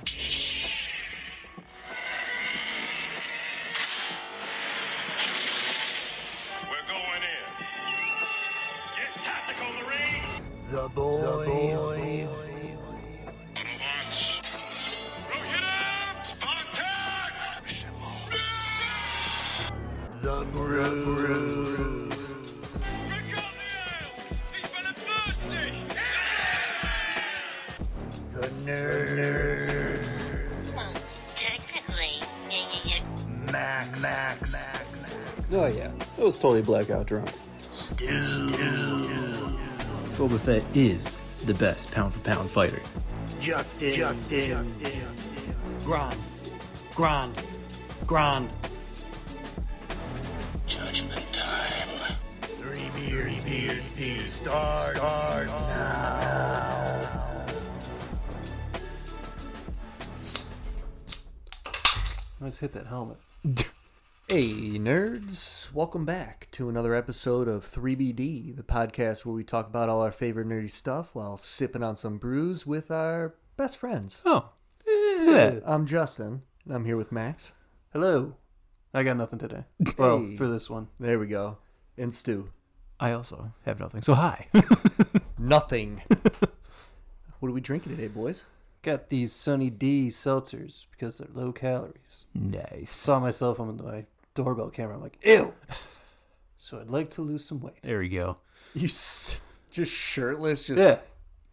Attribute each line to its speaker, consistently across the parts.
Speaker 1: We're going in. Get tactical, Marines!
Speaker 2: The boys.
Speaker 1: Autobots. Go hit him! Spartans!
Speaker 2: The brews.
Speaker 1: Drink up the ale! He's been thirsty!
Speaker 2: The nerds.
Speaker 3: Technically,
Speaker 2: Max.
Speaker 4: Oh yeah, it was totally blackout drunk.
Speaker 5: Boba Fett is the best pound-for-pound fighter.
Speaker 2: Justin.
Speaker 6: Grand.
Speaker 1: Judgment time.
Speaker 2: 3 beers starts now.
Speaker 4: Let's hit that helmet.
Speaker 7: Hey nerds, welcome back to another episode of 3BD, the podcast where we talk about all our favorite nerdy stuff while sipping on some brews with our best friends.
Speaker 5: Oh, look at that.
Speaker 7: I'm Justin, and I'm here with Max.
Speaker 4: Hello. I got nothing today. Well,
Speaker 7: Hey.
Speaker 4: for this one.
Speaker 7: There we go. And Stu.
Speaker 5: I also have nothing, so hi.
Speaker 7: Nothing. What are we drinking today, boys?
Speaker 4: Got these Sunny D seltzers because they're low calories.
Speaker 5: Nice.
Speaker 4: Saw myself on my doorbell camera. I'm like, ew. So I'd like to lose some weight.
Speaker 5: There we go.
Speaker 7: Just shirtless, just
Speaker 4: Yeah.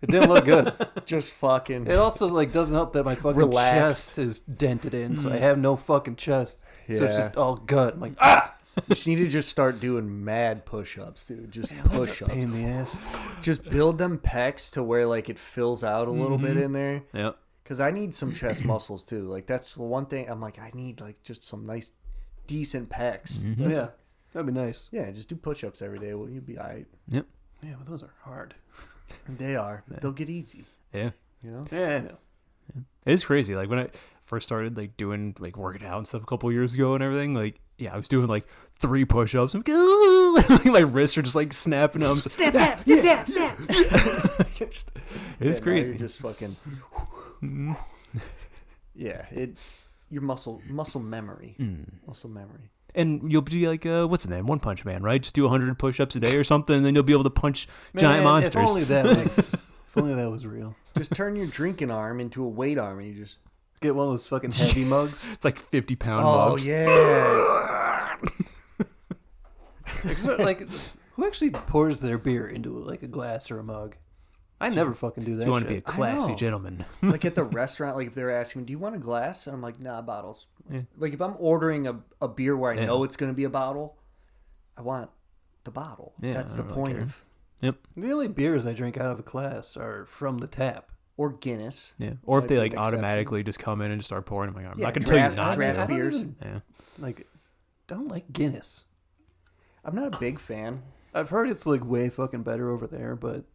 Speaker 4: It didn't look good.
Speaker 7: just fucking.
Speaker 4: It also doesn't help that my fucking
Speaker 7: Relaxed.
Speaker 4: chest is dented in, so I have no fucking chest. So it's
Speaker 7: Yeah.
Speaker 4: just all gut. I'm like, ah!
Speaker 7: You just need to just start doing mad push-ups, dude. Just
Speaker 4: Those are
Speaker 7: push-ups.
Speaker 4: pain in the ass.
Speaker 7: Just build them pecs to where it fills out a little bit in there.
Speaker 5: Yep.
Speaker 7: Because I need some chest muscles too. That's the one thing I'm like, I need just some nice, decent pecs.
Speaker 4: Oh, yeah. That'd be nice.
Speaker 7: Yeah, just do push-ups every day. Well, you'll be all right.
Speaker 5: Yep.
Speaker 4: Yeah, but those are hard.
Speaker 7: They are. They'll get easy.
Speaker 5: Yeah.
Speaker 7: You know?
Speaker 4: Yeah, I know.
Speaker 5: It's crazy. Like when I first started doing working out and stuff a couple years ago and everything, I was doing 3 push-ups. I'm like, ooh! My wrists are just snapping. I'm just,
Speaker 7: Snap.
Speaker 5: It's
Speaker 7: Now
Speaker 5: crazy.
Speaker 7: you're just fucking. Yeah, your muscle memory. Muscle memory.
Speaker 5: And you'll be like, what's the name? One Punch Man, right? Just do 100 push-ups a day or something, and then you'll be able to punch giant
Speaker 4: Man,
Speaker 5: monsters.
Speaker 4: If only that was real.
Speaker 7: Just turn your drinking arm into a weight arm and you just.
Speaker 4: Get one of those fucking heavy mugs.
Speaker 5: It's 50-pound
Speaker 7: Oh,
Speaker 5: mugs.
Speaker 7: yeah.
Speaker 4: Who actually pours their beer into a glass or a mug? I never fucking do that.
Speaker 5: You want to be a
Speaker 4: shit.
Speaker 5: classy
Speaker 7: know.
Speaker 5: gentleman.
Speaker 7: At the restaurant, if they're asking me, do you want a glass? And I'm like, nah, bottles.
Speaker 5: Yeah.
Speaker 7: If I'm ordering a beer where I
Speaker 5: Yeah.
Speaker 7: know it's going to be a bottle, I want the bottle.
Speaker 5: Yeah,
Speaker 7: That's
Speaker 5: I
Speaker 7: the
Speaker 5: don't really
Speaker 7: point
Speaker 5: care.
Speaker 7: of.
Speaker 5: Yep.
Speaker 4: The only beers I drink out of a glass are from the tap.
Speaker 7: Or Guinness.
Speaker 5: Yeah. Or if
Speaker 7: Might
Speaker 5: they
Speaker 7: be an exception.
Speaker 5: automatically just come in and just start pouring, I'm like, I'm
Speaker 7: Yeah,
Speaker 5: not going to tell you
Speaker 7: draft-
Speaker 5: not
Speaker 7: draft
Speaker 5: to.
Speaker 4: I don't
Speaker 7: beers.
Speaker 4: even,
Speaker 5: Yeah.
Speaker 4: don't like Guinness.
Speaker 7: I'm not a big fan.
Speaker 4: I've heard it's way fucking better over there, but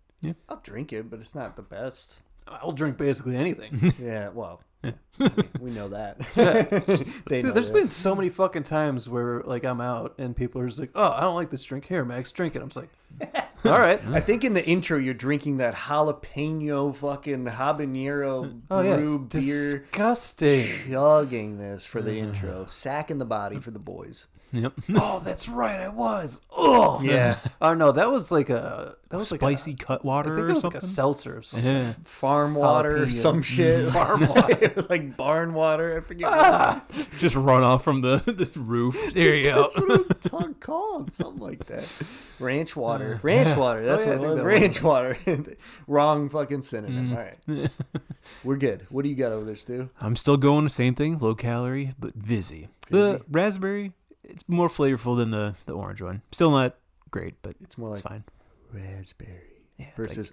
Speaker 7: I'll drink it, but it's not the best.
Speaker 4: I'll drink basically anything.
Speaker 7: Yeah, well, we know that.
Speaker 4: Yeah.
Speaker 7: They know
Speaker 4: Dude, there's
Speaker 7: that.
Speaker 4: been so many fucking times where I'm out and people are just like, oh, I don't like this drink. Here, Max, drink it. I'm just like, all right.
Speaker 7: I think in the intro you're drinking that jalapeno fucking habanero
Speaker 4: Oh yeah,
Speaker 7: brew
Speaker 4: it's
Speaker 7: beer.
Speaker 4: disgusting.
Speaker 7: Chugging this for the intro, sacking the body for the boys.
Speaker 5: Yep.
Speaker 4: Oh, that's right, I was. Oh
Speaker 7: Yeah,
Speaker 4: Oh no, that was like a
Speaker 5: Spicy cut water
Speaker 4: I think
Speaker 5: or
Speaker 4: it was
Speaker 5: something.
Speaker 4: like a seltzer. Of some
Speaker 5: Yeah.
Speaker 7: farm water or
Speaker 4: Jalapeno.
Speaker 7: some shit.
Speaker 4: Farm water.
Speaker 7: It was like barn water. I forget.
Speaker 5: Just run off from the roof. There you go.
Speaker 7: That's what it was called. Something like that. Ranch water. Ranch water. That's
Speaker 4: Oh, yeah, I
Speaker 7: what it
Speaker 4: think
Speaker 7: was.
Speaker 4: that
Speaker 7: Ranch water. Wrong fucking synonym. All right. We're good. What do you got over there, Stu?
Speaker 5: I'm still going the same thing, low calorie, but Vizzy. The
Speaker 7: Vizzy?
Speaker 5: raspberry, it's more flavorful than the orange one. Still not great, but
Speaker 7: It's more like
Speaker 5: it's fine.
Speaker 7: raspberry
Speaker 5: Yeah, it's
Speaker 7: versus.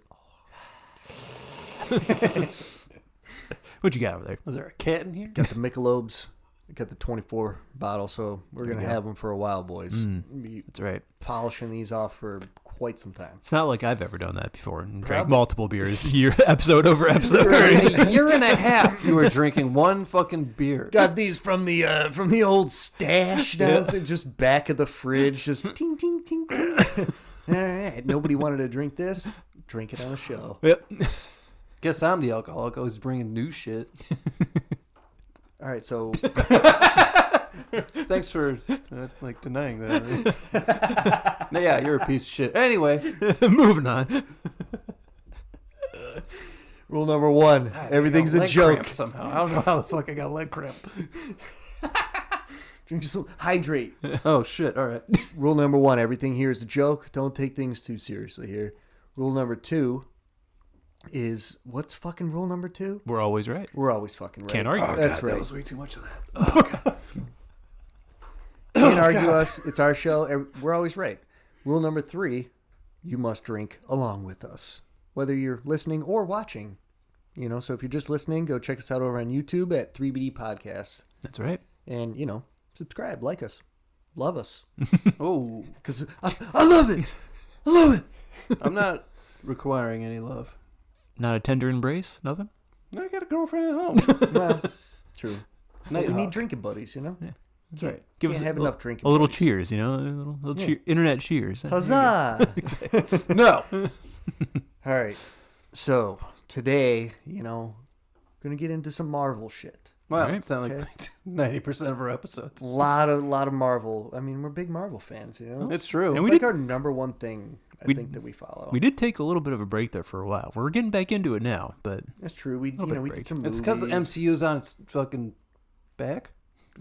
Speaker 5: What you got over there?
Speaker 4: Was there a cat in here?
Speaker 7: Got the Michelobes. Got the 24 bottle, so we're
Speaker 5: There
Speaker 7: going
Speaker 5: you
Speaker 7: to
Speaker 5: go.
Speaker 7: have them for a while, boys. Be
Speaker 5: That's right.
Speaker 7: polishing these off for quite some time.
Speaker 5: It's not like I've ever done that before and drank
Speaker 7: Probably.
Speaker 5: multiple beers year episode over episode.
Speaker 4: For a year and a half, you were drinking one fucking beer.
Speaker 7: Got these from the old stash downstairs, just back of the fridge, just ting ting ting ting. All right, nobody wanted to drink this. Drink it on the show.
Speaker 5: Yep.
Speaker 4: Guess I'm the alcoholic, always bringing new shit.
Speaker 7: All right, so
Speaker 4: Thanks for like denying that. Right? No, yeah, you're a piece of shit. Anyway,
Speaker 5: Moving on.
Speaker 7: rule number 1: everything's a
Speaker 4: leg
Speaker 7: joke.
Speaker 4: cramp somehow. I don't know how the fuck I got leg cramp.
Speaker 7: Drink some, hydrate.
Speaker 4: Oh shit! All right.
Speaker 7: Rule number 1: everything here is a joke. Don't take things too seriously here. Rule number 2 is what's fucking rule number 2?
Speaker 5: We're always right.
Speaker 7: We're always fucking right.
Speaker 5: Can't argue.
Speaker 7: That's
Speaker 4: God,
Speaker 7: right.
Speaker 4: That was way too much of that. Oh, God.
Speaker 7: Can't argue us. It's our show. We're always right. Rule number 3: you must drink along with us, whether you're listening or watching. You know, so if you're just listening, go check us out over on YouTube at 3BD Podcast,
Speaker 5: That's right.
Speaker 7: and you know, subscribe, like us, love us,
Speaker 4: Oh,
Speaker 7: because I love it. I love it.
Speaker 4: I'm not requiring any love.
Speaker 5: Not a tender embrace? Nothing?
Speaker 4: I got a girlfriend at home.
Speaker 7: Well, true. But we
Speaker 4: Nighthawk.
Speaker 7: need drinking buddies, you know.
Speaker 5: Yeah. That's
Speaker 7: Can't,
Speaker 5: right. Give
Speaker 7: can't
Speaker 5: us
Speaker 7: have
Speaker 5: a,
Speaker 7: enough drinking.
Speaker 5: a little
Speaker 7: buddies.
Speaker 5: cheers, you know? A little cheer, internet cheers.
Speaker 7: Huzzah!
Speaker 4: No.
Speaker 7: All right. So today, you know, gonna get into some Marvel shit.
Speaker 4: Wow,
Speaker 5: Right.
Speaker 4: it sounds
Speaker 7: Okay.
Speaker 4: like 90% of our episodes.
Speaker 7: A lot of Marvel. I mean, we're big Marvel fans, you know.
Speaker 4: It's true.
Speaker 5: And
Speaker 7: It's
Speaker 5: we
Speaker 7: like
Speaker 5: did-
Speaker 7: our number one thing.
Speaker 5: we-
Speaker 7: think that we follow.
Speaker 5: We did take a little bit of a break there for a while. We're getting back into it now, but
Speaker 7: That's true. We
Speaker 5: Little
Speaker 7: you know
Speaker 5: bit
Speaker 7: we
Speaker 5: break.
Speaker 7: did some
Speaker 4: It's
Speaker 7: movies.
Speaker 4: because the MCU's on its fucking back.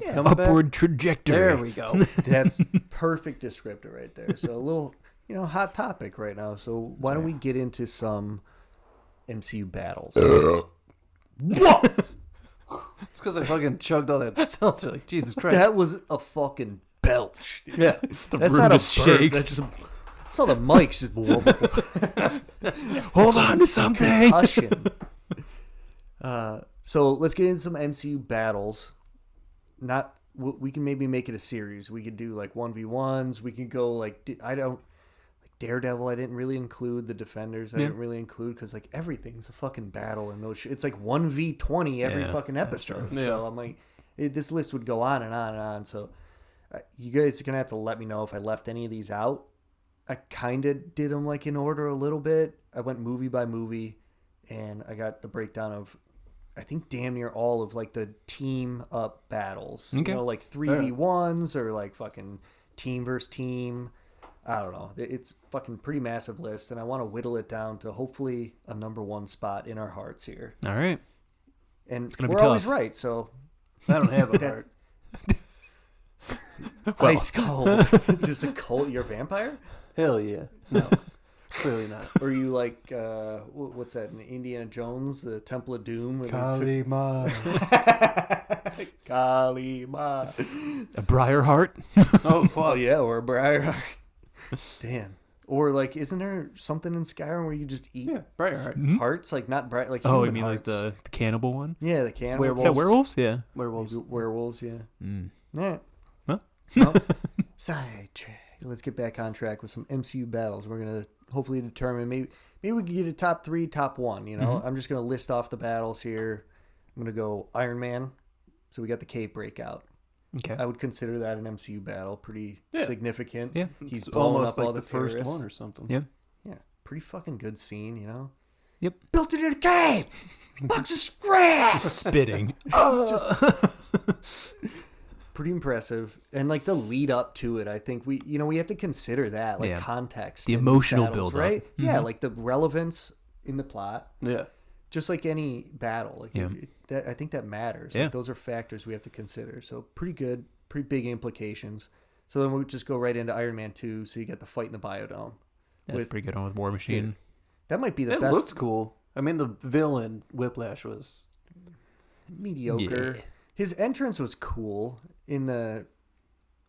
Speaker 4: It's
Speaker 7: Yeah.
Speaker 4: coming back.
Speaker 5: upward trajectory.
Speaker 4: There we go.
Speaker 7: That's perfect descriptor right there. So a little, you know, hot topic right now. So why don't we get into some MCU battles?
Speaker 4: It's because I fucking chugged all that seltzer. Like, Jesus Christ.
Speaker 7: That was a fucking belch, dude.
Speaker 4: Yeah.
Speaker 7: That's
Speaker 5: room
Speaker 7: not a
Speaker 5: just
Speaker 7: burp.
Speaker 5: shakes.
Speaker 7: That's just I saw the mics just
Speaker 5: Hold on to something.
Speaker 7: concussion. So let's get into some MCU battles. Not we can maybe make it a series. We could do like 1v1s. We could go like Daredevil. I didn't really include the Defenders. I
Speaker 5: Yeah.
Speaker 7: didn't really include because like everything's a fucking battle in those. It's like 1v20 every
Speaker 5: Yeah,
Speaker 7: fucking episode.
Speaker 4: true.
Speaker 7: So
Speaker 4: Yeah.
Speaker 7: I'm like, this list would go on and on and on. So you guys are gonna have to let me know if I left any of these out. I kind of did them like in order a little bit. I went movie by movie, and I got the breakdown of, I think damn near all of like the team up battles.
Speaker 5: Okay.
Speaker 7: You know, like 3v1s or like fucking team versus team. I don't know. It's fucking pretty massive list, and I want to whittle it down to hopefully a number one spot in our hearts here.
Speaker 5: All right.
Speaker 7: And
Speaker 5: gonna be
Speaker 7: we're always
Speaker 5: tough.
Speaker 7: right, so
Speaker 4: I don't have a
Speaker 7: That's-
Speaker 4: heart.
Speaker 7: ice cold. Just a cold. You're a vampire?
Speaker 4: Hell yeah. No. Clearly not.
Speaker 7: Or you like what's that in Indiana Jones, the Temple of Doom? where they
Speaker 4: Kalima.
Speaker 7: took- Kalima.
Speaker 5: A briar heart.
Speaker 4: Oh, fuck.
Speaker 7: Oh yeah, or a briar. Damn. Or like, isn't there something in Skyrim where you just eat
Speaker 4: Yeah, Briarheart.
Speaker 7: hearts? Like not bright, like
Speaker 5: Oh,
Speaker 7: human
Speaker 5: you mean
Speaker 7: hearts.
Speaker 5: like the cannibal one?
Speaker 7: Yeah, the cannibal.
Speaker 4: Werewolves.
Speaker 5: Is that werewolves? Yeah.
Speaker 4: Werewolves.
Speaker 7: Werewolves, yeah.
Speaker 5: Mm.
Speaker 7: Yeah.
Speaker 5: Well.
Speaker 7: Well, sidetrack. Let's get back on track with some MCU battles. We're gonna hopefully determine maybe we can get a top 3, top 1. You know, I'm just gonna list off the battles here. I'm gonna go Iron Man. So we got the cave breakout.
Speaker 5: Okay.
Speaker 7: I would consider that an MCU battle, pretty
Speaker 4: Yeah.
Speaker 7: significant.
Speaker 5: Yeah.
Speaker 7: He's
Speaker 4: It's
Speaker 7: blowing
Speaker 4: almost
Speaker 7: up all
Speaker 4: like
Speaker 7: the,
Speaker 4: the first
Speaker 7: terrorists.
Speaker 4: one or something.
Speaker 5: Yeah.
Speaker 7: Yeah, pretty fucking good scene, you know.
Speaker 5: Yep.
Speaker 7: Built it in a cave. Bunch of grass.
Speaker 5: Spitting.
Speaker 7: Pretty impressive, and like the lead up to it, I think we have to consider that, like
Speaker 5: Yeah.
Speaker 7: context,
Speaker 5: The
Speaker 7: in these
Speaker 5: emotional
Speaker 7: battles,
Speaker 5: build-up.
Speaker 7: right? Yeah, like the relevance in the plot,
Speaker 4: Yeah.
Speaker 7: just like any battle. Like
Speaker 5: Yeah.
Speaker 7: I think that matters.
Speaker 5: Yeah.
Speaker 7: Like, those are factors we have to consider. So pretty good, pretty big implications. So then we just go right into Iron Man 2. So you get the fight in the Biodome.
Speaker 5: That's a pretty good one with War Machine.
Speaker 7: That might be the
Speaker 4: It
Speaker 7: best.
Speaker 4: looked cool. I mean, the villain, Whiplash, was...
Speaker 7: Mediocre.
Speaker 5: Yeah.
Speaker 7: His entrance was cool in the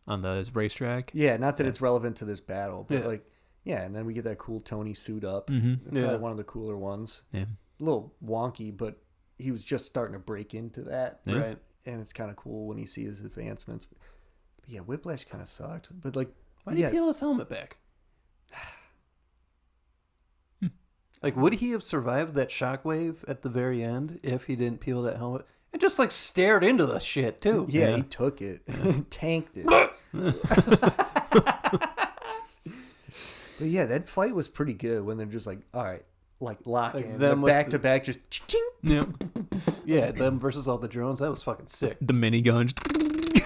Speaker 5: On the racetrack.
Speaker 7: yeah. Not that it's relevant to this battle, but
Speaker 4: Yeah.
Speaker 7: like yeah. And then we get that cool Tony suit up.
Speaker 5: Mm-hmm.
Speaker 4: Yeah.
Speaker 7: Probably one of the cooler ones.
Speaker 5: Yeah.
Speaker 7: A little wonky, but he was just starting to break into that.
Speaker 5: Yeah.
Speaker 4: Right.
Speaker 7: And it's kind of cool when you see his advancements. But yeah, Whiplash kind of sucked. But like,
Speaker 4: Why did he
Speaker 7: yeah,
Speaker 4: peel his helmet back? Like, would he have survived that shockwave at the very end if he didn't peel that helmet? And just, like, stared into the shit, too.
Speaker 7: yeah,
Speaker 5: Yeah.
Speaker 7: he took it, tanked it. But yeah, that fight was pretty good when they're just like, all right, like lock
Speaker 4: Like
Speaker 7: in.
Speaker 4: them with
Speaker 7: Back
Speaker 4: the-
Speaker 7: to back, just ching.
Speaker 5: Yeah.
Speaker 4: Yeah, them versus all the drones. That was fucking sick.
Speaker 5: The minigun.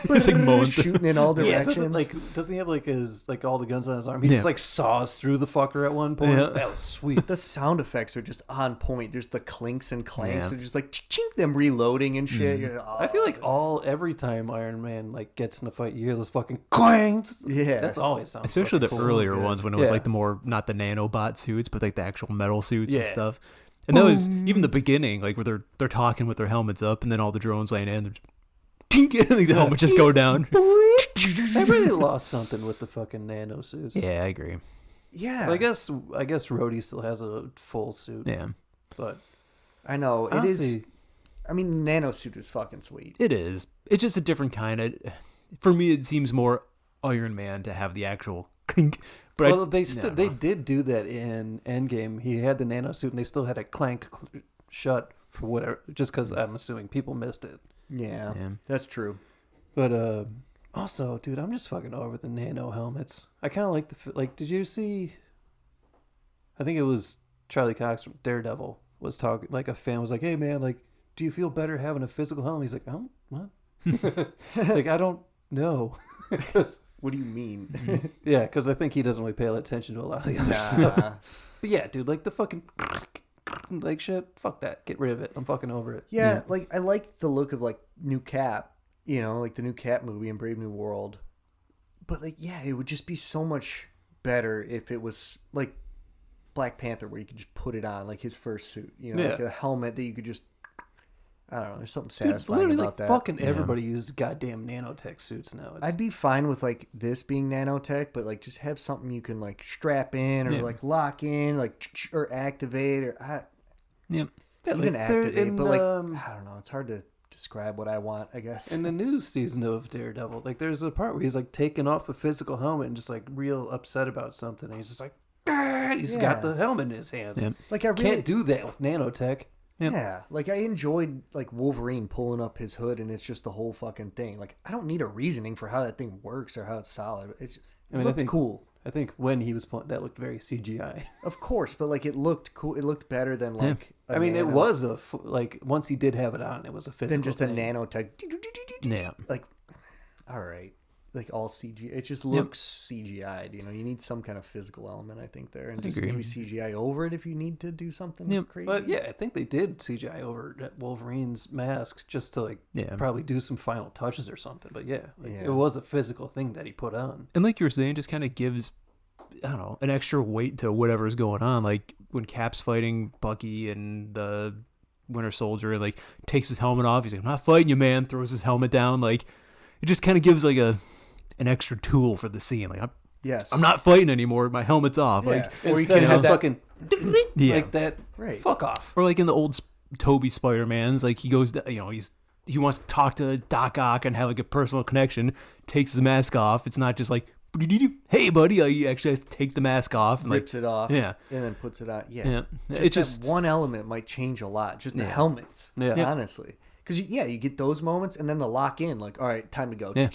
Speaker 5: It's like mowing through.
Speaker 7: shooting in all
Speaker 4: Yeah,
Speaker 7: directions.
Speaker 4: doesn't he have like his like all the guns on his arm? He
Speaker 5: Yeah.
Speaker 4: just like saws through the fucker at one point.
Speaker 5: Yeah.
Speaker 4: That was sweet.
Speaker 7: The sound effects are just on point. There's the clinks and clanks.
Speaker 5: Yeah.
Speaker 7: They're just like chink, them reloading and shit. You're like,
Speaker 4: I feel like every time Iron Man like gets in a fight, you hear those fucking clangs.
Speaker 7: Yeah.
Speaker 4: That's always sounds.
Speaker 5: Especially the
Speaker 4: fucking cool.
Speaker 5: earlier
Speaker 7: good.
Speaker 5: ones when it was
Speaker 4: Yeah.
Speaker 5: like the more, not the nanobot suits, but like the actual metal suits and
Speaker 4: Yeah.
Speaker 5: stuff. And that was even the beginning, like where they're talking with their helmets up, and then all the drones land in, they're just, tink, and like the helmet just go down.
Speaker 4: They really lost something with the fucking nano suits.
Speaker 5: Yeah, I agree.
Speaker 7: yeah.
Speaker 4: I guess Rhodey still has a full suit.
Speaker 5: Yeah,
Speaker 4: But
Speaker 7: I know. It is.
Speaker 4: honestly,
Speaker 7: I mean, nanosuit is fucking sweet.
Speaker 5: it is. It's just a different kind of. For me, it seems more Iron Man to have the actual clink. But
Speaker 4: well, they did do that in Endgame. He had the nano suit, and they still had a clank shut for whatever. Just because I'm assuming people missed it.
Speaker 7: Yeah,
Speaker 5: Yeah.
Speaker 7: that's true.
Speaker 4: But also, dude, I'm just fucking over the nano helmets. I kind of like like. Did you see? I think it was Charlie Cox from Daredevil was talking. Like a fan was like, "Hey man, like, do you feel better having a physical helmet?" He's like, "Oh, what?" It's like I don't know.
Speaker 7: What do you mean?
Speaker 4: Yeah, because I think he doesn't really pay attention to a lot of the other stuff.
Speaker 7: Nah.
Speaker 4: But yeah, dude, like the fucking like shit. Fuck that. Get rid of it. I'm fucking over it.
Speaker 7: Yeah, like I like the look of like new Cap, you know, like the new Cap movie in Brave New World. But like, yeah, it would just be so much better if it was like Black Panther, where you could just put it on, like his first suit, you know,
Speaker 4: Yeah.
Speaker 7: like a helmet that you could just, I don't know, there's something
Speaker 4: Dude,
Speaker 7: satisfying
Speaker 4: literally,
Speaker 7: about
Speaker 4: like
Speaker 7: that.
Speaker 4: fucking everybody uses goddamn nanotech suits now. It's,
Speaker 7: I'd be fine with like this being nanotech, but like just have something you can like strap in or
Speaker 5: Yeah.
Speaker 7: like lock in, like or activate or
Speaker 5: Yep.
Speaker 4: yeah,
Speaker 7: even
Speaker 4: like, they're
Speaker 7: activate. But like I
Speaker 4: in,
Speaker 7: don't know, it's hard to describe what I want. I guess.
Speaker 4: in the new season of Daredevil, like there's a part where he's like taking off a physical helmet and just like real upset about something, and he's just like, "Ah," he's got
Speaker 7: Yeah.
Speaker 4: the helmet in his hands.
Speaker 5: Yep.
Speaker 7: Like I really
Speaker 4: Can't do that with nanotech.
Speaker 5: Yep.
Speaker 7: Yeah, like I enjoyed like Wolverine pulling up his hood, and it's just the whole fucking thing. Like I don't need a reasoning for how that thing works or how it's solid. It's
Speaker 4: I mean, I
Speaker 7: looked
Speaker 4: think-
Speaker 7: cool,
Speaker 4: I think when he was playing, that looked very CGI.
Speaker 7: of course, but like it looked cool. It looked better than like. a
Speaker 4: I mean, it
Speaker 7: nano-
Speaker 4: was like once he did have it on, it was a physical.
Speaker 7: than just a
Speaker 4: thing.
Speaker 7: nanotech.
Speaker 5: Yeah.
Speaker 7: Like, all right, like all CG. It just looks CGI'd. You know, you need some kind of physical element, I think, there, and just
Speaker 5: agree.
Speaker 7: maybe CGI over it if you need to do something
Speaker 5: Yep.
Speaker 7: crazy.
Speaker 4: But yeah, I think they did CGI over Wolverine's mask just to like
Speaker 5: Yeah.
Speaker 4: probably do some final touches or something. But yeah, like,
Speaker 7: Yeah.
Speaker 4: it was a physical thing that he put on.
Speaker 5: And like you were saying, just kind of gives, I don't know, an extra weight to whatever's going on. Like when Cap's fighting Bucky and the Winter Soldier, and like takes his helmet off. He's like, "I'm not fighting you, man." Throws his helmet down. Like it just kind of gives like an extra tool for the scene. Like
Speaker 7: yes,
Speaker 5: I'm not fighting anymore. My helmet's off.
Speaker 7: Yeah.
Speaker 5: Like
Speaker 7: Or you
Speaker 4: Instead
Speaker 7: can
Speaker 4: of
Speaker 7: have
Speaker 4: just
Speaker 7: that.
Speaker 4: fucking
Speaker 5: Yeah.
Speaker 4: like that.
Speaker 7: Right.
Speaker 4: Fuck off.
Speaker 5: or like in the old Toby Spider-Mans, like he goes, he wants to talk to Doc Ock and have like a personal connection. Takes his mask off. It's not just like, "Hey, buddy," he actually has to take the mask off and like,
Speaker 7: rips it off,
Speaker 5: yeah.
Speaker 7: and then puts it on. Yeah,
Speaker 5: yeah,
Speaker 7: Just
Speaker 5: it's just
Speaker 7: that one element might change a lot. Just the
Speaker 5: Yeah.
Speaker 7: helmets.
Speaker 4: Yeah. Yeah.
Speaker 7: Honestly. Because, you get those moments and then the lock in. Like, all right, time to go.
Speaker 5: Yeah.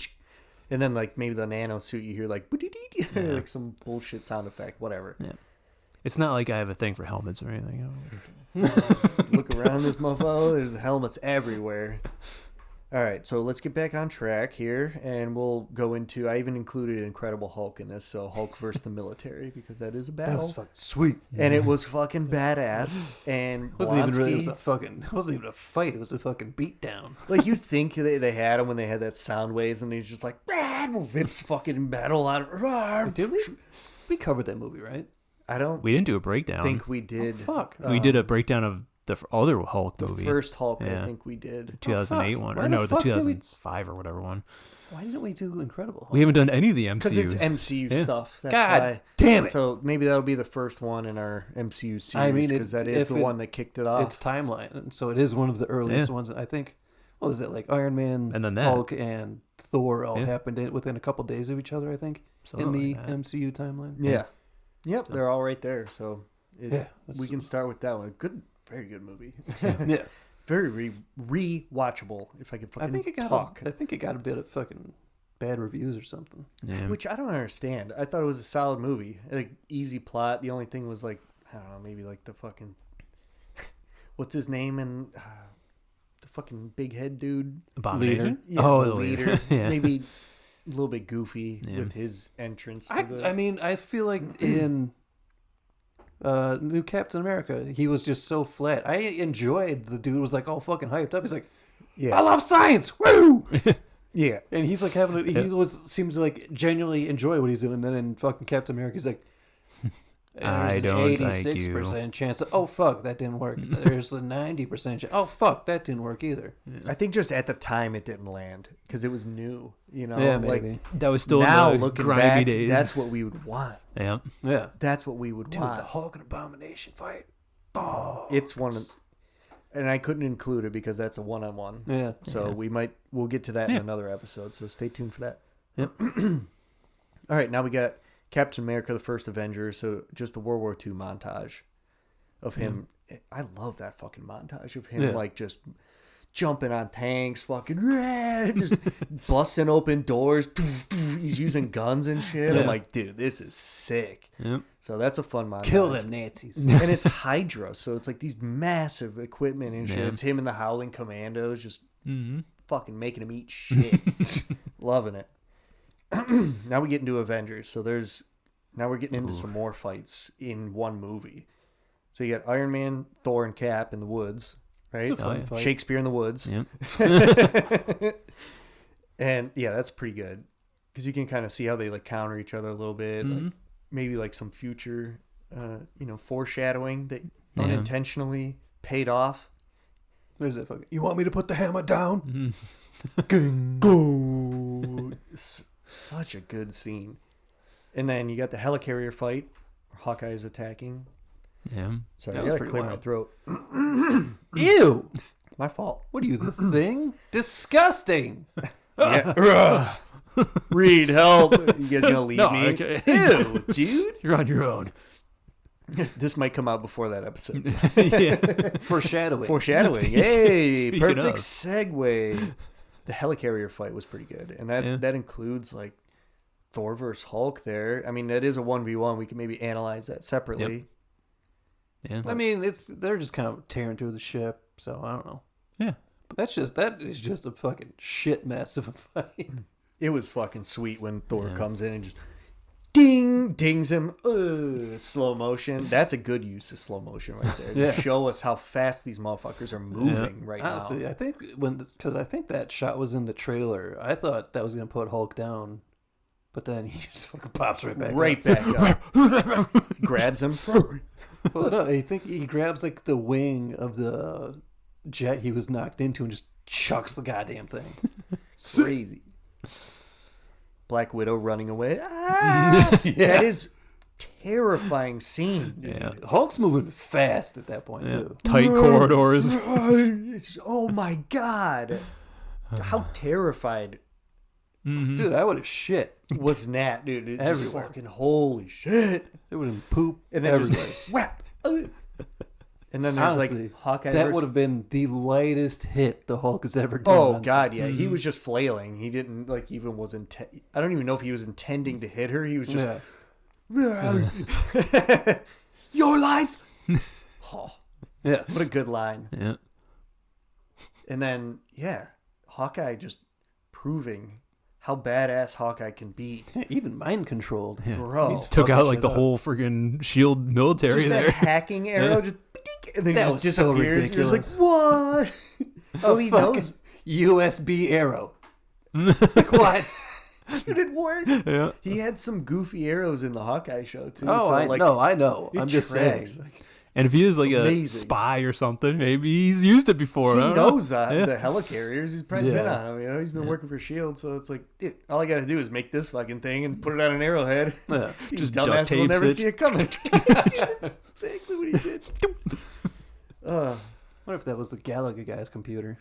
Speaker 7: And then, like, maybe the nano suit, you hear, like, like some bullshit sound effect, whatever.
Speaker 5: It's not like I have a thing for helmets or anything.
Speaker 7: Look around this mofo. There's helmets everywhere. All right, so let's get back on track here, and we'll go into. I even included Incredible Hulk in this, so Hulk versus the military, because that is a
Speaker 4: That
Speaker 7: battle,
Speaker 4: was fucking sweet.
Speaker 7: and it was fucking badass. And
Speaker 4: It wasn't even really. It
Speaker 7: Blonsky-
Speaker 4: wasn't even a fight. It was a fucking beatdown.
Speaker 7: like you think they had him when they had that sound waves, and he's just like rips fucking metal out.
Speaker 4: Did we covered that movie, right?
Speaker 7: I don't
Speaker 5: We didn't do a breakdown.
Speaker 7: think we did.
Speaker 4: Fuck.
Speaker 5: We did a breakdown of the other Hulk movie,
Speaker 7: First Hulk, I
Speaker 5: Yeah.
Speaker 7: think we did.
Speaker 5: 2008
Speaker 4: fuck.
Speaker 5: one,
Speaker 4: Why
Speaker 5: or
Speaker 4: the
Speaker 5: no, the
Speaker 4: fuck did we-
Speaker 5: 2005 or whatever one.
Speaker 4: Why didn't we do Incredible Hulk?
Speaker 5: We haven't done any of the MCUs.
Speaker 7: Because it's MCU
Speaker 5: Yeah.
Speaker 7: stuff. That's
Speaker 4: God
Speaker 7: why.
Speaker 4: damn it.
Speaker 7: So maybe that'll be the first one in our MCU series.
Speaker 4: I mean,
Speaker 7: because that is
Speaker 4: if
Speaker 7: the
Speaker 4: it-
Speaker 7: one that kicked it off.
Speaker 4: It's timeline, and so it is one of the earliest
Speaker 5: Yeah.
Speaker 4: ones. I think. What was it like? Iron Man,
Speaker 5: And then that.
Speaker 4: Hulk, and Thor all
Speaker 5: Yeah.
Speaker 4: happened within a couple days of each other. I think
Speaker 5: Something
Speaker 4: in the
Speaker 5: like that.
Speaker 4: MCU timeline.
Speaker 7: Yeah. Yep, they're all right there. So
Speaker 4: Yeah,
Speaker 7: we can start with that one. Good, very good movie.
Speaker 4: Yeah,
Speaker 7: Very re-watchable, if I could fucking
Speaker 4: I think it got.
Speaker 7: talk.
Speaker 4: I think it got a bit of fucking bad reviews or something.
Speaker 5: Yeah.
Speaker 7: Which I don't understand. I thought it was a solid movie. Like, easy plot. The only thing was like, I don't know, maybe like the fucking what's his name and the fucking big head dude.
Speaker 5: Abomination.
Speaker 7: Yeah,
Speaker 5: Oh,
Speaker 7: the leader.
Speaker 5: Yeah.
Speaker 7: Maybe a little bit goofy with his entrance. To
Speaker 4: I mean, I feel like in New Captain America, he was just so flat. I enjoyed the dude was like all fucking hyped up. He's like, I love science, woo!
Speaker 7: Yeah,
Speaker 4: And he's like seems to like genuinely enjoy what he's doing. And then in fucking Captain America, he's like,
Speaker 5: I don't like you.
Speaker 4: 86% chance. Oh fuck, that didn't work. There's a 90% chance. Oh fuck, that didn't work either.
Speaker 7: I think just at the time it didn't land because it was new. You know,
Speaker 4: Yeah,
Speaker 7: like
Speaker 4: maybe.
Speaker 5: That was still
Speaker 7: now
Speaker 5: in the
Speaker 7: looking
Speaker 5: grimy
Speaker 7: back,
Speaker 5: days.
Speaker 7: that's what we would want.
Speaker 5: Yeah.
Speaker 4: Yeah,
Speaker 7: That's what we would
Speaker 4: dude,
Speaker 7: want.
Speaker 4: the Hulk and Abomination fight. Oh,
Speaker 7: It's one of, and I couldn't include it because that's a one-on-one.
Speaker 4: yeah.
Speaker 7: So we'll get to that in another episode. So stay tuned for that.
Speaker 5: Yep.
Speaker 7: All right, now we got Captain America: The First Avenger. So just the World War II montage of him. I love that fucking montage of him like just jumping on tanks, fucking just busting open doors. He's using guns and shit.
Speaker 4: Yeah.
Speaker 7: I'm like, dude, this is sick.
Speaker 5: Yep.
Speaker 7: So that's a fun montage.
Speaker 4: Kill them Nazis.
Speaker 7: And it's Hydra, so it's like these massive equipment and shit.
Speaker 5: Yeah.
Speaker 7: It's him and the Howling Commandos just
Speaker 5: Mm-hmm.
Speaker 7: fucking making him eat shit. Loving it. Now we get into Avengers. So now we're getting into some more fights in one movie. So you got Iron Man, Thor, and Cap in the woods, right?
Speaker 4: It's a fun fight.
Speaker 7: Shakespeare in the woods.
Speaker 5: Yep.
Speaker 7: And yeah, that's pretty good because you can kind of see how they like counter each other a little bit. Like, maybe like some future, foreshadowing that unintentionally paid off.
Speaker 4: There's that fucking. You want me to put the hammer down?
Speaker 7: Go. Such a good scene. And then you got the helicarrier fight. Where Hawkeye is attacking.
Speaker 5: Yeah.
Speaker 7: Sorry,
Speaker 4: That
Speaker 7: I
Speaker 4: was
Speaker 7: gotta
Speaker 4: pretty
Speaker 7: clear my
Speaker 4: wild.
Speaker 7: throat.
Speaker 4: Ew!
Speaker 7: My fault.
Speaker 4: What are you, the thing? Disgusting.
Speaker 7: Yeah. Reed, help. You guys gonna leave
Speaker 5: No,
Speaker 7: me?
Speaker 5: okay.
Speaker 7: Ew, dude.
Speaker 5: You're on your own.
Speaker 7: This might come out before that episode.
Speaker 5: Yeah.
Speaker 4: Foreshadowing.
Speaker 7: Foreshadowing. Hey,
Speaker 5: Speaking
Speaker 7: perfect
Speaker 5: of.
Speaker 7: segue. The helicarrier fight was pretty good. And that includes like Thor versus Hulk there. I mean, that is a 1v1. We can maybe analyze that separately.
Speaker 5: Yeah.
Speaker 4: I mean, they're just kind of tearing through the ship, so I don't know.
Speaker 5: Yeah.
Speaker 4: But that is just a fucking shit mess of a fight.
Speaker 7: It was fucking sweet when Thor
Speaker 5: Yeah.
Speaker 7: comes in and just dings him. Slow motion. That's a good use of slow motion right there.
Speaker 4: Yeah.
Speaker 7: To show us how fast these motherfuckers are moving right
Speaker 4: Honestly,
Speaker 7: now.
Speaker 4: I think because I think that shot was in the trailer. I thought that was gonna put Hulk down, but then he just fucking pops right back.
Speaker 7: Right
Speaker 4: up.
Speaker 7: back up. Grabs him.
Speaker 4: Well, no, I think he grabs like the wing of the jet he was knocked into and just chucks the goddamn thing.
Speaker 7: Crazy. Black Widow running away. Ah! That is terrifying scene.
Speaker 5: Yeah.
Speaker 4: Hulk's moving fast at that point too.
Speaker 5: Tight corridors.
Speaker 7: Oh my god. How terrified
Speaker 4: Dude, I would have shit.
Speaker 7: was Nat, dude? It just
Speaker 4: Everywhere.
Speaker 7: fucking holy shit.
Speaker 4: It would have poop
Speaker 7: And then
Speaker 4: everywhere.
Speaker 7: just whap. And then there's
Speaker 4: Honestly,
Speaker 7: like Hawkeye.
Speaker 4: that
Speaker 7: versus-
Speaker 4: would have been the lightest hit the Hulk has ever done.
Speaker 7: Oh
Speaker 4: on
Speaker 7: god, yeah. He was just flailing. He didn't like even was I don't even know if he was intending to hit her. He was just
Speaker 4: yeah.
Speaker 7: your life. Oh,
Speaker 4: Yeah.
Speaker 7: what a good line.
Speaker 5: Yeah.
Speaker 7: And then Hawkeye just proving how badass Hawkeye can be.
Speaker 4: Even mind controlled.
Speaker 5: Yeah.
Speaker 7: Bro.
Speaker 4: He's
Speaker 5: Took
Speaker 4: fucking
Speaker 5: out like
Speaker 4: shit
Speaker 5: the
Speaker 4: up.
Speaker 5: whole freaking shield military
Speaker 7: Just that
Speaker 5: there.
Speaker 7: hacking arrow just and then
Speaker 4: That
Speaker 7: he
Speaker 4: was
Speaker 7: just
Speaker 4: so
Speaker 7: disappears. You're just
Speaker 4: ridiculous.
Speaker 7: like, what? Oh, he
Speaker 4: fucking
Speaker 7: knows.
Speaker 4: USB arrow. Like what?
Speaker 7: Did it work?
Speaker 5: Yeah.
Speaker 7: He had some goofy arrows in the Hawkeye show too.
Speaker 4: Oh,
Speaker 7: so,
Speaker 4: I
Speaker 7: like,
Speaker 4: know. I know.
Speaker 7: it
Speaker 4: I'm just
Speaker 7: tracks.
Speaker 4: saying.
Speaker 5: And if he is like a
Speaker 7: Amazing.
Speaker 5: spy or something, maybe he's used it before.
Speaker 7: He
Speaker 5: I don't know.
Speaker 7: knows that
Speaker 5: Yeah.
Speaker 7: the helicarriers. He's probably been
Speaker 4: Yeah.
Speaker 7: on them. You know, he's been working for Shield, so it's like, dude, all I gotta do is make this fucking thing and put it on an arrowhead.
Speaker 4: Yeah.
Speaker 7: These
Speaker 5: Just duct
Speaker 7: dumbasses will
Speaker 5: tapes
Speaker 7: never
Speaker 5: it.
Speaker 7: see it coming. That's exactly what he did.
Speaker 4: What if that was the Galaga guy's computer?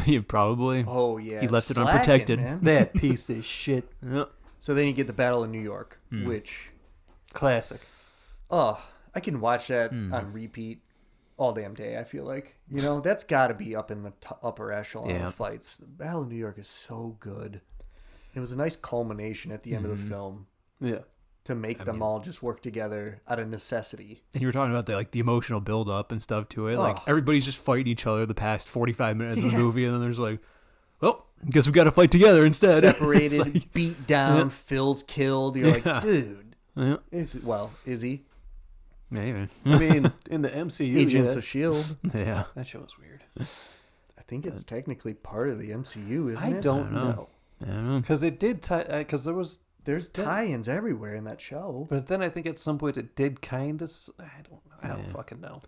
Speaker 5: Yeah, probably.
Speaker 7: Oh yeah,
Speaker 5: He left it
Speaker 7: slacking,
Speaker 5: unprotected.
Speaker 7: man.
Speaker 4: That piece of shit.
Speaker 5: Yeah.
Speaker 7: So then you get the Battle of New York,
Speaker 5: Hmm.
Speaker 7: which
Speaker 4: Classic.
Speaker 7: I can watch that on repeat all damn day. I feel like that's got to be up in the upper echelon
Speaker 5: Yeah.
Speaker 7: of fights. The Battle of New York is so good. It was a nice culmination at the end of the film.
Speaker 4: Yeah.
Speaker 7: to make them all just work together out of necessity.
Speaker 5: And you were talking about the emotional build up and stuff to it. Like everybody's just fighting each other the past 45 minutes of the movie, and then there's like, well, guess we got to fight together instead.
Speaker 7: Separated,
Speaker 5: like,
Speaker 7: beat down, Phil's killed. You're like, dude.
Speaker 5: Yeah.
Speaker 7: Is he?
Speaker 5: Maybe.
Speaker 4: I mean, in the MCU,
Speaker 7: Agents of S.H.I.E.L.D.
Speaker 5: Yeah.
Speaker 4: that show was weird.
Speaker 7: I think it's technically part of the MCU, isn't it?
Speaker 4: I don't know.
Speaker 5: I don't know.
Speaker 4: Because it did because
Speaker 7: There's tie-ins everywhere in that show.
Speaker 4: but then I think at some point it did kind of. I don't
Speaker 5: Yeah.
Speaker 4: fucking know.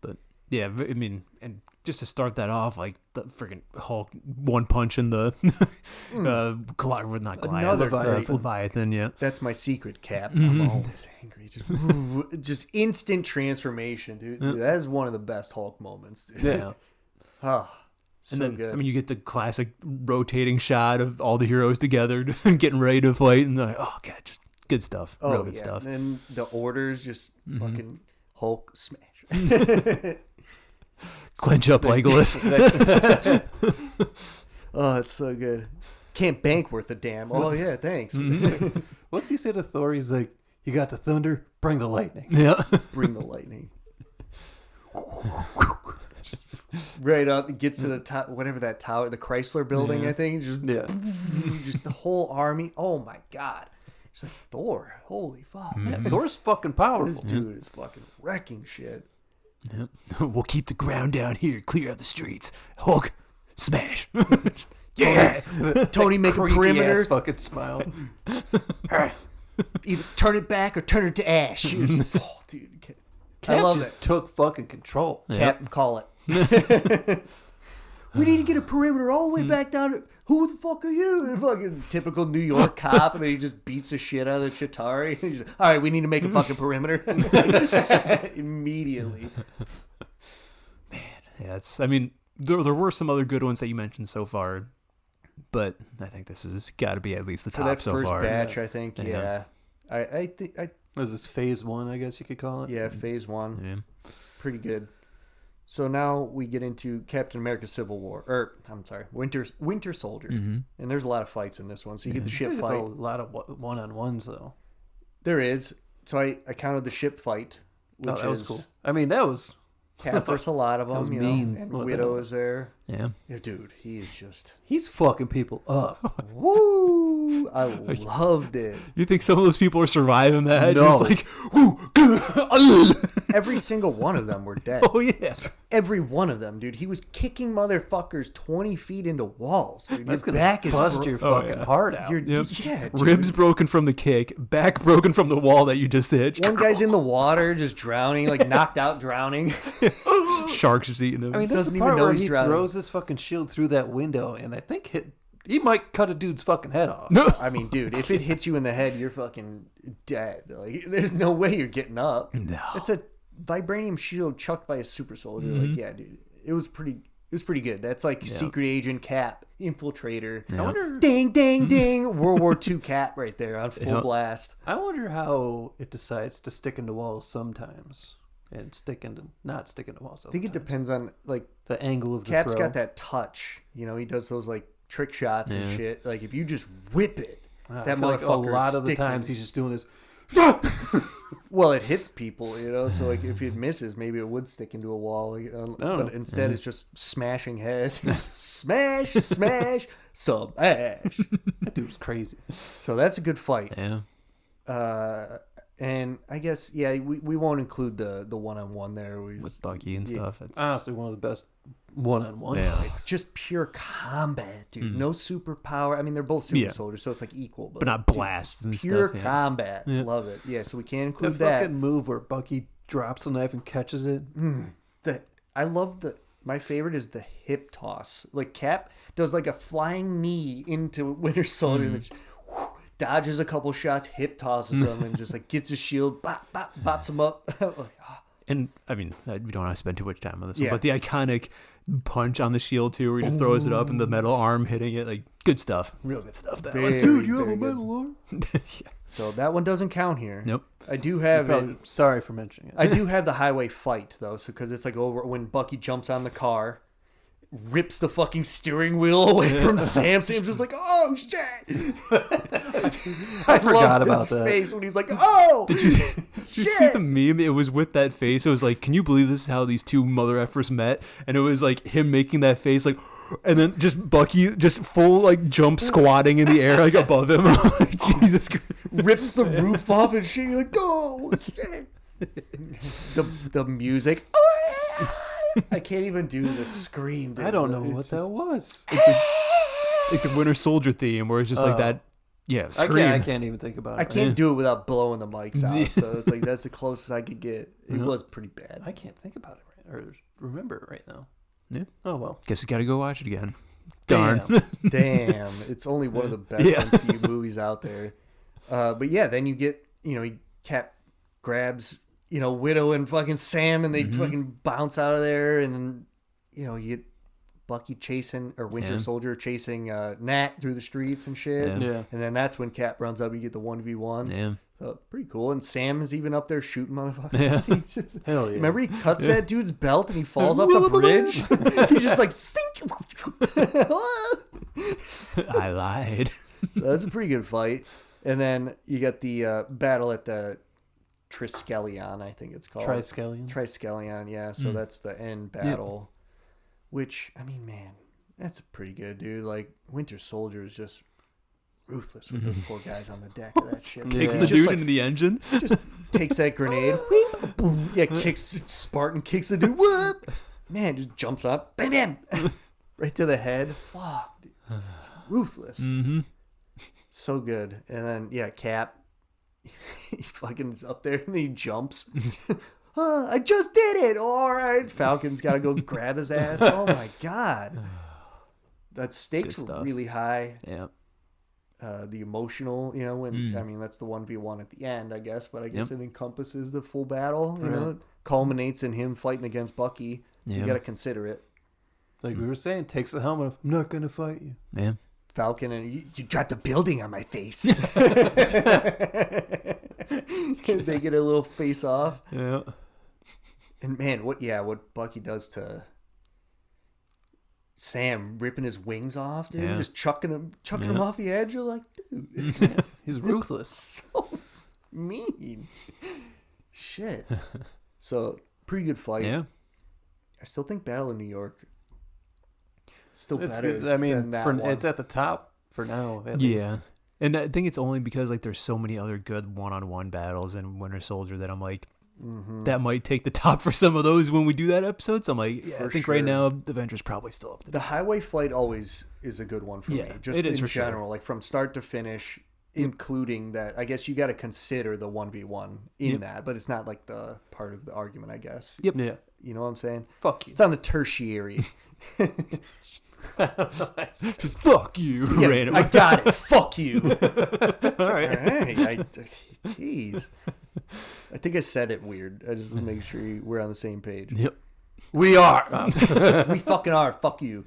Speaker 5: But yeah, I mean, and just to start that off, like the freaking Hulk one punch in the not
Speaker 7: Another
Speaker 5: Goliath, Leviathan. Yeah.
Speaker 7: That's my secret, Cap. I'm always angry. Just instant transformation, dude. That is one of the best Hulk moments, dude.
Speaker 4: Yeah.
Speaker 7: Oh, so
Speaker 5: And then,
Speaker 7: good.
Speaker 5: I mean, you get the classic rotating shot of all the heroes together getting ready to fight, and they're like, oh, God, just good stuff. Real good stuff.
Speaker 7: And then the orders just fucking Hulk smash.
Speaker 5: Clench up Legolas.
Speaker 7: Oh, it's so good. Can't bank worth a damn. Oh, yeah, thanks.
Speaker 4: What's he say to Thor? He's like, "You got the thunder, bring the lightning."
Speaker 5: Yeah.
Speaker 7: Bring the lightning. Right up, it gets to the top, whatever that tower, the Chrysler building, I think. Just the whole army. Oh my God. It's like Thor. Holy fuck.
Speaker 4: Yeah, Thor's fucking powerful.
Speaker 7: This dude is fucking wrecking shit.
Speaker 5: Yep. We'll keep the ground down here, clear out the streets. Hulk, smash. Yeah.
Speaker 7: Tony make a
Speaker 4: Creepy
Speaker 7: perimeter.
Speaker 4: ass fucking smile.
Speaker 7: Either turn it back or turn it to ash. You're just like, oh, dude. I
Speaker 4: Cap
Speaker 7: love
Speaker 4: just
Speaker 7: it.
Speaker 4: took fucking control.
Speaker 7: Cap, call it. We need to get a perimeter all the way back down to, who the fuck are you? And fucking typical New York cop, and then he just beats the shit out of the Chitauri. He's like, all right, we need to make a fucking perimeter. Immediately.
Speaker 5: Yeah, it's. I mean, there were some other good ones that you mentioned so far, but I think this has got to be at least the
Speaker 7: For
Speaker 5: top
Speaker 7: that
Speaker 5: so
Speaker 7: first
Speaker 5: far.
Speaker 7: batch, I think,
Speaker 5: Yeah.
Speaker 7: I think,
Speaker 4: Was this phase 1, I guess you could call it?
Speaker 7: phase one.
Speaker 5: Yeah.
Speaker 7: Pretty good. So now we get into Captain America Civil War. Or, I'm sorry, Winter Soldier.
Speaker 5: Mm-hmm.
Speaker 7: And there's a lot of fights in this one. So you get the ship
Speaker 4: There's
Speaker 7: fight.
Speaker 4: a lot of one-on-ones, though.
Speaker 7: There is. So I counted the ship fight, which
Speaker 4: That was
Speaker 7: is
Speaker 4: cool. I mean, that was...
Speaker 7: Cap versus a lot of
Speaker 4: That was
Speaker 7: them, you
Speaker 4: mean.
Speaker 7: know. And
Speaker 4: What the
Speaker 7: Widow
Speaker 4: hell?
Speaker 7: is there.
Speaker 5: Yeah.
Speaker 7: Yeah, dude, he is just
Speaker 4: He's fucking people up.
Speaker 7: woo! I loved it.
Speaker 5: You think some of those people are surviving that?
Speaker 4: No.
Speaker 5: Just like, whoo,
Speaker 7: Every single one of them were dead.
Speaker 5: oh yeah.
Speaker 7: Every one of them, dude. He was kicking motherfuckers 20 feet into walls. Dude.
Speaker 4: That's
Speaker 7: Your
Speaker 4: gonna
Speaker 7: back is
Speaker 4: bust your fucking heart out.
Speaker 7: Yeah, dude.
Speaker 5: Ribs broken from the kick, back broken from the wall that you just hit.
Speaker 7: One guy's in the water, just drowning, like knocked out, drowning.
Speaker 5: Sharks just eating him.
Speaker 4: I mean, that's
Speaker 7: Doesn't
Speaker 4: the
Speaker 7: even
Speaker 4: part
Speaker 7: know
Speaker 4: where
Speaker 7: he's
Speaker 4: he
Speaker 7: drowning.
Speaker 4: throws his fucking shield through that window, and I think he might cut a dude's fucking head off.
Speaker 7: I mean, dude, if it hits you in the head, you're fucking dead. Like, there's no way you're getting up.
Speaker 5: No.
Speaker 7: It's a vibranium shield chucked by a super soldier. Like, yeah, dude, it was pretty good. That's like secret agent Cap, infiltrator.
Speaker 4: I wonder.
Speaker 7: Ding, ding, ding. World War II Cap right there on full
Speaker 5: Yeah.
Speaker 7: blast.
Speaker 4: I wonder how it decides to stick into walls sometimes, and not stick into walls.
Speaker 7: I think it depends on, like,
Speaker 4: the angle of the
Speaker 7: Cap's
Speaker 4: throw.
Speaker 7: got that touch. You know, he does those, like, trick shots and
Speaker 5: Yeah.
Speaker 7: shit. Like, if you just whip it,
Speaker 4: I
Speaker 7: that
Speaker 4: feel like
Speaker 7: motherfucker
Speaker 4: a lot
Speaker 7: is
Speaker 4: of the
Speaker 7: sticking.
Speaker 4: times he's just doing this.
Speaker 7: Well, it hits people, you know. So, like, if it misses, maybe it would stick into a wall.
Speaker 4: know.
Speaker 7: But instead, it's just smashing heads. Smash, smash, smash.
Speaker 4: That dude was crazy.
Speaker 7: So that's a good fight.
Speaker 5: Yeah.
Speaker 7: And I guess, yeah, we won't include the one-on-one there.
Speaker 5: With Bucky and stuff. It's,
Speaker 4: Honestly, one of the best one-on-one
Speaker 5: Yeah.
Speaker 4: fights.
Speaker 7: Just pure combat, dude. No superpower. I mean, they're both super
Speaker 5: Yeah.
Speaker 7: soldiers, so it's like equal.
Speaker 5: but not blasts and
Speaker 7: pure
Speaker 5: stuff. Yeah.
Speaker 7: combat.
Speaker 5: Yeah.
Speaker 7: Love it. Yeah, so we can
Speaker 4: The
Speaker 7: include that.
Speaker 4: fucking move where Bucky drops the knife and catches it.
Speaker 7: I love my favorite is the hip toss. Like, Cap does like a flying knee into Winter Soldier and then just dodges a couple shots, hip tosses him, and just like gets his shield, bop, bop, bops him up. Like,
Speaker 5: And I mean, we don't want to spend too much time on this
Speaker 7: Yeah.
Speaker 5: one, but the iconic punch on the shield too, where he just throws it up and the metal arm hitting it, like good stuff, real good stuff. That one.
Speaker 7: Very,
Speaker 4: Dude, you have
Speaker 7: very
Speaker 4: a
Speaker 7: good.
Speaker 4: metal arm?
Speaker 7: So that one doesn't count here.
Speaker 5: Nope.
Speaker 7: I do have it.
Speaker 4: Sorry for mentioning it.
Speaker 7: I do have the highway fight though, so because it's like over when Bucky jumps on the car, rips the fucking steering wheel away from Sam. Sam's just like, oh shit!
Speaker 4: I forgot about
Speaker 7: his
Speaker 4: that.
Speaker 7: face when he's like, oh,
Speaker 5: Did you see the meme? It was with that face. It was like, can you believe this is how these two mother effers met? And it was like him making that face, like, and then just Bucky just full like jump squatting in the air like above him. Like, Jesus Christ.
Speaker 7: rips the roof off and shit. You're like, oh shit! The music. I can't even do the scream. Dude.
Speaker 4: I don't know
Speaker 7: It's
Speaker 4: what that was.
Speaker 5: Like the Winter Soldier theme, where it's just like
Speaker 4: Oh.
Speaker 5: that. Yeah,
Speaker 4: I
Speaker 5: scream.
Speaker 4: can't even think about it.
Speaker 7: I
Speaker 4: right
Speaker 7: can't do it without blowing the mics out. So it's like that's the closest I could get. It was pretty bad.
Speaker 4: I can't think about it right, or remember it right now.
Speaker 5: Yeah.
Speaker 4: Oh well.
Speaker 5: Guess you got to go watch it again.
Speaker 4: Damn.
Speaker 5: Darn.
Speaker 7: Damn, it's only one of the best
Speaker 5: Yeah.
Speaker 7: MCU movies out there. But yeah, then you get, Cap grabs, Widow and fucking Sam, and they fucking bounce out of there, and then, you get Bucky chasing, or Winter
Speaker 5: Yeah.
Speaker 7: Soldier chasing Nat through the streets and shit.
Speaker 5: Yeah.
Speaker 4: Yeah.
Speaker 7: And then that's when Cap runs up, you get the 1v1.
Speaker 5: Yeah.
Speaker 7: So pretty cool. And Sam is even up there shooting motherfuckers.
Speaker 5: Yeah.
Speaker 7: He's just,
Speaker 4: Hell yeah.
Speaker 7: remember he cuts that dude's belt and he falls off the bridge? He's just like, stink.
Speaker 5: I lied.
Speaker 7: So that's a pretty good fight. And then you got the battle at the Triskelion, I think it's called.
Speaker 4: Triskelion.
Speaker 7: Triskelion, yeah. So that's the end battle. Which, I mean, man, that's pretty good, dude. Like, Winter Soldier is just ruthless with those poor guys on the deck of that ship.
Speaker 4: Yeah.
Speaker 5: Kicks
Speaker 7: He's
Speaker 5: the
Speaker 7: just
Speaker 5: dude
Speaker 7: like-
Speaker 5: into the engine.
Speaker 7: just takes that grenade. Boom. Yeah, kicks Spartan, kicks the dude. Whoop. Man, just jumps up. Bam, bam. Right to the head. Fuck, dude. Ruthless.
Speaker 5: Mm-hmm.
Speaker 7: So good. And then, yeah, Cap. He fucking is up there and he jumps. I just did it. All right. Falcon's got to go grab his ass. Oh, my God. That stakes
Speaker 5: Good
Speaker 7: were
Speaker 5: stuff.
Speaker 7: really high.
Speaker 5: Yeah.
Speaker 7: The emotional, when I mean that's the 1v1 at the end, I guess, but I guess it encompasses the full battle. It culminates in him fighting against Bucky. So you
Speaker 5: Yeah.
Speaker 7: got to consider it.
Speaker 4: Like we were saying, takes the helmet off. I'm not gonna fight you.
Speaker 5: Yeah.
Speaker 7: Falcon and you dropped a building on my face. They get a little face off,
Speaker 5: Yeah.
Speaker 7: and man, what Bucky does to Sam, ripping his wings off, dude,
Speaker 5: Yeah.
Speaker 7: just chucking him off the edge. You're like, dude,
Speaker 4: He's ruthless.
Speaker 7: so mean. Shit. So pretty good fight.
Speaker 5: Yeah.
Speaker 7: I still think Battle of New York still
Speaker 4: It's
Speaker 7: better.
Speaker 4: good. I mean,
Speaker 7: than that one.
Speaker 4: it's at the top for now. At least.
Speaker 5: Yeah. And I think it's only because like there's so many other good one-on-one battles in Winter Soldier that I'm like, that might take the top for some of those when we do that episode. So I'm like, yeah, I
Speaker 7: For
Speaker 5: think
Speaker 7: sure.
Speaker 5: right now Avengers probably still up
Speaker 7: The
Speaker 5: there.
Speaker 7: highway fight always is a good one for me.
Speaker 5: Yeah,
Speaker 7: Just
Speaker 5: it is
Speaker 7: in
Speaker 5: for sure.
Speaker 7: general, like from start to finish, including that. I guess you got to consider the 1v1 in that, but it's not like the part of the argument, I guess.
Speaker 5: Yep.
Speaker 4: Yeah.
Speaker 7: You know what I'm saying?
Speaker 4: Fuck you.
Speaker 7: It's on the tertiary.
Speaker 5: Just fuck you.
Speaker 7: Yeah,
Speaker 5: Random.
Speaker 7: I got it. Fuck you.
Speaker 5: All right.
Speaker 7: Jeez. I think I said it weird. I just want to make sure we're on the same page.
Speaker 5: Yep.
Speaker 4: We are.
Speaker 7: We fucking are. Fuck you.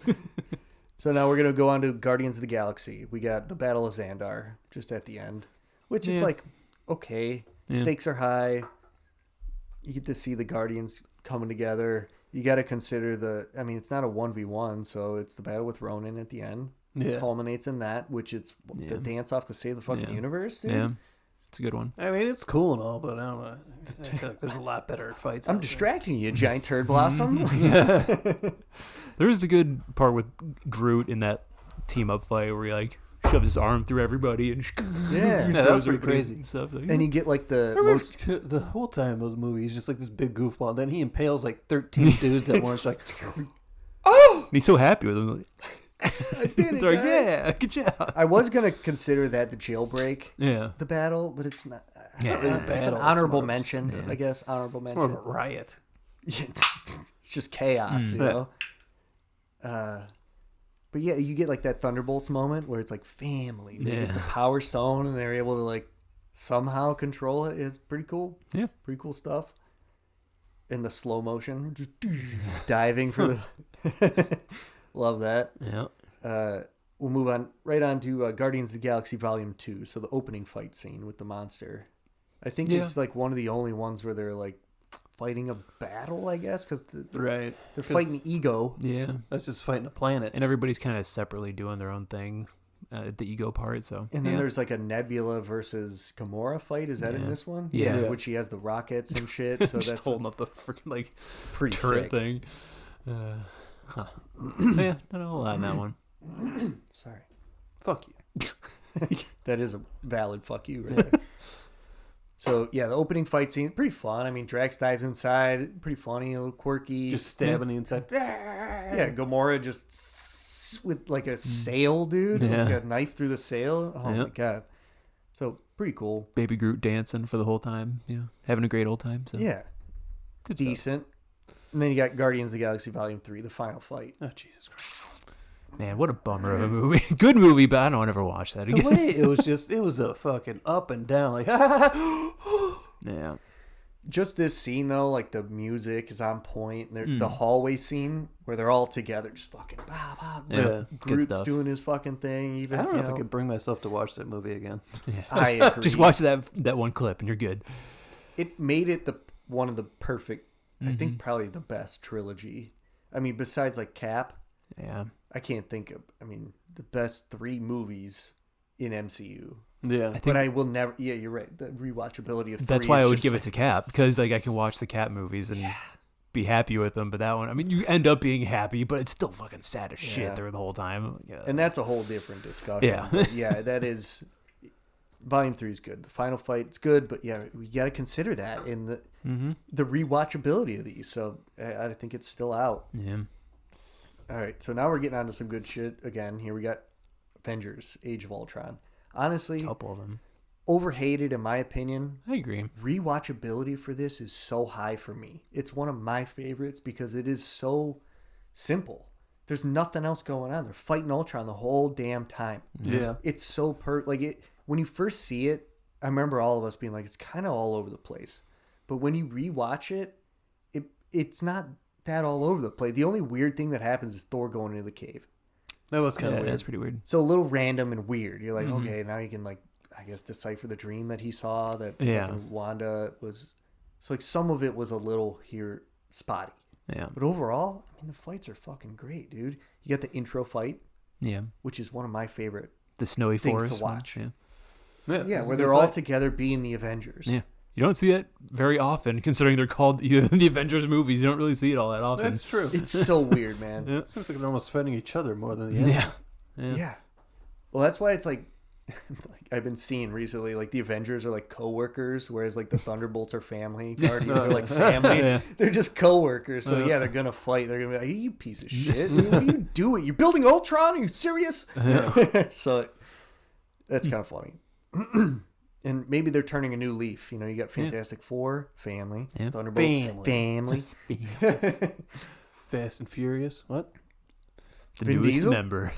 Speaker 7: So now we're going to go on to Guardians of the Galaxy. We got the Battle of Xandar just at the end, which is
Speaker 5: Yeah.
Speaker 7: like, okay,
Speaker 5: Yeah.
Speaker 7: stakes are high. You get to see the Guardians coming together. You got to consider it's not a 1v1, so it's the battle with Ronan at the end.
Speaker 4: Yeah.
Speaker 7: Culminates in that, which it's the dance off to save the fucking
Speaker 5: Yeah.
Speaker 7: universe, dude.
Speaker 5: Yeah. It's a good one.
Speaker 4: I mean, it's cool and all, but I don't know. I feel like there's a lot better fights.
Speaker 7: I'm
Speaker 4: out there.
Speaker 7: distracting you, giant turd blossom.
Speaker 5: There is the good part with Groot in that team up fight where he like shoves his arm through everybody and
Speaker 7: Yeah.
Speaker 4: Yeah, that was
Speaker 5: throws
Speaker 4: pretty
Speaker 5: everybody
Speaker 4: crazy.
Speaker 5: and stuff. Like,
Speaker 7: And you get like the
Speaker 4: Remember,
Speaker 7: most.
Speaker 4: the whole time of the movie, he's just like this big goofball. Then he impales like 13 dudes at once. Like,
Speaker 5: and he's so happy with them.
Speaker 7: I did it,
Speaker 5: They're like,
Speaker 7: guys.
Speaker 5: yeah, good job.
Speaker 7: I was gonna consider that the jailbreak,
Speaker 5: Yeah.
Speaker 7: the battle, but it's not.
Speaker 5: Yeah.
Speaker 4: really
Speaker 7: It's
Speaker 4: battle,
Speaker 7: an
Speaker 4: it's
Speaker 7: honorable
Speaker 4: more-
Speaker 7: mention, I guess. Honorable
Speaker 4: it's more
Speaker 7: mention.
Speaker 4: of a riot.
Speaker 7: It's just chaos, you know. But yeah, you get like that Thunderbolts moment where it's like family. They get the
Speaker 5: Yeah.
Speaker 7: Power Stone and they're able to like somehow control it. It's pretty cool.
Speaker 5: Yeah.
Speaker 7: Pretty cool stuff. In the slow motion, just diving for the. Love that.
Speaker 5: Yeah.
Speaker 7: We'll move on right on to Guardians of the Galaxy Volume 2. So the opening fight scene with the monster. I think
Speaker 5: Yeah.
Speaker 7: it's like one of the only ones where they're like fighting a battle, I guess, because
Speaker 4: Right.
Speaker 7: they're
Speaker 4: 'Cause
Speaker 7: fighting ego.
Speaker 5: Yeah.
Speaker 4: That's just fighting a planet.
Speaker 5: And everybody's kind of separately doing their own thing, the ego part. So
Speaker 7: And then there's like a Nebula versus Gamora fight. Is that in
Speaker 5: Yeah.
Speaker 7: this one?
Speaker 5: Yeah.
Speaker 7: Which he has the rockets and shit. So
Speaker 5: just
Speaker 7: that's
Speaker 5: holding up the freaking like
Speaker 7: pretty
Speaker 5: turret
Speaker 7: sick.
Speaker 5: thing. Yeah, not a whole lot in that one.
Speaker 7: Sorry.
Speaker 4: Fuck you.
Speaker 7: That is a valid fuck you right there. So, yeah, the opening fight scene, pretty fun. I mean, Drax dives inside, pretty funny, a little quirky.
Speaker 4: Just stabbing the inside.
Speaker 7: Yeah, Gamora just with like a sail, dude.
Speaker 5: Yeah.
Speaker 7: Like a knife through the sail. Oh, my
Speaker 5: Yep.
Speaker 7: God. So, pretty cool.
Speaker 5: Baby Groot dancing for the whole time. Yeah, having a great old time. So
Speaker 7: Yeah,
Speaker 5: good stuff.
Speaker 7: decent. And then you got Guardians of the Galaxy Volume 3, the final fight.
Speaker 4: Oh, Jesus Christ.
Speaker 5: Man, what a bummer of a movie. Good movie, but I don't ever watch that
Speaker 4: The
Speaker 5: again.
Speaker 4: way it was a fucking up and down. Like,
Speaker 5: Yeah.
Speaker 7: Just this scene, though, like the music is on point.
Speaker 5: Mm.
Speaker 7: The hallway scene where they're all together, just fucking bah, bah.
Speaker 5: Yeah. Good
Speaker 7: Groot's
Speaker 5: stuff.
Speaker 7: doing his fucking thing. Even
Speaker 4: I don't know
Speaker 7: you
Speaker 4: if I could bring myself to watch that movie again.
Speaker 5: Yeah.
Speaker 7: I agree.
Speaker 5: Just watch that one clip and you're good.
Speaker 7: It made it one of the perfect, I
Speaker 5: Mm-hmm.
Speaker 7: think probably the best trilogy. I mean, besides like Cap,
Speaker 5: Yeah.
Speaker 7: I can't think of, I mean, the best 3 movies in MCU.
Speaker 4: Yeah.
Speaker 7: But I will never, yeah, you're right. The rewatchability of 3
Speaker 5: That's why
Speaker 7: is
Speaker 5: I would
Speaker 7: just
Speaker 5: give it
Speaker 7: like-
Speaker 5: to Cap, because like I can watch the Cap movies and be happy with them. But that one, I mean, you end up being happy, but it's still fucking sad as
Speaker 7: Yeah.
Speaker 5: shit there the whole time. Yeah.
Speaker 7: And that's a whole different discussion.
Speaker 5: Yeah.
Speaker 7: But yeah, that is, Volume 3 is good. The final fight's good, but yeah, we got to consider that in the rewatchability of these. So I think it's still out.
Speaker 5: Yeah.
Speaker 7: All right, so now we're getting on to some good shit again. Here we got Avengers: Age of Ultron. Honestly,
Speaker 5: Couple of them.
Speaker 7: overhated in my opinion.
Speaker 5: I agree.
Speaker 7: Rewatchability for this is so high for me. It's one of my favorites because it is so simple. There's nothing else going on. They're fighting Ultron the whole damn time.
Speaker 4: Yeah.
Speaker 7: It's so when you first see it, I remember all of us being like, it's kind of all over the place. But when you rewatch it, it's not that all over the place. The only weird thing that happens is Thor going into the cave.
Speaker 4: That was kind of
Speaker 5: Yeah,
Speaker 4: weird.
Speaker 5: that's pretty weird.
Speaker 7: So a little random and weird. You're like, okay, now you can like, I guess decipher the dream that he saw that
Speaker 5: Yeah.
Speaker 7: fucking Wanda was. So like some of it was a little here spotty.
Speaker 5: Yeah.
Speaker 7: But overall, I mean, the fights are fucking great, dude. You got the intro fight,
Speaker 5: Yeah.
Speaker 7: which is one of my favorite.
Speaker 5: The snowy
Speaker 7: Things to
Speaker 5: forest one,
Speaker 7: watch.
Speaker 5: Yeah.
Speaker 4: Yeah,
Speaker 7: Yeah,
Speaker 4: it was a
Speaker 7: where
Speaker 4: good
Speaker 7: they're all
Speaker 4: fight.
Speaker 7: together being the Avengers.
Speaker 5: Yeah. You don't see it very often, considering they're called the Avengers movies. You don't really see it all that often.
Speaker 4: That's true.
Speaker 7: It's so weird, man.
Speaker 5: Yeah.
Speaker 4: Seems like they're almost fighting each other more than the enemy.
Speaker 5: Yeah.
Speaker 7: Yeah. Well, that's why it's like I've been seeing recently, like the Avengers are like coworkers, whereas like the Thunderbolts are family. Guardians are like family.
Speaker 5: Yeah.
Speaker 7: They're just coworkers. So yeah, they're gonna fight. They're gonna be like, "You piece of shit! What are you doing? You're building Ultron? Are you serious?" So that's kind of funny. And maybe they're turning a new leaf. You know, you got Fantastic Four, family.
Speaker 5: Yeah.
Speaker 7: Thunderbolts, family.
Speaker 4: Fast and Furious. What?
Speaker 5: The
Speaker 7: Vin
Speaker 5: newest
Speaker 7: Diesel?
Speaker 5: member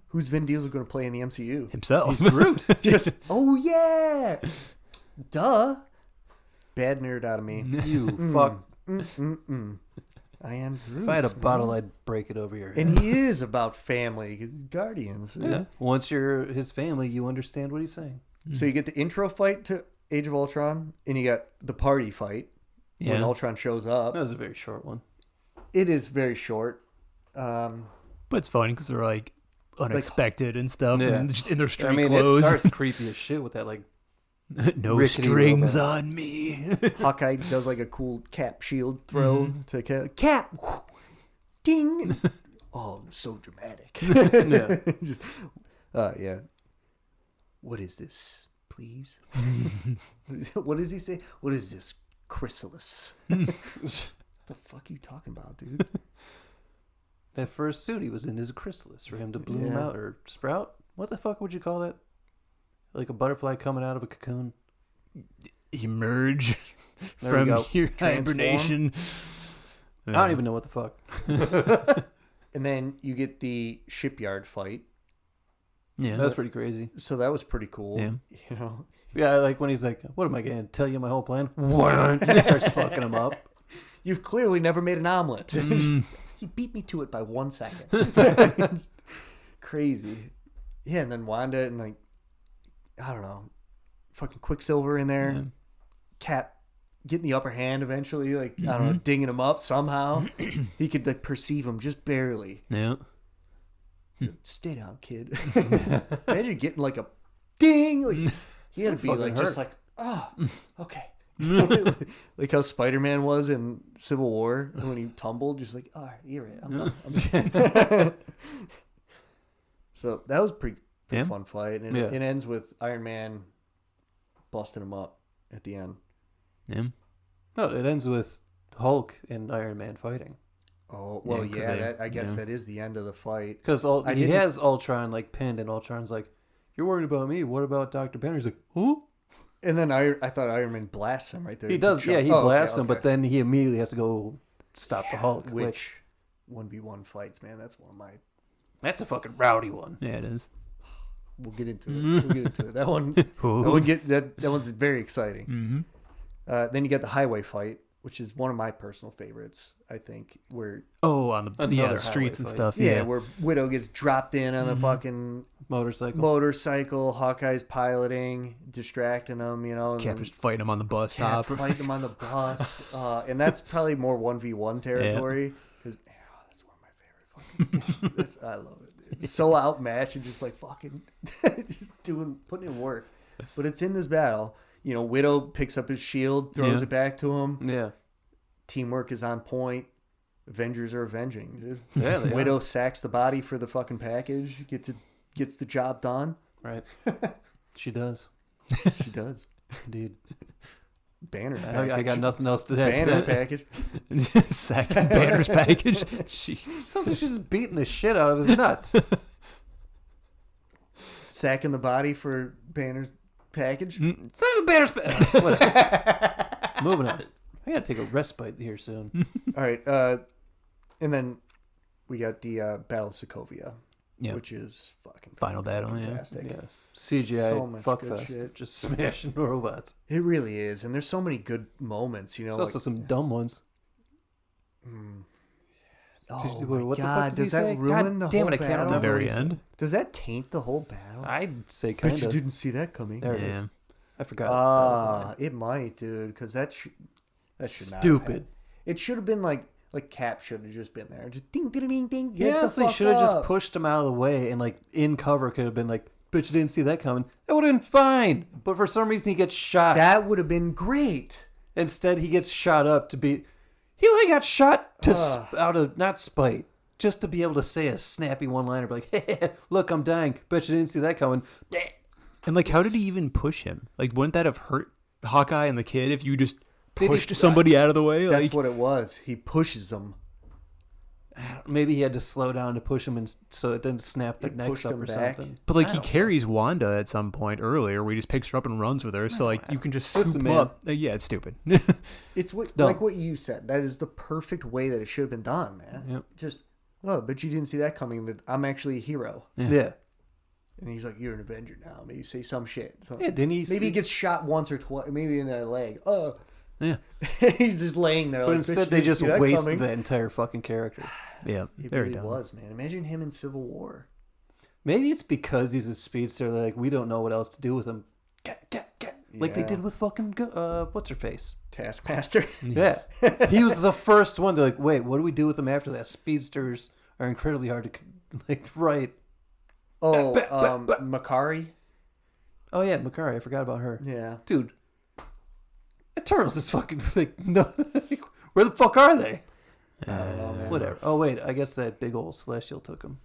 Speaker 7: Who's Vin Diesel going to play in the MCU?
Speaker 5: himself.
Speaker 4: Groot.
Speaker 7: Just oh yeah, duh. Bad nerd out of me.
Speaker 4: You fuck.
Speaker 7: I am Groot.
Speaker 4: If I had a
Speaker 7: man.
Speaker 4: bottle, I'd break it over your head.
Speaker 7: And he is about family, Guardians.
Speaker 4: Yeah. Once you're his family, you understand what he's saying.
Speaker 7: So you get the intro fight to Age of Ultron, and you got the party fight when
Speaker 5: Yeah.
Speaker 7: Ultron shows up.
Speaker 4: That was a very short one.
Speaker 7: It is very short.
Speaker 5: But it's funny because they're like unexpected and stuff,
Speaker 4: Yeah.
Speaker 5: and just in their
Speaker 4: I
Speaker 5: street
Speaker 4: mean,
Speaker 5: clothes.
Speaker 4: it starts creepy as shit with that, like,
Speaker 5: No
Speaker 4: rickety
Speaker 5: strings
Speaker 4: robot.
Speaker 5: on me.
Speaker 7: Hawkeye does like a cool Cap shield throw to Cap. Ding. Oh, so dramatic.
Speaker 4: yeah.
Speaker 7: Just, yeah. What is this, please? What does he say? What is this, chrysalis? The fuck are you talking about, dude?
Speaker 4: That first suit he was in is a chrysalis for him to bloom
Speaker 7: Yeah.
Speaker 4: out or sprout. What the fuck would you call that? Like a butterfly coming out of a cocoon.
Speaker 5: Emerge
Speaker 4: There we
Speaker 5: from
Speaker 4: go.
Speaker 5: your
Speaker 7: Transform.
Speaker 5: hibernation.
Speaker 4: I don't even know what the fuck.
Speaker 7: And then you get the shipyard fight.
Speaker 5: Yeah.
Speaker 4: That was pretty crazy.
Speaker 7: So that was pretty cool.
Speaker 5: Yeah.
Speaker 7: You know,
Speaker 4: Yeah, like when he's like, "What am I going to tell you my whole plan?" And he starts fucking him up.
Speaker 7: you've clearly never made an omelet.
Speaker 5: Mm.
Speaker 7: He beat me to it by 1 second. Crazy. Yeah, and then Wanda and like, I don't know, fucking Quicksilver in there.
Speaker 5: Yeah.
Speaker 7: Cat getting the upper hand eventually, like, I don't know, dinging him up somehow. He could, like, perceive him just barely.
Speaker 5: Yeah.
Speaker 7: Stay down, kid. Imagine getting, like, a ding. Like, he had to be,
Speaker 4: fucking
Speaker 7: like,
Speaker 4: hurt.
Speaker 7: just like, oh, okay. Like how Spider-Man was in Civil War when he tumbled, just like, all right, you're right, I'm done. So that was pretty fun fight, and it ends with Iron Man busting him up at the end.
Speaker 5: Yeah.
Speaker 4: No, it ends with Hulk and Iron Man fighting.
Speaker 7: Oh well,
Speaker 5: Yeah, 'cause
Speaker 7: I guess that is the end of the fight.
Speaker 4: Because he has Ultron like pinned, and Ultron's like, "You're worried about me. What about Dr. Banner?" He's like, "Who?"
Speaker 7: And then I thought Iron Man blasts him right there.
Speaker 4: He does, yeah. He blasts him, but then he immediately has to go stop the Hulk. Which
Speaker 7: 1v1 fights, man, that's one of my.
Speaker 4: that's a fucking rowdy one.
Speaker 5: Yeah, it is.
Speaker 7: We'll get into it. That one. That one's very exciting.
Speaker 5: Mm-hmm.
Speaker 7: Then you got the highway fight, which is one of my personal favorites. I think where
Speaker 5: on the
Speaker 4: Another
Speaker 5: streets and
Speaker 4: highway
Speaker 5: stuff.
Speaker 7: yeah, where Widow gets dropped in on the fucking motorcycle. Hawkeye's piloting, distracting him. You know, and
Speaker 5: Cap just fighting him on the bus
Speaker 7: Cap
Speaker 5: stop.
Speaker 7: fighting him on the bus, and that's probably more 1v1 territory because that's one of my favorite fucking. I love it. It's so outmatched and just like fucking just putting in work. But it's in this battle. You know, Widow picks up his shield, throws it back to him.
Speaker 4: Yeah.
Speaker 7: Teamwork is on point. Avengers are avenging, dude.
Speaker 4: Yeah, they
Speaker 7: Widow
Speaker 4: are.
Speaker 7: sacks the body for the fucking package. Gets the job done.
Speaker 4: Right. She does.
Speaker 7: She does.
Speaker 4: Indeed.
Speaker 7: Banner's package.
Speaker 4: I got nothing else to add.
Speaker 7: Banner's package.
Speaker 5: Second Banner's package. Jeez.
Speaker 4: Sounds like she's just beating the shit out of his nuts.
Speaker 7: Sacking the body for Banner's package.
Speaker 4: It's not even Banner's whatever. Moving on. I gotta take a respite here soon.
Speaker 7: All right. And then we got the Battle of Sokovia, which is fucking
Speaker 5: Final battle,
Speaker 7: fantastic.
Speaker 4: Yeah. CGI
Speaker 7: So much good
Speaker 4: fuckfest.
Speaker 7: shit.
Speaker 4: Just smashing robots.
Speaker 7: It really is, and there's so many good moments. You know,
Speaker 4: There's also some dumb ones.
Speaker 7: oh
Speaker 4: What
Speaker 7: my
Speaker 4: the fuck
Speaker 7: god,
Speaker 4: does he
Speaker 7: does
Speaker 4: say?
Speaker 7: that ruin
Speaker 4: God
Speaker 7: the
Speaker 4: damn
Speaker 7: whole
Speaker 4: it, I can't
Speaker 7: battle?
Speaker 5: The
Speaker 4: remember.
Speaker 5: very end.
Speaker 7: Does that taint the whole battle?
Speaker 4: I'd say
Speaker 7: Bet
Speaker 4: kind
Speaker 7: you
Speaker 4: of.
Speaker 7: didn't see that coming.
Speaker 4: There it is.
Speaker 5: Yeah.
Speaker 4: I forgot.
Speaker 7: It might, dude, because that should not have
Speaker 4: Stupid.
Speaker 7: happened. It should have been like Cap should have just been there, just ding ding ding ding. Get
Speaker 4: Yeah,
Speaker 7: the
Speaker 4: they
Speaker 7: fuck
Speaker 4: should have just
Speaker 7: up.
Speaker 4: pushed him out of the way and like in cover could have been like, "Bitch, you didn't see that coming." That would have been fine. But for some reason he gets shot.
Speaker 7: That would have been great.
Speaker 4: Instead he gets shot up to be. He only got shot to out of not spite, just to be able to say a snappy one-liner, be like, "Hey, look, I'm dying. Bet you didn't see that coming."
Speaker 5: And like, how did he even push him? Like, wouldn't that have hurt Hawkeye and the kid if you just
Speaker 4: Did he-
Speaker 5: pushed somebody out of the way?
Speaker 7: That's
Speaker 5: Like,
Speaker 7: what it was. He pushes them.
Speaker 4: Maybe he had to slow down to push him, and so it didn't snap their
Speaker 7: He
Speaker 4: necks
Speaker 7: pushed
Speaker 4: up
Speaker 7: him
Speaker 4: or
Speaker 7: back.
Speaker 4: something.
Speaker 5: but like
Speaker 4: I
Speaker 5: he
Speaker 4: don't know.
Speaker 5: carries Wanda at some point earlier, where he just picks her up and runs with her. So like, you can just
Speaker 4: Listen,
Speaker 5: scoop
Speaker 4: man.
Speaker 5: up. Yeah, it's stupid.
Speaker 7: It's
Speaker 4: dumb.
Speaker 7: like what you said. That is the perfect way that it should have been done, man.
Speaker 5: Yep.
Speaker 7: Just, but you didn't see that coming. That I'm actually a hero.
Speaker 4: Yeah.
Speaker 7: And he's like, "You're an Avenger now." Maybe say some shit.
Speaker 4: Yeah, didn't he?
Speaker 7: Maybe he gets shot once or twice. Maybe in the leg.
Speaker 5: Yeah,
Speaker 7: He's just laying there.
Speaker 4: But
Speaker 7: like,
Speaker 4: instead,
Speaker 7: "Bitch, you
Speaker 4: they
Speaker 7: didn't
Speaker 4: just
Speaker 7: see that
Speaker 4: wasted
Speaker 7: coming."
Speaker 4: the entire fucking character.
Speaker 5: yeah,
Speaker 7: It
Speaker 5: very
Speaker 7: really
Speaker 5: dumb.
Speaker 7: was, man. Imagine him in Civil War.
Speaker 4: Maybe it's because he's a speedster. They're like, we don't know what else to do with him. Get. Like they
Speaker 7: Yeah.
Speaker 4: did with fucking what's her face?
Speaker 7: Taskmaster.
Speaker 4: Yeah, he was the first one to like. Wait, what do we do with him after that? Speedsters are incredibly hard to like. Right.
Speaker 7: Oh, Makari.
Speaker 4: Oh yeah, Makari. I forgot about her.
Speaker 7: Yeah.
Speaker 4: Dude, Eternals is fucking like no. Like, where the fuck are they?
Speaker 7: I don't know, man.
Speaker 4: Whatever. Oh wait, I guess that big old Celestial took him.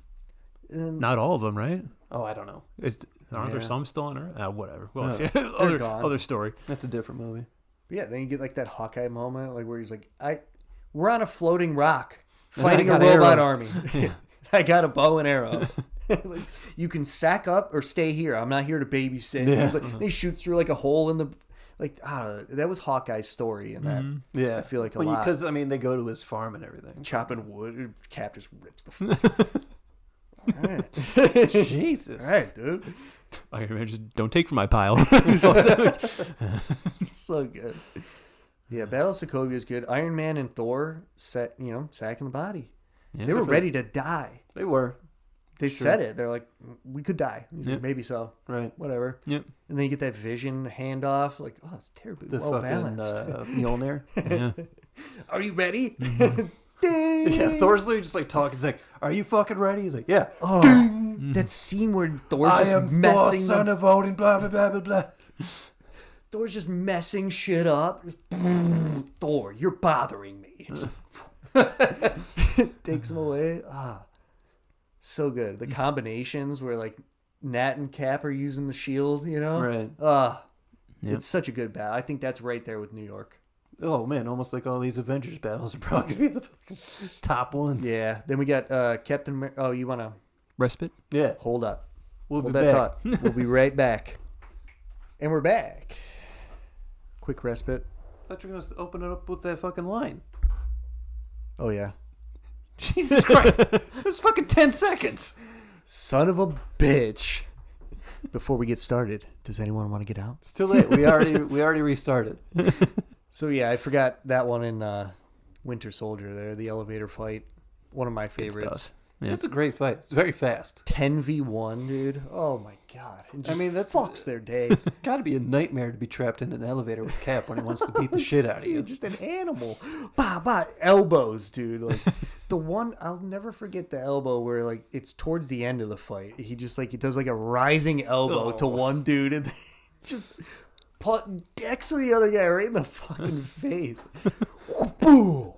Speaker 7: And
Speaker 5: Not all of them, right?
Speaker 4: Oh, I don't know.
Speaker 5: Aren't there
Speaker 7: Yeah.
Speaker 5: some still on Earth? Whatever. Well,
Speaker 7: They're gone.
Speaker 5: other story.
Speaker 4: That's a different movie.
Speaker 7: yeah, then you get like that Hawkeye moment, like where he's like, we're on a floating rock
Speaker 4: And I
Speaker 7: fighting a
Speaker 4: got
Speaker 7: robot
Speaker 4: arrows."
Speaker 7: army. I got a bow and arrow. Like, you can sack up or stay here. I'm not here to babysit.
Speaker 4: Yeah.
Speaker 7: He's like, he shoots through like a hole in the, like, I don't know. That was Hawkeye's story, and that
Speaker 4: Yeah,
Speaker 7: I feel like a
Speaker 4: well,
Speaker 7: lot.
Speaker 4: because I mean they go to his farm and everything.
Speaker 7: chopping wood, Cap just rips the. All right,
Speaker 4: Jesus.
Speaker 7: all right, dude.
Speaker 5: I imagine, don't take from my pile.
Speaker 7: It's so good. Yeah, Battle of Sokovia is good. Iron Man and Thor sacking the body.
Speaker 5: Yeah.
Speaker 7: They were ready to die.
Speaker 4: They were.
Speaker 7: They
Speaker 4: Sure.
Speaker 7: said it. They're like, we could die. He's like,
Speaker 5: Yep.
Speaker 7: maybe so.
Speaker 4: Right.
Speaker 7: Whatever.
Speaker 5: Yep.
Speaker 7: And then you get that Vision handoff. Like, oh, it's terribly
Speaker 4: The
Speaker 7: well
Speaker 4: fucking
Speaker 7: balanced.
Speaker 4: Mjolnir.
Speaker 5: Yeah.
Speaker 7: Are you ready?
Speaker 5: Mm-hmm.
Speaker 7: Ding!
Speaker 4: Yeah, Thor's literally just like talking. He's like, "Are you fucking ready?" He's like, "Yeah."
Speaker 7: Oh, that scene where Thor's
Speaker 4: I
Speaker 7: just
Speaker 4: am Thor,
Speaker 7: messing
Speaker 4: son of Odin. Blah blah blah blah blah.
Speaker 7: Thor's just messing shit up. Thor, you're bothering me. Takes him away. So good. The combinations where like Nat and Cap are using the shield, you know?
Speaker 4: Right.
Speaker 5: Yep.
Speaker 7: It's such a good battle. I think that's right there with New York.
Speaker 4: Oh man, almost like all these Avengers battles are probably gonna be the fucking top ones.
Speaker 7: Yeah. Then we got Captain Oh, you want to
Speaker 5: Respite.
Speaker 4: Yeah.
Speaker 7: hold up.
Speaker 4: We'll
Speaker 7: Hold
Speaker 4: be
Speaker 7: that
Speaker 4: back.
Speaker 7: thought. We'll be right back. And we're back. Quick respite.
Speaker 4: I thought you were gonna open it up with that fucking line.
Speaker 7: Oh, yeah.
Speaker 4: Jesus Christ! It was fucking 10 seconds.
Speaker 7: Son of a bitch. Before we get started, does anyone want to get out?
Speaker 4: It's too late. We already restarted.
Speaker 7: So yeah, I forgot that one in Winter Soldier there, the elevator fight. One of my favorites.
Speaker 5: stuff. Yeah.
Speaker 4: It's a great fight. It's very fast.
Speaker 7: 10v1, dude. Oh my god. It just
Speaker 4: that's
Speaker 7: fucks their day.
Speaker 4: It's got to be a nightmare to be trapped in an elevator with Cap when he wants to beat the shit out of you.
Speaker 7: Dude, just an animal. Bah, bah, elbows, dude. Like the one I'll never forget the elbow where like it's towards the end of the fight. He just like he does like a rising elbow to one dude and then just decks the other guy right in the fucking face. Boom.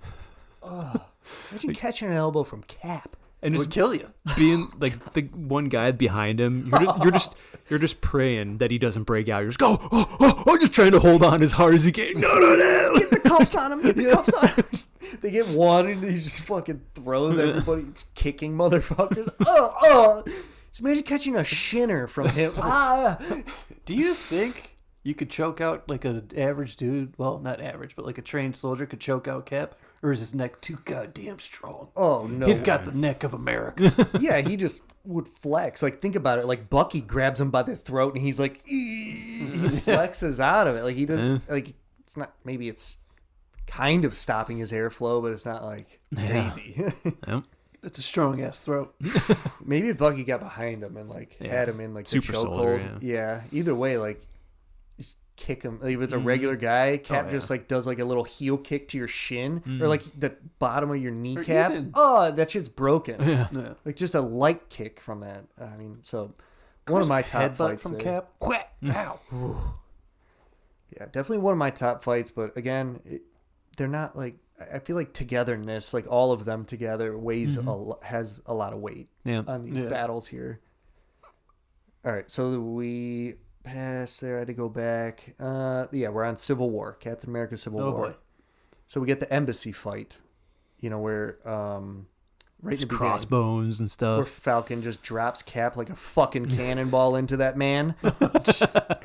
Speaker 7: Imagine catching an elbow from Cap.
Speaker 5: And
Speaker 4: It
Speaker 5: just
Speaker 4: would kill you.
Speaker 5: being like the one guy behind him, you're just praying that he doesn't break out. You're just go, I'm just trying to hold on as hard as he can. No.
Speaker 7: Get the cuffs on him. Get the cuffs on him. They get one and he just fucking throws everybody, just kicking motherfuckers. Just imagine catching a shinner from him.
Speaker 4: Do you think you could choke out like an average dude? Well, not average, but like a trained soldier could choke out Cap? Or is his neck too goddamn strong?
Speaker 7: Oh, no.
Speaker 4: He's got the neck of America.
Speaker 7: Yeah, he just would flex. Like, think about it. Like, Bucky grabs him by the throat and he's like, he flexes out of it. Like, he doesn't, like, it's not, maybe it's kind of stopping his airflow, but it's not like crazy.
Speaker 5: Yep.
Speaker 4: It's a strong ass throat.
Speaker 7: Maybe if Bucky got behind him and, like, had him in, like,
Speaker 5: Super
Speaker 7: the
Speaker 5: soldier,
Speaker 7: chokehold. Yeah. Either way, like, just kick him. Like, if it's a regular guy, Cap just, like, does, like, a little heel kick to your shin or, like, the bottom of your kneecap.
Speaker 4: even-
Speaker 7: Oh, that shit's broken.
Speaker 5: Yeah.
Speaker 4: Yeah.
Speaker 7: Like, just a light kick from that. I mean, so one of my top
Speaker 4: Headbutt
Speaker 7: fights
Speaker 4: from
Speaker 7: there.
Speaker 4: Cap. Whack. Ow.
Speaker 7: Yeah, definitely one of my top fights. But again, they're not like I feel like togetherness, like all of them together, weighs has a lot of weight
Speaker 5: Yeah.
Speaker 7: on these
Speaker 4: Yeah.
Speaker 7: battles here. All right, so we passed there. I had to go back. Yeah, we're on Civil War, Captain America: Civil
Speaker 4: Oh,
Speaker 7: War.
Speaker 4: boy.
Speaker 7: So we get the embassy fight. You know where right in the beginning,
Speaker 5: Crossbones and
Speaker 7: where
Speaker 5: stuff.
Speaker 7: Falcon just drops Cap like a fucking cannonball into that man.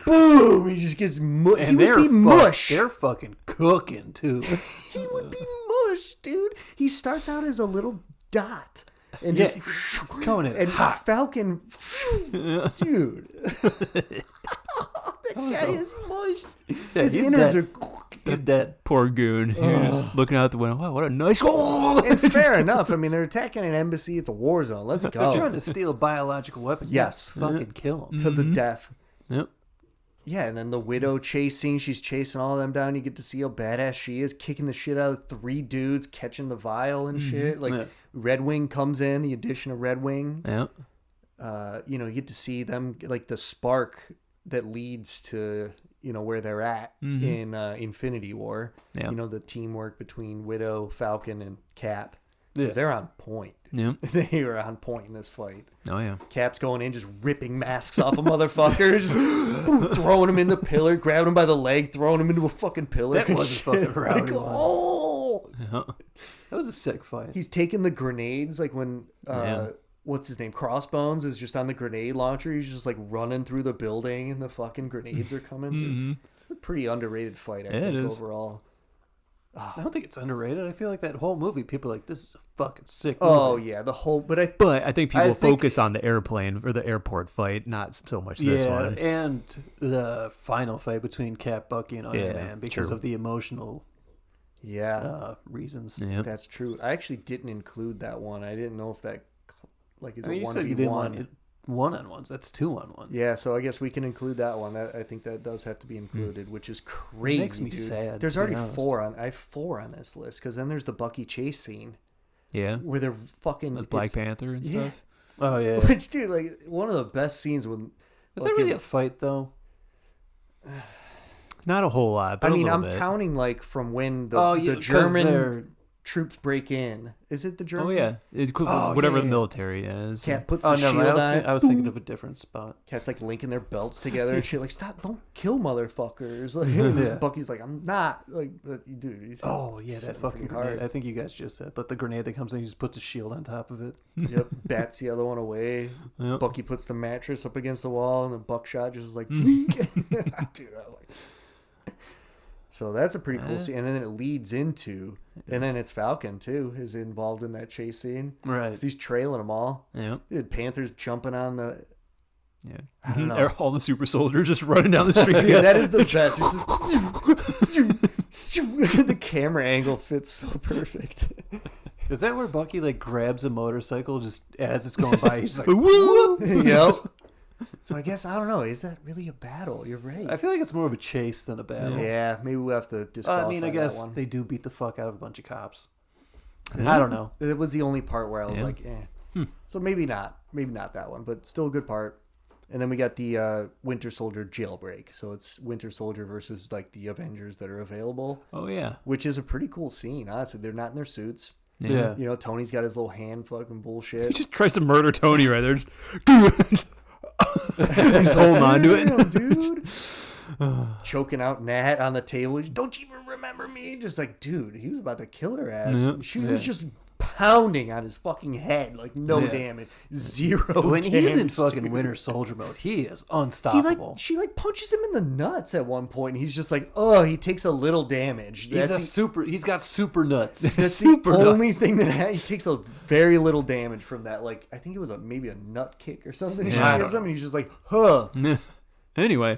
Speaker 7: Boom! He just gets mush. He
Speaker 4: And
Speaker 7: would be mush.
Speaker 4: They're fucking cooking too.
Speaker 7: He would be mush, dude. He starts out as a little dot. And
Speaker 4: Yeah,
Speaker 7: just,
Speaker 4: he's coming in
Speaker 7: and
Speaker 4: hot.
Speaker 7: Falcon, dude. That guy is mush.
Speaker 4: Yeah,
Speaker 7: His
Speaker 4: he's
Speaker 7: innards
Speaker 4: dead.
Speaker 7: are.
Speaker 4: He's dead.
Speaker 5: Poor goon. You're just looking out the window. Wow, what a nice goal.
Speaker 7: And fair enough. I mean, they're attacking an embassy. It's a war zone. Let's
Speaker 4: They're trying
Speaker 7: go
Speaker 4: to steal a biological weapon.
Speaker 7: Yes.
Speaker 4: Fucking kill him.
Speaker 7: to the death.
Speaker 5: Yep.
Speaker 7: Yeah, and then the widow chasing. She's chasing all of them down. You get to see how badass she is, kicking the shit out of 3 dudes, catching the vial and shit. Like
Speaker 4: Yeah.
Speaker 7: Red Wing comes in. The addition of Red Wing.
Speaker 5: Yep.
Speaker 7: You know, you get to see them like the spark that leads to where they're at in Infinity War.
Speaker 5: Yeah.
Speaker 7: You know, the teamwork between Widow, Falcon, and Cap. 'Cause
Speaker 4: Yeah.
Speaker 7: they're on point.
Speaker 5: Yep.
Speaker 7: They were on point in this fight.
Speaker 5: Oh yeah.
Speaker 7: Cap's going in, just ripping masks off of motherfuckers, just boom, throwing them in the pillar, grabbing him by the leg, throwing him into a fucking pillar.
Speaker 4: That
Speaker 7: and
Speaker 4: was a
Speaker 7: shit.
Speaker 4: fucking rowdy
Speaker 7: Like,
Speaker 4: one.
Speaker 7: oh!
Speaker 5: Yeah.
Speaker 4: That was a sick fight.
Speaker 7: He's taking the grenades, like when
Speaker 5: Yeah.
Speaker 7: what's his name? Crossbones is just on the grenade launcher. He's just like running through the building, and the fucking grenades are coming through. It's a pretty underrated fight, I
Speaker 5: Yeah,
Speaker 7: think,
Speaker 5: it is.
Speaker 7: overall.
Speaker 4: I don't think it's underrated. I feel like that whole movie, people are like, this is a fucking sick
Speaker 7: Oh
Speaker 4: movie.
Speaker 7: yeah, the whole. But
Speaker 5: But I think people
Speaker 4: I think-
Speaker 5: focus on the airplane or the airport fight, not so much this
Speaker 4: Yeah,
Speaker 5: one.
Speaker 4: and the final fight between Cap, Bucky, and Iron
Speaker 5: Yeah,
Speaker 4: Man because
Speaker 5: true.
Speaker 4: of the emotional
Speaker 7: yeah,
Speaker 4: reasons.
Speaker 5: Yeah.
Speaker 7: that's true. I actually didn't include that one. I didn't know if that Like, is
Speaker 4: I mean,
Speaker 7: it
Speaker 4: you
Speaker 7: one
Speaker 4: said
Speaker 7: v
Speaker 4: you didn't
Speaker 7: one?
Speaker 4: want it one-on-ones. That's 2-on-1.
Speaker 7: Yeah, so I guess we can include that one. I think that does have to be included, which is crazy.
Speaker 4: Makes me
Speaker 7: dude.
Speaker 4: sad,
Speaker 7: There's
Speaker 4: to be
Speaker 7: already
Speaker 4: honest.
Speaker 7: I have 4 on this list because then there's the Bucky chase scene
Speaker 5: Yeah.
Speaker 7: where they're fucking
Speaker 5: With Black
Speaker 7: it's-
Speaker 5: Panther and
Speaker 7: Yeah.
Speaker 5: stuff.
Speaker 4: Oh yeah.
Speaker 7: Which, dude, like one of the best scenes when.
Speaker 4: Is that really a fight though?
Speaker 5: Not a whole lot, but
Speaker 7: I mean,
Speaker 5: a
Speaker 7: I'm
Speaker 5: little bit.
Speaker 7: counting like from when the,
Speaker 4: Oh, yeah,
Speaker 7: the
Speaker 4: 'cause
Speaker 7: German
Speaker 4: they're-
Speaker 7: troops break in. Is it the German?
Speaker 5: Oh yeah,
Speaker 4: Oh,
Speaker 5: whatever
Speaker 4: yeah,
Speaker 5: the
Speaker 4: yeah.
Speaker 5: military is.
Speaker 7: Cat puts
Speaker 4: Oh
Speaker 7: the
Speaker 4: no,
Speaker 7: shield on.
Speaker 4: I was thinking of a different spot.
Speaker 7: Cat's like linking their belts together and shit. Like, stop! Don't kill motherfuckers. Like,
Speaker 4: Yeah.
Speaker 7: Bucky's like, I'm not. Like, but you do. He's
Speaker 4: Oh yeah, that
Speaker 7: swinging
Speaker 4: fucking
Speaker 7: pretty
Speaker 4: grenade.
Speaker 7: hard.
Speaker 4: I think you guys just said, but the grenade that comes in, he just puts a shield on top of it.
Speaker 7: Yep. Bats the other one away.
Speaker 5: Yep.
Speaker 7: Bucky puts the mattress up against the wall, and the buckshot just is like, dude, I like. So that's a pretty cool scene, and then it leads into, and then it's Falcon too is involved in that chase scene.
Speaker 4: Right.
Speaker 7: He's trailing them all.
Speaker 5: Yeah.
Speaker 7: Dude, Panther's jumping on the.
Speaker 5: Yeah.
Speaker 7: I don't know.
Speaker 5: All the super soldiers just running down the street.
Speaker 7: Dude, that is the best. It's just, the camera angle fits so perfect.
Speaker 4: Is that where Bucky like grabs a motorcycle just as it's going by? He's like,
Speaker 5: Woo!
Speaker 7: Yep. So I guess I don't know. Is that really a battle? You're right.
Speaker 4: I feel like it's more of a chase than a battle.
Speaker 7: Yeah, maybe we'll have to disqualify
Speaker 4: I mean, I
Speaker 7: that
Speaker 4: guess
Speaker 7: one.
Speaker 4: they do beat the fuck out of a bunch of cops. I don't know.
Speaker 7: It was the only part where I was
Speaker 5: Yeah.
Speaker 7: like, eh. So maybe not that one, but still a good part. And then we got the Winter Soldier jailbreak. So it's Winter Soldier versus like the Avengers that are available,
Speaker 5: Oh yeah.
Speaker 7: which is a pretty cool scene. Honestly, they're not in their suits.
Speaker 4: Yeah.
Speaker 7: You know, Tony's got his little hand fucking
Speaker 5: He
Speaker 7: bullshit.
Speaker 5: just tries to murder Tony right there. Just he's holding on to it.
Speaker 7: Damn, dude. Choking out Nat on the table. He's, don't you even remember me? Just like, dude, he was about to kill her ass.
Speaker 5: Yeah.
Speaker 7: She was just pounding on his fucking head. Like, no
Speaker 4: Yeah.
Speaker 7: damage. Zero
Speaker 4: When
Speaker 7: damage.
Speaker 4: he's in fucking
Speaker 7: dude.
Speaker 4: Winter Soldier mode, he is
Speaker 7: He
Speaker 4: unstoppable.
Speaker 7: she punches him in the nuts at one point, and he's just like, oh, he takes a little damage.
Speaker 4: He's got super nuts.
Speaker 7: That's
Speaker 5: super
Speaker 7: the only
Speaker 5: nuts.
Speaker 7: thing that he takes a very little damage from that. Like, I think it was maybe a nut kick or something.
Speaker 4: Yeah,
Speaker 7: She
Speaker 4: I
Speaker 7: gives
Speaker 4: don't
Speaker 7: him, and he's just like, huh.
Speaker 5: Anyway.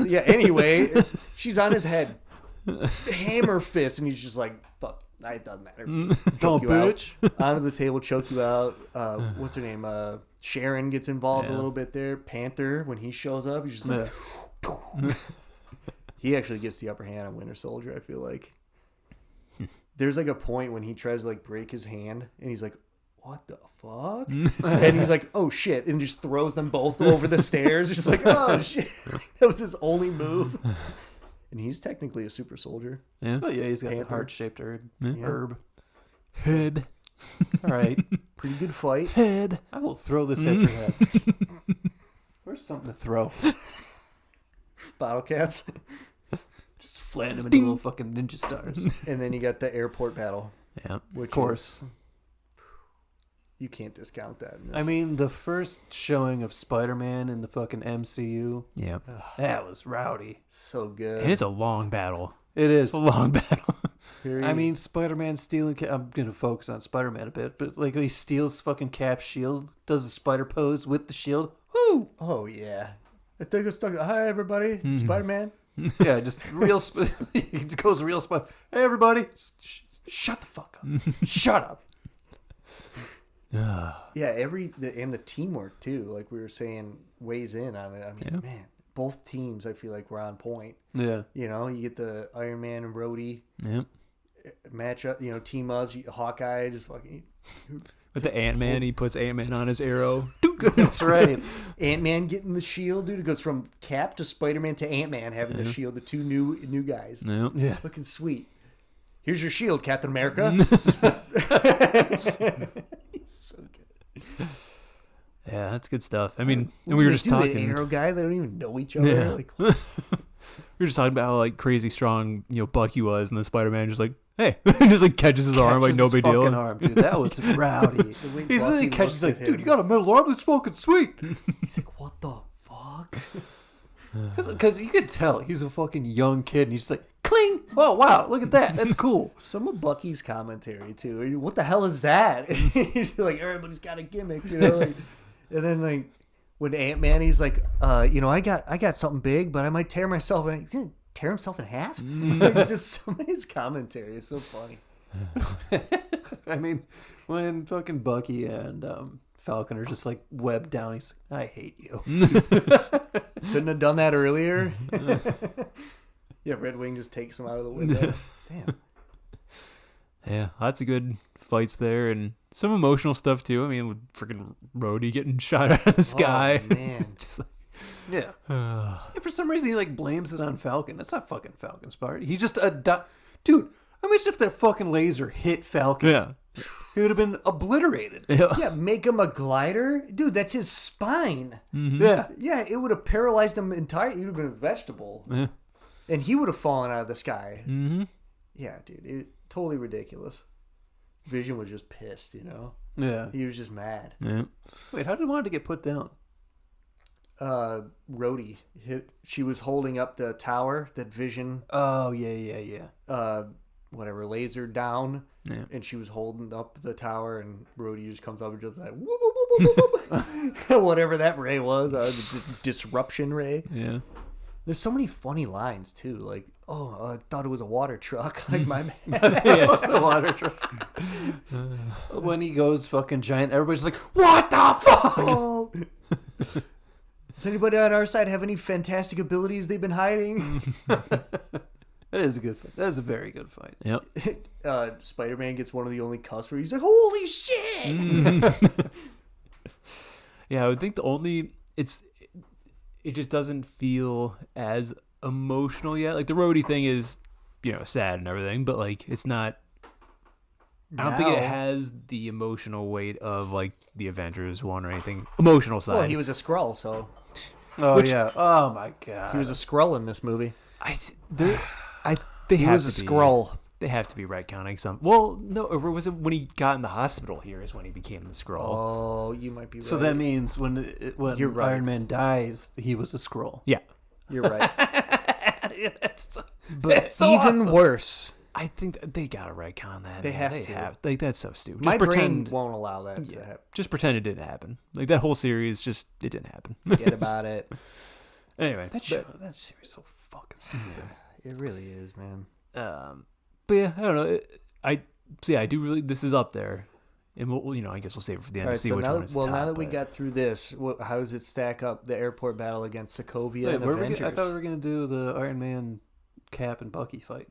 Speaker 7: Yeah. Anyway, she's on his head, hammer fist, and he's just like, fuck. It doesn't matter.
Speaker 4: Don't,
Speaker 7: You out.
Speaker 4: bitch.
Speaker 7: Onto the table, choke you out. What's her name? Sharon gets involved a
Speaker 5: Yeah.
Speaker 7: little bit there. Panther, when he shows up, he's just like,
Speaker 4: Yeah.
Speaker 7: he actually gets the upper hand on Winter Soldier, I feel like. There's like a point when he tries to like break his hand, and he's like, what the fuck? And he's like, oh shit, and just throws them both over the stairs. Just like, oh shit. That was his only move. And he's technically a super soldier.
Speaker 5: Yeah.
Speaker 4: Oh yeah, he's got
Speaker 7: Panther.
Speaker 4: the heart-shaped herb.
Speaker 5: Yeah.
Speaker 4: herb.
Speaker 5: Head.
Speaker 4: All right,
Speaker 7: Pretty good fight.
Speaker 5: Head.
Speaker 4: I will throw this at your head. Where's something to throw?
Speaker 7: Bottle caps.
Speaker 4: Just flatten him into little fucking ninja stars.
Speaker 7: And then you got the airport battle.
Speaker 5: Yeah.
Speaker 7: Which
Speaker 4: Of course.
Speaker 7: is- you can't discount that. in this.
Speaker 4: I mean, the first showing of Spider-Man in the fucking MCU,
Speaker 5: Yeah.
Speaker 4: that was rowdy.
Speaker 7: so good.
Speaker 5: And it's a long battle.
Speaker 4: It is.
Speaker 5: It's a long battle.
Speaker 7: Very-
Speaker 4: I mean, Spider-Man stealing. I'm gonna focus on Spider-Man a bit, but like he steals fucking Cap's shield, does the spider pose with the shield. Woo!
Speaker 7: oh yeah. I think it's stuck. Hi everybody, Spider-Man.
Speaker 4: Yeah, just real. He goes real Spider. Hey everybody, shut the fuck up. Shut up.
Speaker 7: Yeah, and the teamwork too. Like we were saying, weighs in on it. I mean,
Speaker 5: Yeah.
Speaker 7: man, both teams I feel like were on point.
Speaker 4: Yeah.
Speaker 7: You know, you get the Iron Man and Rhodey
Speaker 5: Yep.
Speaker 7: matchup. You know, team ups. Hawkeye just fucking.
Speaker 5: With the Ant-Man, he puts Ant-Man on his arrow.
Speaker 4: That's right.
Speaker 7: Ant-Man getting the shield, dude. It goes from Cap to Spider-Man to Ant-Man having the shield. The two new guys.
Speaker 5: Yep.
Speaker 4: Yeah.
Speaker 7: Looking sweet. Here's your shield, Captain America. It's so good.
Speaker 5: Yeah, that's good stuff. I mean, and we were just
Speaker 7: An
Speaker 5: talking.
Speaker 7: Arrow guy. They don't even know each other.
Speaker 5: Yeah.
Speaker 7: Like,
Speaker 5: We were just talking about how like crazy strong, Bucky was, and then Spider-Man just like, hey, just like catches his arm like
Speaker 4: Catches
Speaker 5: no
Speaker 4: his
Speaker 5: big
Speaker 4: fucking
Speaker 5: deal.
Speaker 4: arm, dude. That was rowdy.
Speaker 7: way
Speaker 4: He's literally
Speaker 7: Bucky
Speaker 4: catches
Speaker 7: looks
Speaker 4: like,
Speaker 7: at
Speaker 4: dude,
Speaker 7: him.
Speaker 4: you got a metal arm? That's fucking sweet.
Speaker 7: he's like, what the fuck?
Speaker 4: Because you could tell he's a fucking young kid, and he's just like, cling. Oh wow, look at that. That's cool.
Speaker 7: Some of Bucky's commentary too. What the hell is that? He's like, everybody's got a gimmick, Like, and then like when Ant-Man, he's like, I got something big, but I might tear myself. He didn't tear himself in half. Like, just some of his commentary is so funny.
Speaker 4: I mean, when fucking Bucky and Falconer just like webbed down. He's like, I hate you.
Speaker 7: Couldn't have done that earlier. Yeah, Red Wing just takes him out of the window. Damn.
Speaker 5: Yeah, lots of good fights there and some emotional stuff too. I mean, with freaking Rhodey getting shot out of the sky.
Speaker 7: Oh, man.
Speaker 5: Just like,
Speaker 4: Yeah. And for some reason, he like blames it on Falcon. That's not fucking Falcon's part. He just dude. Imagine if that fucking laser hit Falcon.
Speaker 5: yeah.
Speaker 4: He would have been obliterated.
Speaker 7: Yeah, make him a glider? Dude, that's his spine.
Speaker 4: Yeah.
Speaker 7: Yeah, it would have paralyzed him entirely. He would have been a vegetable.
Speaker 5: Yeah.
Speaker 7: And he would have fallen out of the sky.
Speaker 5: Mm-hmm.
Speaker 7: Yeah, dude. Totally ridiculous. Vision was just pissed, you know?
Speaker 4: Yeah.
Speaker 7: He was just mad.
Speaker 5: Yeah.
Speaker 4: Wait, how did he want to get put down?
Speaker 7: Rhodey she was holding up the tower that Vision
Speaker 4: Oh, yeah.
Speaker 7: whatever lasered down.
Speaker 5: Yeah.
Speaker 7: And she was holding up the tower, and Rhodey just comes up and does that whoop, whoop, whoop, whoop, whoop. Whatever that ray was, the disruption ray.
Speaker 5: Yeah.
Speaker 7: There's so many funny lines too, like, I thought it was a water truck. Like, my man.
Speaker 4: It's the water truck. When he goes fucking giant, everybody's like, what the fuck?
Speaker 7: Oh. Does anybody on our side have any fantastic abilities they've been hiding?
Speaker 4: That is a good fight. That is a very good fight.
Speaker 5: Yep.
Speaker 7: Spider-Man gets one of the only cuss where he's like, holy shit!
Speaker 5: Yeah, I would think it just doesn't feel as emotional yet. Like the Rhodey thing is, sad and everything, but like it's not. I don't think it has the emotional weight of like the Avengers one or anything. Emotional side.
Speaker 7: Well, he was a Skrull, so
Speaker 4: Oh, yeah. Oh, my God.
Speaker 7: he was a Skrull in this movie.
Speaker 5: They
Speaker 7: He
Speaker 5: have
Speaker 7: was
Speaker 5: to
Speaker 7: a
Speaker 5: be,
Speaker 7: Skrull.
Speaker 5: They have to be retconning some. Well, no, or was it when he got in the hospital here is when he became the Skrull?
Speaker 7: Oh, you might be right.
Speaker 4: So that means when
Speaker 7: You're right.
Speaker 4: Iron Man dies, he was a scroll.
Speaker 5: Yeah.
Speaker 7: You're right.
Speaker 4: But
Speaker 7: But even worse,
Speaker 5: I think they gotta retcon that.
Speaker 7: They
Speaker 5: man.
Speaker 7: have to.
Speaker 5: Like that's so stupid.
Speaker 7: my
Speaker 5: Just
Speaker 7: brain
Speaker 5: pretend.
Speaker 7: won't allow that to happen.
Speaker 5: Just pretend it didn't happen. Like that whole series, it didn't happen.
Speaker 7: Forget about it.
Speaker 5: Anyway,
Speaker 4: that series is so fucking stupid.
Speaker 7: It really is, man.
Speaker 5: but yeah, I don't know. I do really. This is up there, and we'll I guess we'll save it for the end
Speaker 7: All
Speaker 5: to
Speaker 7: right,
Speaker 5: see
Speaker 7: so
Speaker 5: which
Speaker 7: now,
Speaker 5: one is top.
Speaker 7: now that we
Speaker 5: but-
Speaker 7: got through this, how does it stack up the airport battle against Sokovia and Avengers?
Speaker 4: I thought we were going to do the Iron Man, Cap, and Bucky fight.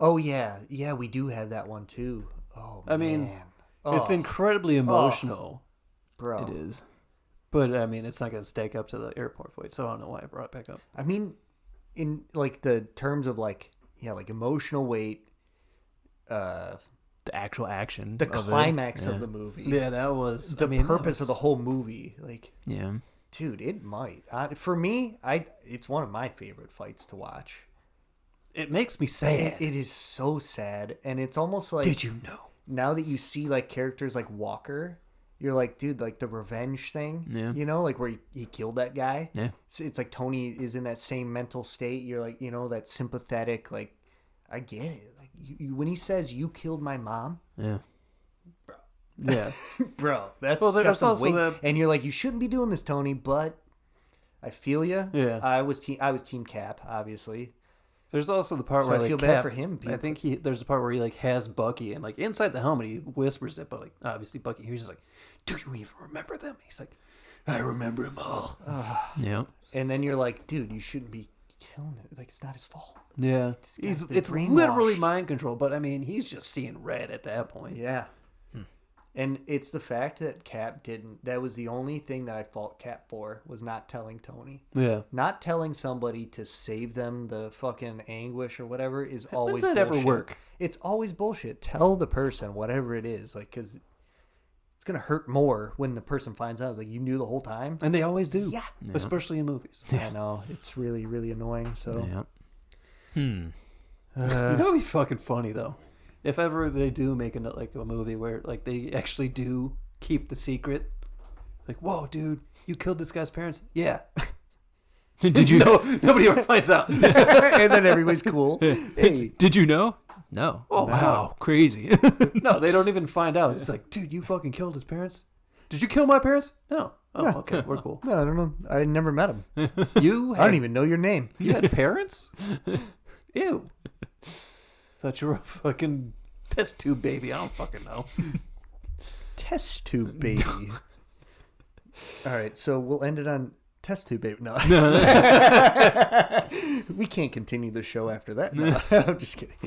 Speaker 7: Oh, yeah. Yeah, we do have that one, too. Oh,
Speaker 4: I mean,
Speaker 7: man.
Speaker 4: It's incredibly emotional,
Speaker 7: Bro.
Speaker 5: It is.
Speaker 4: but I mean, it's not going to stack up to the airport fight, so I don't know why I brought it back up.
Speaker 7: I mean, in, like, the terms of, like emotional weight,
Speaker 5: The actual action.
Speaker 7: the
Speaker 5: of it.
Speaker 7: climax
Speaker 5: Yeah.
Speaker 7: of the movie.
Speaker 4: Yeah, that was
Speaker 7: The purpose of the whole movie. Like,
Speaker 5: Yeah.
Speaker 7: dude, it might. For me, it's one of my favorite fights to watch.
Speaker 4: It makes me sad.
Speaker 7: It is so sad, and it's almost like...
Speaker 4: Did you know?
Speaker 7: Now that you see, like, characters like Walker, you're like, dude, like, the revenge thing,
Speaker 5: Yeah.
Speaker 7: like, where he killed that guy.
Speaker 5: Yeah.
Speaker 7: It's like Tony is in that same mental state. You're like, that sympathetic, like, I get it. Like, when he says, you killed my mom,
Speaker 5: Yeah.
Speaker 4: Yeah.
Speaker 7: bro, that's
Speaker 4: Well,
Speaker 7: got
Speaker 4: there's
Speaker 7: some
Speaker 4: also
Speaker 7: weight.
Speaker 4: the-
Speaker 7: And you're like, you shouldn't be doing this, Tony, but I feel you.
Speaker 4: Yeah.
Speaker 7: I was Team Cap, obviously.
Speaker 4: There's also the part
Speaker 7: So
Speaker 4: where
Speaker 7: I
Speaker 4: like
Speaker 7: feel bad
Speaker 4: Cap,
Speaker 7: for him,
Speaker 4: I think there's a part where he like has Bucky and like inside the helmet he whispers it, but like obviously Bucky he's just like, do you even remember them? He's like, I remember them all.
Speaker 5: Yeah.
Speaker 7: And then you're like, dude, you shouldn't be killing it. Like, it's not his fault.
Speaker 4: Yeah,
Speaker 7: guy's been
Speaker 4: it's literally
Speaker 7: brainwashed.
Speaker 4: mind control, but I mean he's just seeing red at that point.
Speaker 7: Yeah. And it's the fact that Cap didn't... That was the only thing that I fault Cap for, was not telling Tony.
Speaker 4: Yeah.
Speaker 7: Not telling somebody to save them the fucking anguish or whatever is always
Speaker 4: When does that ever
Speaker 7: bullshit.
Speaker 4: work?
Speaker 7: It's always bullshit. Tell the person whatever it is. Like, because it's going to hurt more when the person finds out. It's like, you knew the whole time?
Speaker 4: And they always do.
Speaker 7: Yeah.
Speaker 4: Especially in movies.
Speaker 7: I know. It's really, really annoying. So,
Speaker 5: Yeah.
Speaker 4: You know what'd be fucking funny though? If ever they do make a movie where like they actually do keep the secret, like, whoa, dude, you killed this guy's parents? Yeah.
Speaker 5: Did you?
Speaker 4: No, nobody ever finds out.
Speaker 7: and then everybody's cool. Hey,
Speaker 5: Did you know? No.
Speaker 4: Oh,
Speaker 5: wow. Crazy.
Speaker 4: No, they don't even find out. It's like, dude, you fucking killed his parents? Did you kill my parents? No. Oh, okay, we're cool.
Speaker 7: no, I don't know. I never met him.
Speaker 4: You
Speaker 7: I don't even know your name.
Speaker 4: You had parents? Ew. Thought you were a fucking test tube baby. I don't fucking know.
Speaker 7: Test tube baby. All right, so we'll end it on test tube baby. No. We can't continue the show after that. No, I'm just kidding.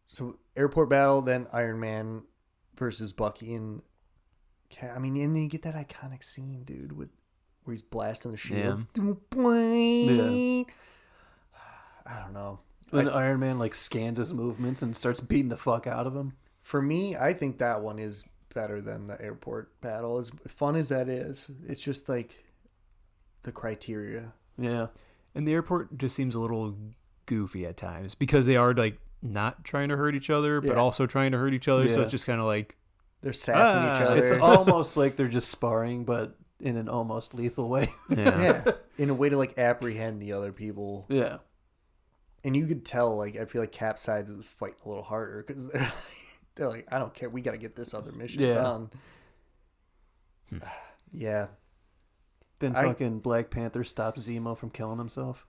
Speaker 7: So airport battle, then Iron Man versus Bucky and I mean, and then you get that iconic scene, dude, where he's blasting the shield.
Speaker 4: Yeah.
Speaker 7: I don't know.
Speaker 4: When Iron Man like scans his movements and starts beating the fuck out of him.
Speaker 7: For me, I think that one is better than the airport battle. As fun as that is, it's just like the criteria.
Speaker 4: Yeah.
Speaker 5: And the airport just seems a little goofy at times because they are like not trying to hurt each other, but
Speaker 7: Yeah.
Speaker 5: also trying to hurt each other. So
Speaker 4: Yeah.
Speaker 5: it's just kind of like
Speaker 7: They're sassing each other.
Speaker 4: It's almost like they're just sparring, but in an almost lethal way.
Speaker 7: yeah, in a way to like apprehend the other people.
Speaker 4: Yeah.
Speaker 7: And you could tell, like, I feel like Cap's side is fighting a little harder because they're like, I don't care. We got to get this other mission done. Yeah.
Speaker 4: Then fucking Black Panther stops Zemo from killing himself.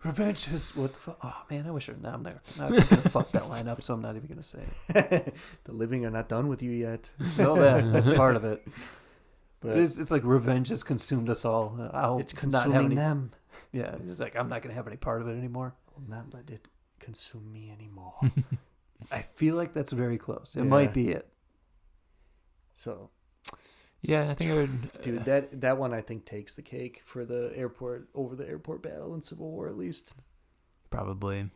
Speaker 4: Revenge is what the fuck? Oh man, I wish I'm not gonna fuck that line up, so I'm not even gonna say it.
Speaker 7: The living are not done with you yet.
Speaker 4: No, that's part of it.
Speaker 7: But
Speaker 4: It's like revenge has consumed us all. I'll
Speaker 7: it's
Speaker 4: not have
Speaker 7: consuming
Speaker 4: any,
Speaker 7: them.
Speaker 4: Yeah, it's like I'm not gonna have any part of it anymore.
Speaker 7: I will not let it consume me anymore.
Speaker 4: I feel like that's very close. It
Speaker 7: Yeah.
Speaker 4: might be it.
Speaker 7: So,
Speaker 5: yeah, I think I would.
Speaker 7: dude, that one I think takes the cake for the airport battle in Civil War at least.
Speaker 5: Probably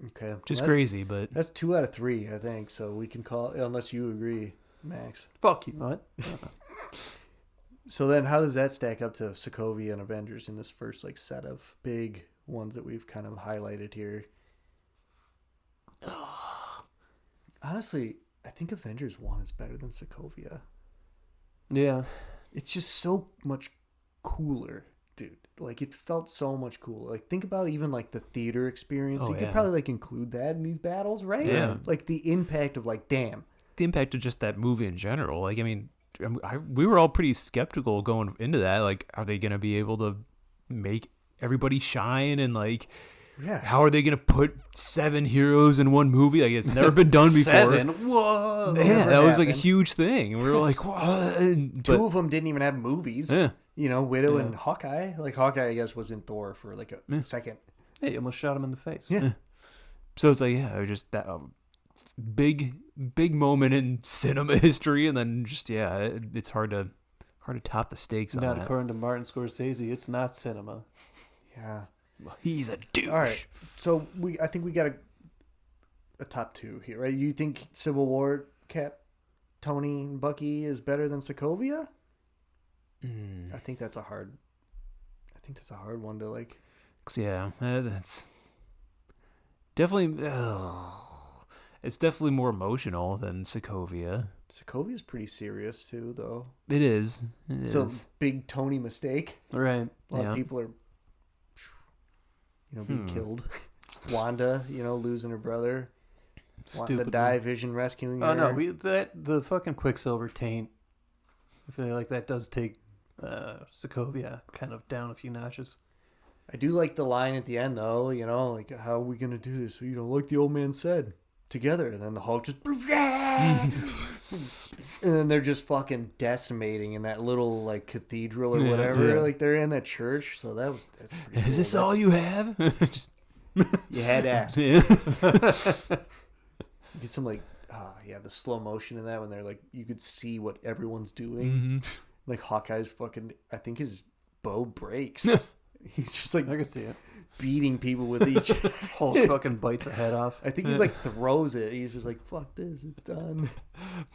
Speaker 7: Okay,
Speaker 5: just
Speaker 7: well,
Speaker 5: crazy, but
Speaker 7: That's 2 out of 3, I think. So we can call it, unless you agree, Max.
Speaker 4: Fuck you, what?
Speaker 7: So then, how does that stack up to Sokovia and Avengers in this first like set of big ones that we've kind of highlighted here? Honestly, I think Avengers 1 is better than Sokovia.
Speaker 4: Yeah.
Speaker 7: It's just so much cooler, dude. Like, it felt so much cooler. Like, think about even like the theater experience.
Speaker 5: Oh,
Speaker 7: You could
Speaker 5: yeah.
Speaker 7: probably like include that in these battles, right?
Speaker 5: Yeah.
Speaker 7: Like the impact of like, damn.
Speaker 5: the impact of just that movie in general. Like, I mean, we were all pretty skeptical going into that. Like, are they going to be able to make everybody shine? And like,
Speaker 7: Yeah.
Speaker 5: how are they going to put 7 heroes in one movie? Like, it's never been done before.
Speaker 4: 7? Whoa.
Speaker 5: Yeah,
Speaker 7: Never
Speaker 5: that was like a
Speaker 7: happened.
Speaker 5: huge thing. And we were like, what?
Speaker 7: Two of them didn't even have movies.
Speaker 5: Yeah.
Speaker 7: You know, Widow
Speaker 4: Yeah.
Speaker 7: and Hawkeye. Like, Hawkeye, I guess, was in Thor for like a second.
Speaker 4: Hey, you almost shot him in the face.
Speaker 7: Yeah.
Speaker 5: So it's like, yeah, it was just that big moment in cinema history. And then just, yeah, it's hard to top the stakes on
Speaker 4: Not
Speaker 5: that.
Speaker 4: according to Martin Scorsese, it's not cinema.
Speaker 7: Yeah.
Speaker 5: He's a douche.
Speaker 7: All right. So I think we got a top 2 here, right? You think Civil War, Cap, Tony, and Bucky is better than Sokovia? I think that's a hard one to like.
Speaker 5: Yeah, that's definitely. It's definitely more emotional than Sokovia.
Speaker 7: Sokovia's pretty serious too, though.
Speaker 5: It is. It
Speaker 7: So
Speaker 5: is.
Speaker 7: big Tony mistake.
Speaker 4: Right.
Speaker 7: A lot
Speaker 5: Yeah.
Speaker 7: of people are, being killed. Wanda, losing her brother. Wanting to
Speaker 4: Stupid.
Speaker 7: die, Vision rescuing her.
Speaker 4: Oh no, the fucking Quicksilver taint. I feel like that does take Sokovia kind of down a few notches.
Speaker 7: I do like the line at the end, though. Like, how are we gonna do this? Like the old man said, together. And then the Hulk just, and then they're just fucking decimating in that little like cathedral or whatever.
Speaker 5: yeah.
Speaker 7: Like they're in that church. So that's pretty.
Speaker 5: Is this
Speaker 7: cool.
Speaker 5: all you have? Just,
Speaker 7: You had to ask.
Speaker 5: yeah.
Speaker 7: Get some like, the slow motion in that when they're like, you could see what everyone's doing.
Speaker 5: Mm-hmm.
Speaker 7: Like Hawkeye's fucking, I think his bow breaks. He's just like
Speaker 4: I can see it.
Speaker 7: beating people with each.
Speaker 4: Hulk fucking bites a head off.
Speaker 7: I think he's like throws it. He's just like, fuck this, it's done.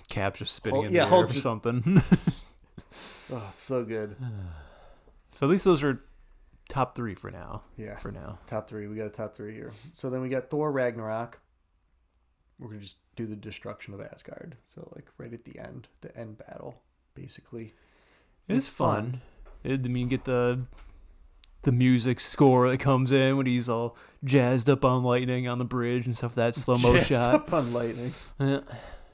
Speaker 5: Cap's just spitting
Speaker 7: Hulk-
Speaker 5: in
Speaker 7: yeah,
Speaker 5: the air
Speaker 7: Hulk
Speaker 5: or
Speaker 7: just-
Speaker 5: something.
Speaker 7: Oh, it's so good.
Speaker 5: So at least those are top 3 for now.
Speaker 7: Yeah.
Speaker 5: For now.
Speaker 7: Top 3. We got a top 3 here. So then we got Thor Ragnarok. We're going to just do the destruction of Asgard. So like right at the end battle, basically.
Speaker 5: It's fun. I mean, you get the music score that comes in when he's all jazzed up on lightning on the bridge and stuff. That slow mo
Speaker 4: Jazzed
Speaker 5: shot.
Speaker 4: up on lightning.
Speaker 5: Yeah.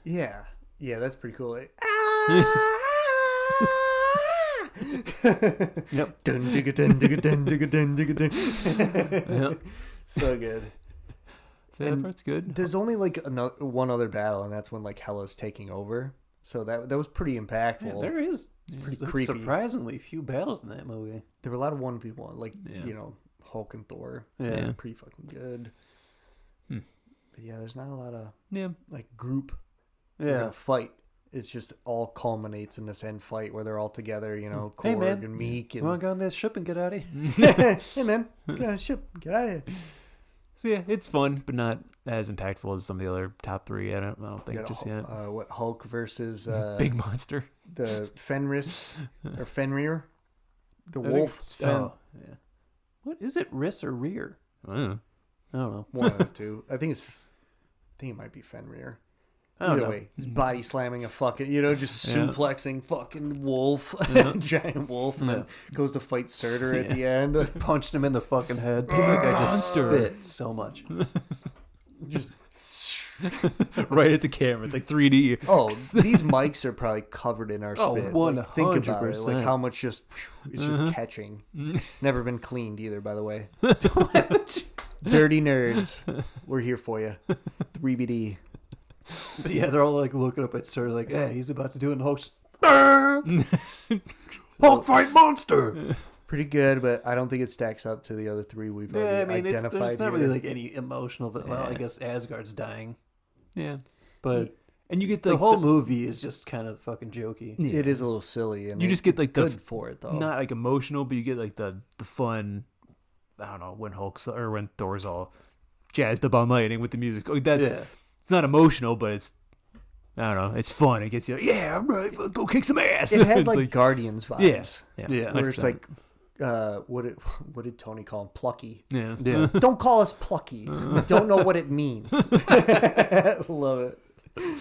Speaker 7: Yeah. Yeah, that's pretty cool. Like,
Speaker 4: Yep.
Speaker 7: dun digga dun digga dun digga dun digga dun.
Speaker 5: Yeah.
Speaker 7: So good.
Speaker 5: So that
Speaker 7: And
Speaker 5: part's good.
Speaker 7: There's only like one other battle, and that's when like Hela's taking over. So that was pretty impactful.
Speaker 4: Yeah, there is
Speaker 7: pretty creepy.
Speaker 4: surprisingly few battles in that movie.
Speaker 7: There were a lot of 1v1, like,
Speaker 5: Yeah.
Speaker 7: you know, Hulk and Thor.
Speaker 4: Yeah.
Speaker 7: Pretty fucking good.
Speaker 5: Hmm.
Speaker 7: But yeah, there's not a lot of,
Speaker 5: Yeah.
Speaker 7: like, group
Speaker 4: Yeah.
Speaker 7: fight. It's just all culminates in this end fight where they're all together, you know,
Speaker 4: Hey,
Speaker 7: Korg
Speaker 4: man.
Speaker 7: and Meek.
Speaker 4: You want
Speaker 7: And,
Speaker 4: to go on this ship and get out of here?
Speaker 7: hey, man, let's get on a ship. Get out of here.
Speaker 5: So yeah, it's fun, but not as impactful as some of the other top three. I don't
Speaker 7: You
Speaker 5: think
Speaker 7: got
Speaker 5: just yet.
Speaker 7: what, Hulk versus
Speaker 5: Big monster.
Speaker 7: the Fenris, or Fenrir, the
Speaker 4: I think
Speaker 7: wolf.
Speaker 4: it's
Speaker 5: Oh, yeah.
Speaker 4: What is it? Riss or rear?
Speaker 5: I don't know.
Speaker 4: I don't know.
Speaker 7: One of the two. I think it might be Fenrir.
Speaker 4: I don't
Speaker 7: Either
Speaker 4: know.
Speaker 7: way, he's body slamming a fucking, you know, just
Speaker 5: Yeah.
Speaker 7: suplexing fucking wolf, giant wolf, and then goes to fight Surtur at the end.
Speaker 4: Just punched him in the fucking head. That guy just
Speaker 5: Monster.
Speaker 4: spit so much.
Speaker 7: Just
Speaker 5: Right at the camera. It's like 3D.
Speaker 7: oh, these mics are probably covered in our
Speaker 4: Oh,
Speaker 7: spit. Like, think about it, like
Speaker 4: 100%.
Speaker 7: how much just it's just catching. Never been cleaned either, by the way. Dirty nerds, we're here for you. 3BD.
Speaker 4: But yeah, they're all like looking up at Sir, like, hey, he's about to do it. And Hulk's Hulk fight monster.
Speaker 7: Pretty good, but I don't think it stacks up to the other three we've
Speaker 4: Yeah, I
Speaker 7: already
Speaker 4: mean,
Speaker 7: identified.
Speaker 4: there's not
Speaker 7: here.
Speaker 4: really like any emotional, but well, I
Speaker 5: Yeah.
Speaker 4: guess Asgard's dying.
Speaker 5: Yeah.
Speaker 4: But
Speaker 5: And you get
Speaker 4: the whole movie is just kind of fucking jokey.
Speaker 5: Yeah.
Speaker 7: It is a little silly, and
Speaker 5: You just get,
Speaker 7: it's
Speaker 5: like, the
Speaker 7: good for it though.
Speaker 5: not like emotional, but you get like the fun. I don't know, when Hulk's or when Thor's all jazzed up on lightning with the music. Like, that's
Speaker 4: Yeah.
Speaker 5: it's not emotional, but it's I don't know, it's fun. It gets you like, yeah, I'm ready. Go kick some ass.
Speaker 7: It had
Speaker 5: It's
Speaker 7: like, Guardians vibes.
Speaker 4: Yeah.
Speaker 7: Where it's
Speaker 5: 100%.
Speaker 7: like, what did Tony call him? Plucky.
Speaker 5: yeah,
Speaker 4: Yeah.
Speaker 7: Don't call us plucky. We don't know what it means. Love it.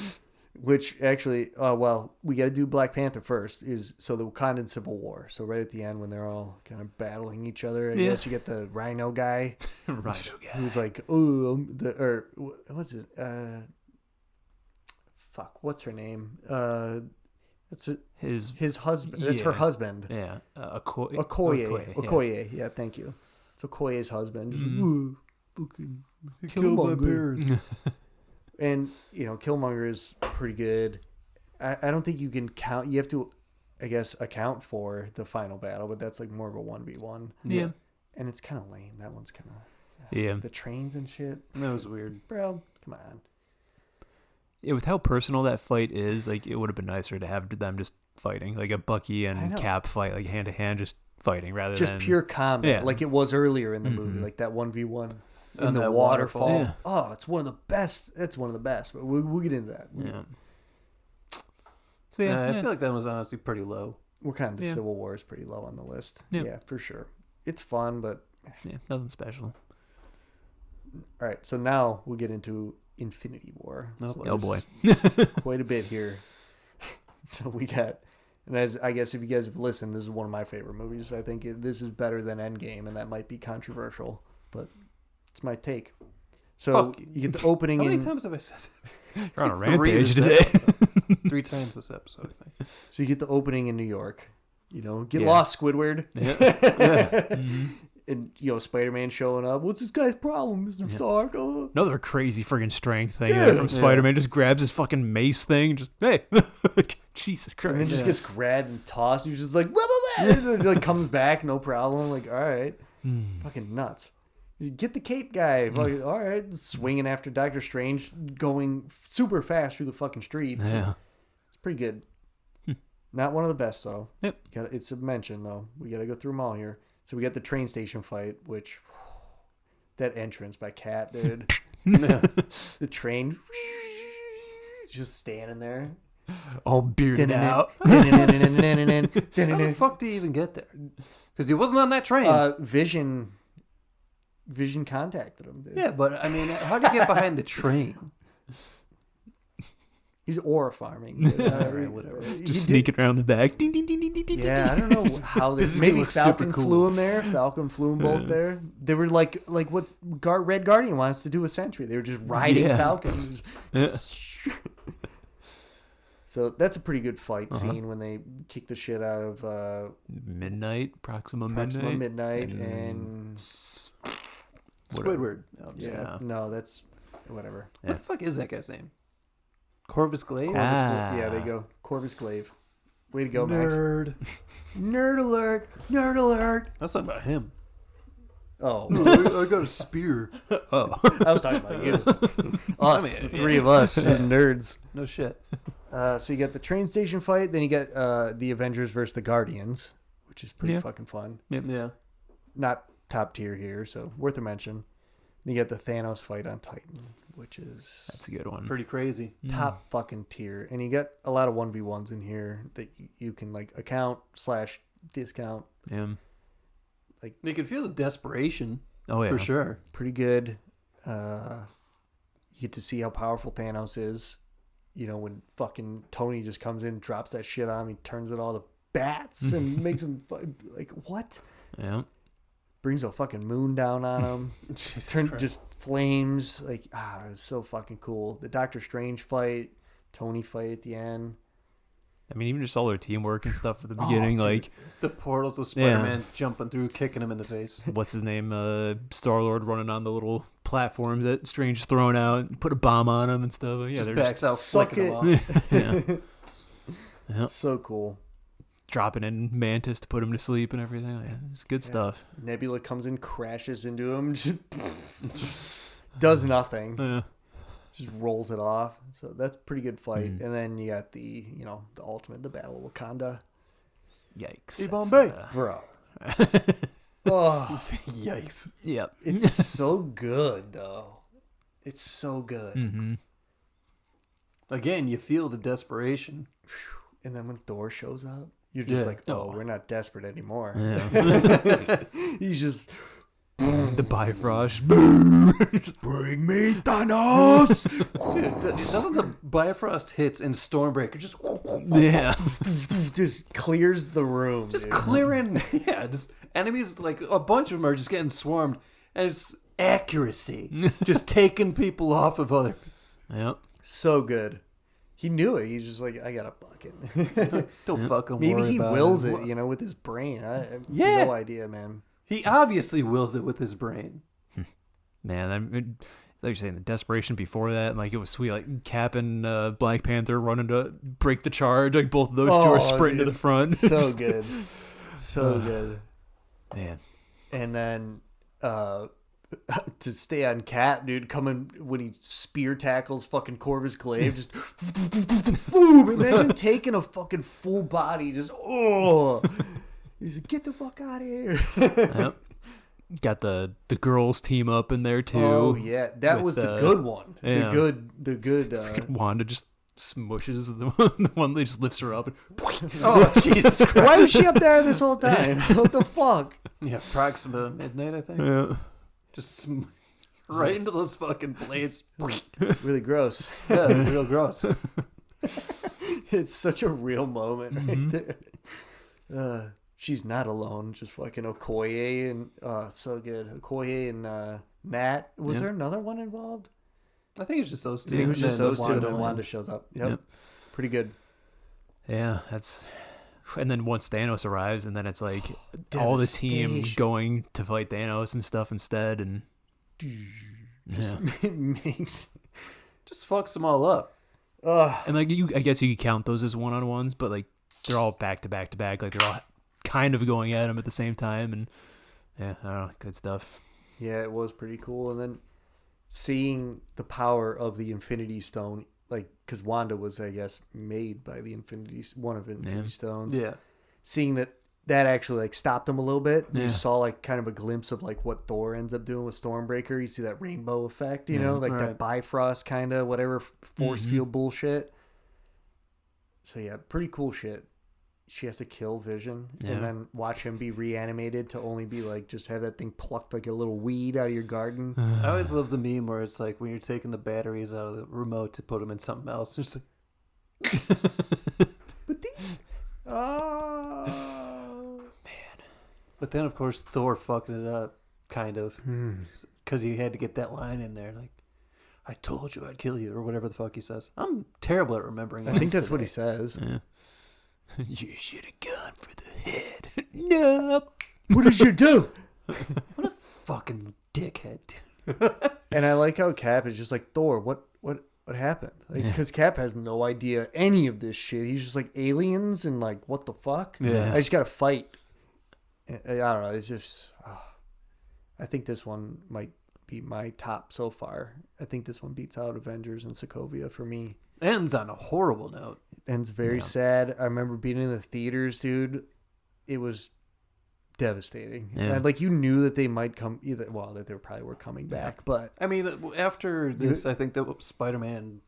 Speaker 7: Which actually, well, we got to do Black Panther first. So the Wakandan Civil War. So right at the end when they're all kind of battling each other, I
Speaker 5: Yeah.
Speaker 7: guess you get the Rhino guy
Speaker 5: Rhino guy.
Speaker 7: who's like, oh, what's his? Fuck, what's her name? That's his husband. That's her
Speaker 5: Yeah.
Speaker 7: husband.
Speaker 5: Yeah,
Speaker 7: Okoye. Yeah, thank you. It's Okoye's husband. Just
Speaker 5: Mm.
Speaker 7: fucking
Speaker 4: Killed my
Speaker 7: Killmonger.
Speaker 4: parents.
Speaker 7: And, you know, Killmonger is pretty good. I don't think you can count. You have to, I guess, account for the final battle, but that's like more of a 1v1.
Speaker 5: Yeah.
Speaker 7: And it's kind of lame. That one's kind of...
Speaker 5: Yeah.
Speaker 7: The trains and shit.
Speaker 4: That was weird.
Speaker 7: Bro, come on.
Speaker 5: Yeah, with how personal that fight is, like it would have been nicer to have them just fighting, like a Bucky
Speaker 7: I
Speaker 5: and
Speaker 7: know.
Speaker 5: Cap fight, like hand to hand, just fighting rather
Speaker 7: Just
Speaker 5: than
Speaker 7: pure combat,
Speaker 5: Yeah.
Speaker 7: like it was earlier in the movie,
Speaker 5: Mhm.
Speaker 7: like that 1v1 in
Speaker 4: On
Speaker 7: the
Speaker 4: that
Speaker 7: waterfall.
Speaker 4: waterfall.
Speaker 5: Yeah.
Speaker 7: Oh, it's one of the best. That's one of the best. But we'll get into that.
Speaker 5: Yeah. So yeah,
Speaker 4: I feel like that was honestly pretty low.
Speaker 7: We're kind of
Speaker 5: Yeah.
Speaker 7: Civil War is pretty low on the list.
Speaker 5: Yeah.
Speaker 7: Yeah, for sure. It's fun, but
Speaker 5: yeah, nothing special.
Speaker 7: all right. So now we'll get into Infinity War.
Speaker 4: Oh,
Speaker 7: So
Speaker 4: boy.
Speaker 5: Oh boy.
Speaker 7: there's quite a bit here. So we got, and I guess if you guys have listened, this is one of my favorite movies. I think this is better than Endgame, and that might be controversial, but it's my take. So
Speaker 4: Fuck you.
Speaker 7: you get the opening
Speaker 4: How many
Speaker 7: in.
Speaker 4: times have I said that?
Speaker 5: We're on a
Speaker 4: like three
Speaker 5: rampage
Speaker 4: this
Speaker 5: today.
Speaker 4: 3 times this episode, I think.
Speaker 7: So you get the opening in New York. You know, get
Speaker 5: Yeah.
Speaker 7: lost, Squidward.
Speaker 5: Yeah.
Speaker 7: Mm-hmm. And you know, Spider-Man showing up. What's this guy's problem, Mr. Stark? Oh.
Speaker 5: Another crazy friggin' strength thing
Speaker 7: Dude.
Speaker 5: from Spider-Man. Just grabs his fucking mace thing. Just hey, Jesus
Speaker 7: And then
Speaker 5: Christ.
Speaker 7: just gets grabbed and tossed. He's just like, blah, blah, blah. And then, like comes back, no problem. Like, all right, fucking nuts. You get the cape guy. Like, all right, swinging after Doctor Strange, going super fast through the fucking streets.
Speaker 5: Yeah.
Speaker 7: It's pretty good. Not one of the best though.
Speaker 5: Yep.
Speaker 7: It's a mention though. We got to go through them all here. So we got the train station fight, which that entrance by Cat, dude. The train just standing there.
Speaker 5: All bearded out.
Speaker 4: How the fuck did he even get there? Because he wasn't on that train.
Speaker 7: Vision contacted him, dude.
Speaker 4: Yeah, but I mean, how did he get behind the train?
Speaker 7: He's ore farming. Dude.
Speaker 4: Alright, whatever.
Speaker 5: Just sneaking around the back. Ding, ding, ding, ding, ding, ding,
Speaker 7: Yeah, I don't know how
Speaker 5: This
Speaker 7: this.
Speaker 5: is gonna
Speaker 7: Maybe
Speaker 5: look super
Speaker 7: Falcon
Speaker 5: cool.
Speaker 7: flew him there. Falcon flew them both there. They were like what Red Guardian wants to do with Sentry. They were just riding
Speaker 5: Yeah.
Speaker 7: Falcons. So that's a pretty good fight scene when they kick the shit out of
Speaker 5: Midnight, Proxima
Speaker 7: Proxima
Speaker 5: Midnight.
Speaker 7: Midnight and
Speaker 4: Squidward. Oh,
Speaker 7: yeah,
Speaker 5: Yeah.
Speaker 7: no, that's whatever.
Speaker 4: What the fuck is that guy's name? Corvus Glaive?
Speaker 5: Ah.
Speaker 7: Yeah, there you go. Corvus Glaive. Way to go, Max.
Speaker 4: Nerd.
Speaker 7: Nerd alert! Nerd alert!
Speaker 4: That's not about him.
Speaker 7: Oh,
Speaker 5: I got a spear. Oh.
Speaker 7: I was talking about you. Us, the three of us, nerds.
Speaker 4: No shit.
Speaker 7: So you get the train station fight, then you get the Avengers versus the Guardians, which is pretty fucking fun.
Speaker 4: Yeah.
Speaker 7: Not top tier here, so worth a mention. Then you get the Thanos fight on Titan, which is
Speaker 5: That's a good one.
Speaker 4: Pretty crazy.
Speaker 7: top fucking tier. And you get a lot of 1v1s in here that you can like account/discount.
Speaker 5: Yeah.
Speaker 4: You can feel the desperation
Speaker 5: Oh, yeah.
Speaker 4: for sure.
Speaker 7: Pretty good. You get to see how powerful Thanos is. You know, when fucking Tony just comes in, drops that shit on him, he turns it all to bats and makes him like, what?
Speaker 5: Yeah.
Speaker 7: Brings a fucking moon down on him.
Speaker 4: Jesus Christ.
Speaker 7: Just flames. Like, it was so fucking cool. The Doctor Strange fight, Tony fight at the end.
Speaker 5: I mean, even just all their teamwork and stuff at the beginning.
Speaker 7: dude.
Speaker 5: Like,
Speaker 4: The portals of Spider-Man jumping through, kicking him in the face.
Speaker 5: what's his name? Star-Lord running on the little platforms that Strange is throwing out and put a bomb on him and stuff. Yeah,
Speaker 4: Just
Speaker 5: they're
Speaker 4: backs out,
Speaker 7: suck
Speaker 4: flicking him
Speaker 7: it.
Speaker 4: off.
Speaker 5: yeah. Yeah.
Speaker 7: So cool.
Speaker 5: Dropping in Mantis to put him to sleep and everything. Yeah, it's good stuff.
Speaker 7: Nebula comes in, crashes into him, just does nothing.
Speaker 5: Yeah.
Speaker 7: Just rolls it off. So that's a pretty good fight.
Speaker 5: Mm.
Speaker 7: And then you got the ultimate, the Battle of Wakanda.
Speaker 5: Yikes.
Speaker 4: Hey,
Speaker 5: That's,
Speaker 4: Bombay.
Speaker 7: Bro. Oh,
Speaker 4: Yikes.
Speaker 5: Yep.
Speaker 7: it's so good, though. It's so good.
Speaker 5: Mm-hmm.
Speaker 4: Again, you feel the desperation.
Speaker 7: And then when Thor shows up, you're just
Speaker 4: Yeah.
Speaker 7: like, oh, we're not desperate anymore.
Speaker 5: Yeah.
Speaker 7: He's just,
Speaker 5: The Bifrost.
Speaker 7: bring me Thanos!
Speaker 4: Dude, some of the Bifrost hits in Stormbreaker
Speaker 5: Yeah.
Speaker 7: Just clears the room.
Speaker 4: just
Speaker 7: dude.
Speaker 4: clearing. Yeah, just enemies, like a bunch of them are just getting swarmed. And it's accuracy. Just taking people off of other.
Speaker 5: Yep.
Speaker 7: So good. He knew it. He's just like, I got a bucket.
Speaker 4: Don't fucking
Speaker 7: Maybe
Speaker 4: worry
Speaker 7: he
Speaker 4: about
Speaker 7: wills
Speaker 4: it.
Speaker 7: it, with his brain. I have
Speaker 4: Yeah.
Speaker 7: no idea, man.
Speaker 4: He obviously wills it with his brain.
Speaker 5: Man, I mean, like you're saying, the desperation before that, like it was sweet. Like Cap and Black Panther running to break the charge. Like both of those two are sprinting to
Speaker 7: dude.
Speaker 5: the front.
Speaker 7: So
Speaker 5: Just-
Speaker 7: good. So good.
Speaker 5: Man.
Speaker 7: And then to stay on Cap, dude, coming when he spear tackles fucking Corvus Glaive, just boom. Imagine taking a fucking full body, just he's like, get the fuck out of here.
Speaker 5: Yep. Got the girls team up in there too.
Speaker 7: Oh yeah, that
Speaker 5: with,
Speaker 7: was the good one.
Speaker 5: yeah.
Speaker 7: The good.
Speaker 5: Wanda just smushes the one that just lifts her up. And
Speaker 4: Oh, Jesus Christ.
Speaker 7: Why was she up there this whole time? What the fuck?
Speaker 4: Yeah, Proxima Midnight, I think.
Speaker 5: yeah.
Speaker 4: Just right into those fucking blades.
Speaker 7: Really gross.
Speaker 4: Yeah, it was real gross.
Speaker 7: It's such a real moment right there. She's not alone. Just fucking Okoye and so good. Okoye and Matt. Was
Speaker 5: Yeah.
Speaker 7: there another one involved?
Speaker 4: I think it's just those
Speaker 7: I
Speaker 4: two.
Speaker 7: think it was
Speaker 4: and
Speaker 7: just
Speaker 4: then
Speaker 7: those two, and then
Speaker 4: lands.
Speaker 7: Wanda shows up. Yep.
Speaker 5: Yep.
Speaker 7: Pretty good.
Speaker 5: Yeah, that's. And then once Thanos arrives, and then it's like all the team
Speaker 7: Devastation.
Speaker 5: going to fight Thanos and stuff instead, and yeah.
Speaker 7: It makes.
Speaker 4: Just fucks them all up.
Speaker 5: And like I guess you could count those as one-on-ones, but like they're all back to back to back, like they're all kind of going at him at the same time, and yeah, I don't know, good stuff.
Speaker 7: Yeah, it was pretty cool. And then seeing the power of the Infinity Stone, like, because Wanda was, I guess, made by one of the Infinity Stones.
Speaker 4: Yeah.
Speaker 7: Seeing that actually like stopped him a little bit.
Speaker 5: Yeah.
Speaker 7: You saw like kind of a glimpse of like what Thor ends up doing with Stormbreaker. You see that rainbow effect, you know, like that Bifrost kind of whatever force field bullshit. So yeah, pretty cool shit. She has to kill Vision and then watch him be reanimated to only be like just have that thing plucked like a little weed out of your garden.
Speaker 4: I always love the meme where it's like when you're taking the batteries out of the remote to put them in something else. It's just like,
Speaker 7: Oh.
Speaker 4: but then, of course, Thor fucking it up, kind of. Because he had to get that line in there. Like, I told you I'd kill you, or whatever the fuck he says. I'm terrible at remembering
Speaker 7: I think
Speaker 4: lines
Speaker 7: that's what he
Speaker 4: today.
Speaker 7: says.
Speaker 5: Yeah. You should have gone for the head. Nope.
Speaker 7: What did you do?
Speaker 4: What a fucking dickhead, dude.
Speaker 7: And I like how Cap is just like, Thor, what what happened? Because Cap has no idea any of this shit. He's just like aliens and like, what the fuck?
Speaker 4: Yeah.
Speaker 7: I just got to fight. I don't know. It's just, I think this one might be my top so far. I think this one beats out Avengers and Sokovia for me.
Speaker 4: Ends on a horrible note.
Speaker 7: Ends very sad. I remember being in the theaters, dude. It was devastating.
Speaker 5: Yeah.
Speaker 7: And like you knew that they might come that they probably were coming back, but
Speaker 4: I mean, after this, I think that Spider-Man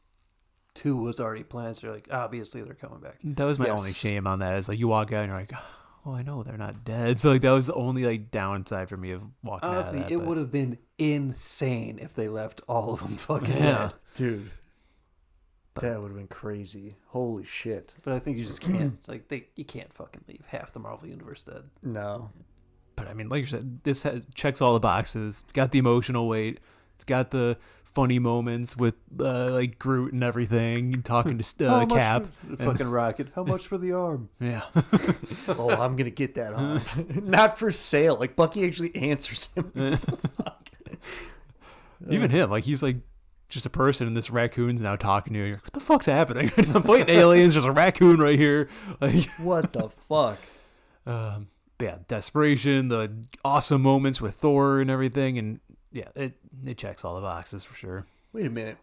Speaker 4: 2 was already planned. So you're like, obviously they're coming back.
Speaker 5: That was my
Speaker 7: Yes.
Speaker 5: only shame on that. Is like you walk out and you're like, oh, I know they're not dead. So like that was the only like downside for me of walking
Speaker 4: Honestly,
Speaker 5: out of that.
Speaker 4: it
Speaker 5: but-
Speaker 4: would have been insane if they left all of them fucking
Speaker 5: Yeah.
Speaker 4: dead.
Speaker 7: dude, that would have been crazy. Holy shit.
Speaker 4: But I think you just can't. You can't fucking leave half the Marvel universe dead.
Speaker 7: No.
Speaker 5: But I mean, like you said, this checks all the boxes. It's got the emotional weight. It's got the funny moments with like Groot and everything, talking to
Speaker 4: How much
Speaker 5: Cap.
Speaker 4: for the fucking Rocket. How much for the arm?
Speaker 5: Yeah.
Speaker 7: Oh, I'm gonna get that on. Not for sale. Like Bucky actually answers him. What the fuck?
Speaker 5: Even him, like he's like just a person, and this raccoon's now talking to you. You're like, what the fuck's happening? I'm fighting aliens. There's a raccoon right here. Like,
Speaker 7: What the fuck?
Speaker 5: but yeah, desperation, the awesome moments with Thor and everything, and yeah, it checks all the boxes for sure.
Speaker 7: Wait a minute.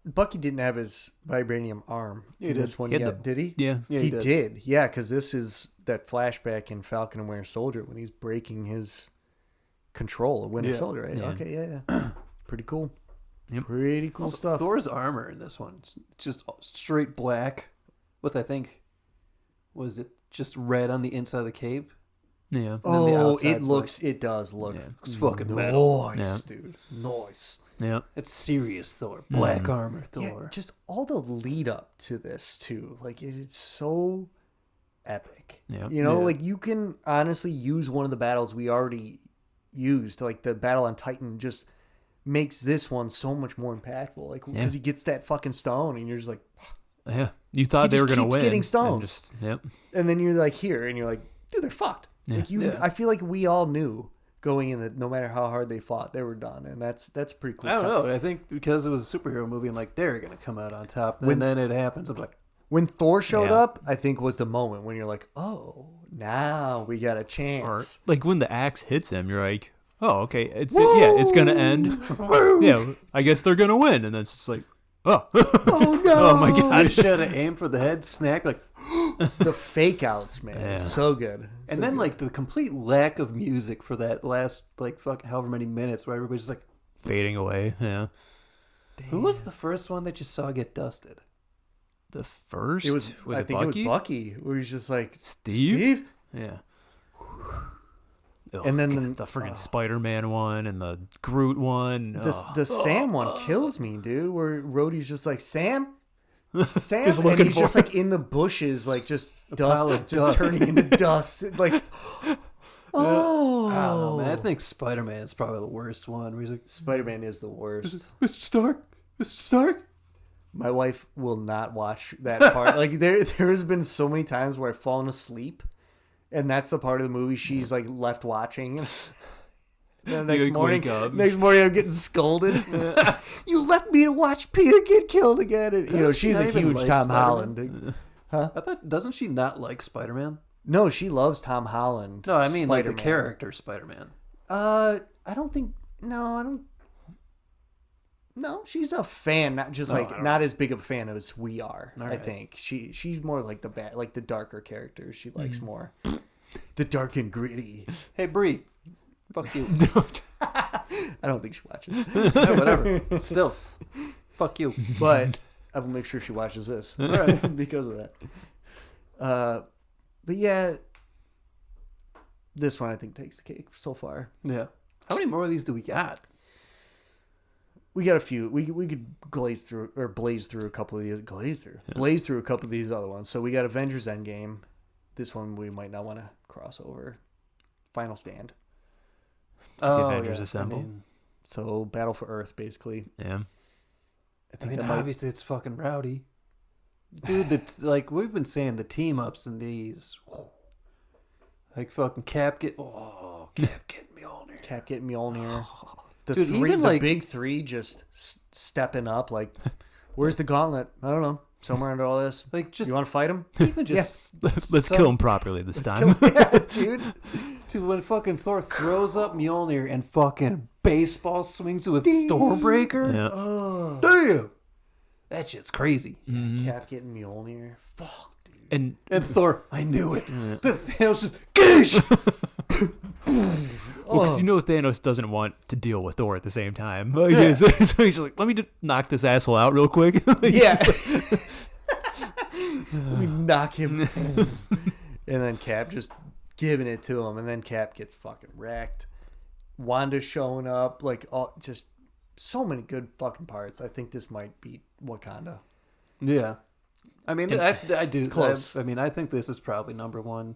Speaker 7: Bucky didn't have his vibranium arm in
Speaker 4: did.
Speaker 7: this one
Speaker 5: He had
Speaker 7: yet, did he?
Speaker 5: Yeah.
Speaker 4: Yeah,
Speaker 7: he
Speaker 4: did.
Speaker 7: did. Yeah, because this is that flashback in Falcon and Winter Soldier when he's breaking his control of Winter
Speaker 4: Yeah.
Speaker 7: Soldier, right?
Speaker 5: Yeah.
Speaker 7: Okay, yeah. Pretty cool.
Speaker 5: Yep.
Speaker 7: Pretty cool
Speaker 4: Also,
Speaker 7: stuff.
Speaker 4: Thor's armor in this one, it's just straight black with, I think, was it just red on the inside of the cape?
Speaker 5: Yeah.
Speaker 4: then the
Speaker 7: Oh,
Speaker 4: outside's
Speaker 7: it does look
Speaker 5: Yeah.
Speaker 4: It's fucking metal.
Speaker 7: nice, dude. Nice.
Speaker 5: Yeah.
Speaker 4: It's serious Thor. Black armor
Speaker 7: Yeah,
Speaker 4: Thor.
Speaker 7: just all the lead up to this too. Like it's so epic.
Speaker 5: Yeah.
Speaker 7: You know,
Speaker 4: Yeah.
Speaker 7: like you can honestly use one of the battles we already used, like the battle on Titan just makes this one so much more impactful. Like because
Speaker 5: Yeah.
Speaker 7: he gets that fucking stone and you're just like,
Speaker 5: Yeah. You thought
Speaker 7: He
Speaker 5: they were
Speaker 7: just
Speaker 5: gonna
Speaker 7: keeps
Speaker 5: win.
Speaker 7: getting
Speaker 5: and
Speaker 7: stones.
Speaker 5: Just, yep.
Speaker 7: and then you're like here and you're like, dude, they're fucked.
Speaker 5: Yeah.
Speaker 7: Like you,
Speaker 4: Yeah.
Speaker 7: I feel like we all knew going in that no matter how hard they fought, they were done, and that's pretty cool.
Speaker 4: I don't know. I think because it was a superhero movie, I'm like, they're gonna come out on top.
Speaker 7: When-
Speaker 4: And then it happens. I'm like,
Speaker 7: When Thor showed
Speaker 5: Yeah.
Speaker 7: up, I think was the moment when you're like, oh, now we got a
Speaker 5: Or
Speaker 7: chance.
Speaker 5: like when the axe hits him, you're like, oh, okay, it's gonna end. Yeah, I guess they're gonna win, and then it's just like, oh,
Speaker 7: Oh no!
Speaker 5: oh my
Speaker 4: I
Speaker 5: god.
Speaker 4: should have aimed for the head, snack, like,
Speaker 7: The fake outs, man,
Speaker 5: Yeah.
Speaker 7: so good.
Speaker 4: and
Speaker 7: So
Speaker 4: then
Speaker 7: good.
Speaker 4: like the complete lack of music for that last like fuck however many minutes where everybody's just like,
Speaker 5: Fading away. Yeah.
Speaker 4: who was the first one that you saw get dusted?
Speaker 5: The first
Speaker 7: it was, I
Speaker 5: it
Speaker 7: think
Speaker 5: Bucky?
Speaker 7: it was Bucky, where he's just like
Speaker 5: Steve? Yeah.
Speaker 7: And then
Speaker 5: God, the freaking Spider-Man one and the Groot one.
Speaker 7: The Sam one kills me, dude. Where Rhodey's just like Sam, Sam,
Speaker 5: Just
Speaker 7: and
Speaker 5: looking
Speaker 7: he's
Speaker 5: for
Speaker 7: just like in the bushes, like just
Speaker 4: pile of
Speaker 7: dust, just
Speaker 4: dust.
Speaker 7: turning into dust. Like, oh,
Speaker 4: I don't know, man. I think Spider-Man is probably the worst one. Where he's like,
Speaker 7: Spider-Man is the worst.
Speaker 4: Mr. Stark, Mr. Stark.
Speaker 7: My wife will not watch that part. Like there has been so many times where I've fallen asleep, and that's the part of the movie she's like left watching. And the
Speaker 5: You, like, wake up.
Speaker 7: next morning I'm getting scolded. You left me to watch Peter get killed again. And, you know,
Speaker 4: Doesn't she
Speaker 7: she's a
Speaker 4: not even
Speaker 7: huge
Speaker 4: like
Speaker 7: Tom
Speaker 4: Spider-Man?
Speaker 7: Holland.
Speaker 4: I thought, doesn't she not like Spider-Man?
Speaker 7: No, she loves Tom Holland.
Speaker 4: No, I mean like the
Speaker 7: Spider-Man.
Speaker 4: character Spider-Man.
Speaker 7: I don't think. No, I don't. No, she's a fan, not just
Speaker 4: No, I
Speaker 7: like
Speaker 4: don't
Speaker 7: not as big of a fan as we are.
Speaker 4: All
Speaker 7: I
Speaker 4: right.
Speaker 7: think she's more like the darker characters. She likes more the dark and gritty.
Speaker 4: Hey, Bree, fuck you.
Speaker 7: I don't think she watches,
Speaker 4: Yeah, whatever. Still, fuck you.
Speaker 7: but I will make sure she watches this because of that. But yeah, this one I think takes the cake so far.
Speaker 4: Yeah. How many more of these do we got?
Speaker 7: We got a few. We could blaze through a couple of these. Blaze through a couple of these other ones. So we got Avengers Endgame. This one we might not want to cross over. Final Stand.
Speaker 5: Avengers Assemble.
Speaker 4: I mean,
Speaker 7: So Battle for Earth, basically.
Speaker 5: Yeah.
Speaker 7: I think
Speaker 4: obviously it's fucking rowdy. Dude, it's like we've been saying, the team ups in these. Like fucking Cap getting me all near.
Speaker 7: Cap getting Mjolnir. The
Speaker 4: Dude,
Speaker 7: three,
Speaker 4: even
Speaker 7: the
Speaker 4: like-
Speaker 7: big three just stepping up. Like, Where's the gauntlet? I don't know. Somewhere under all this.
Speaker 4: Like, just
Speaker 7: You want to fight him?
Speaker 4: even just
Speaker 5: Let's kill him properly this time.
Speaker 7: Yeah, dude.
Speaker 4: to when fucking Thor throws up Mjolnir and fucking baseball swings it with Stormbreaker.
Speaker 5: Yeah.
Speaker 7: Oh.
Speaker 4: Damn, that shit's crazy.
Speaker 7: Cap getting Mjolnir. Fuck, dude.
Speaker 5: And
Speaker 4: Thor, I knew it. The Thanos just Gish!
Speaker 5: because Thanos doesn't want to deal with Thor at the same time. Like, so he's like, let me just knock this asshole out real quick.
Speaker 7: Yeah. Let me knock him. And then Cap just giving it to him. And then Cap gets fucking wrecked. Wanda showing up. Like, all, just so many good fucking parts. I think this might beat Wakanda.
Speaker 4: Yeah, I mean, I do.
Speaker 7: It's close.
Speaker 4: I mean, I think this is probably number one,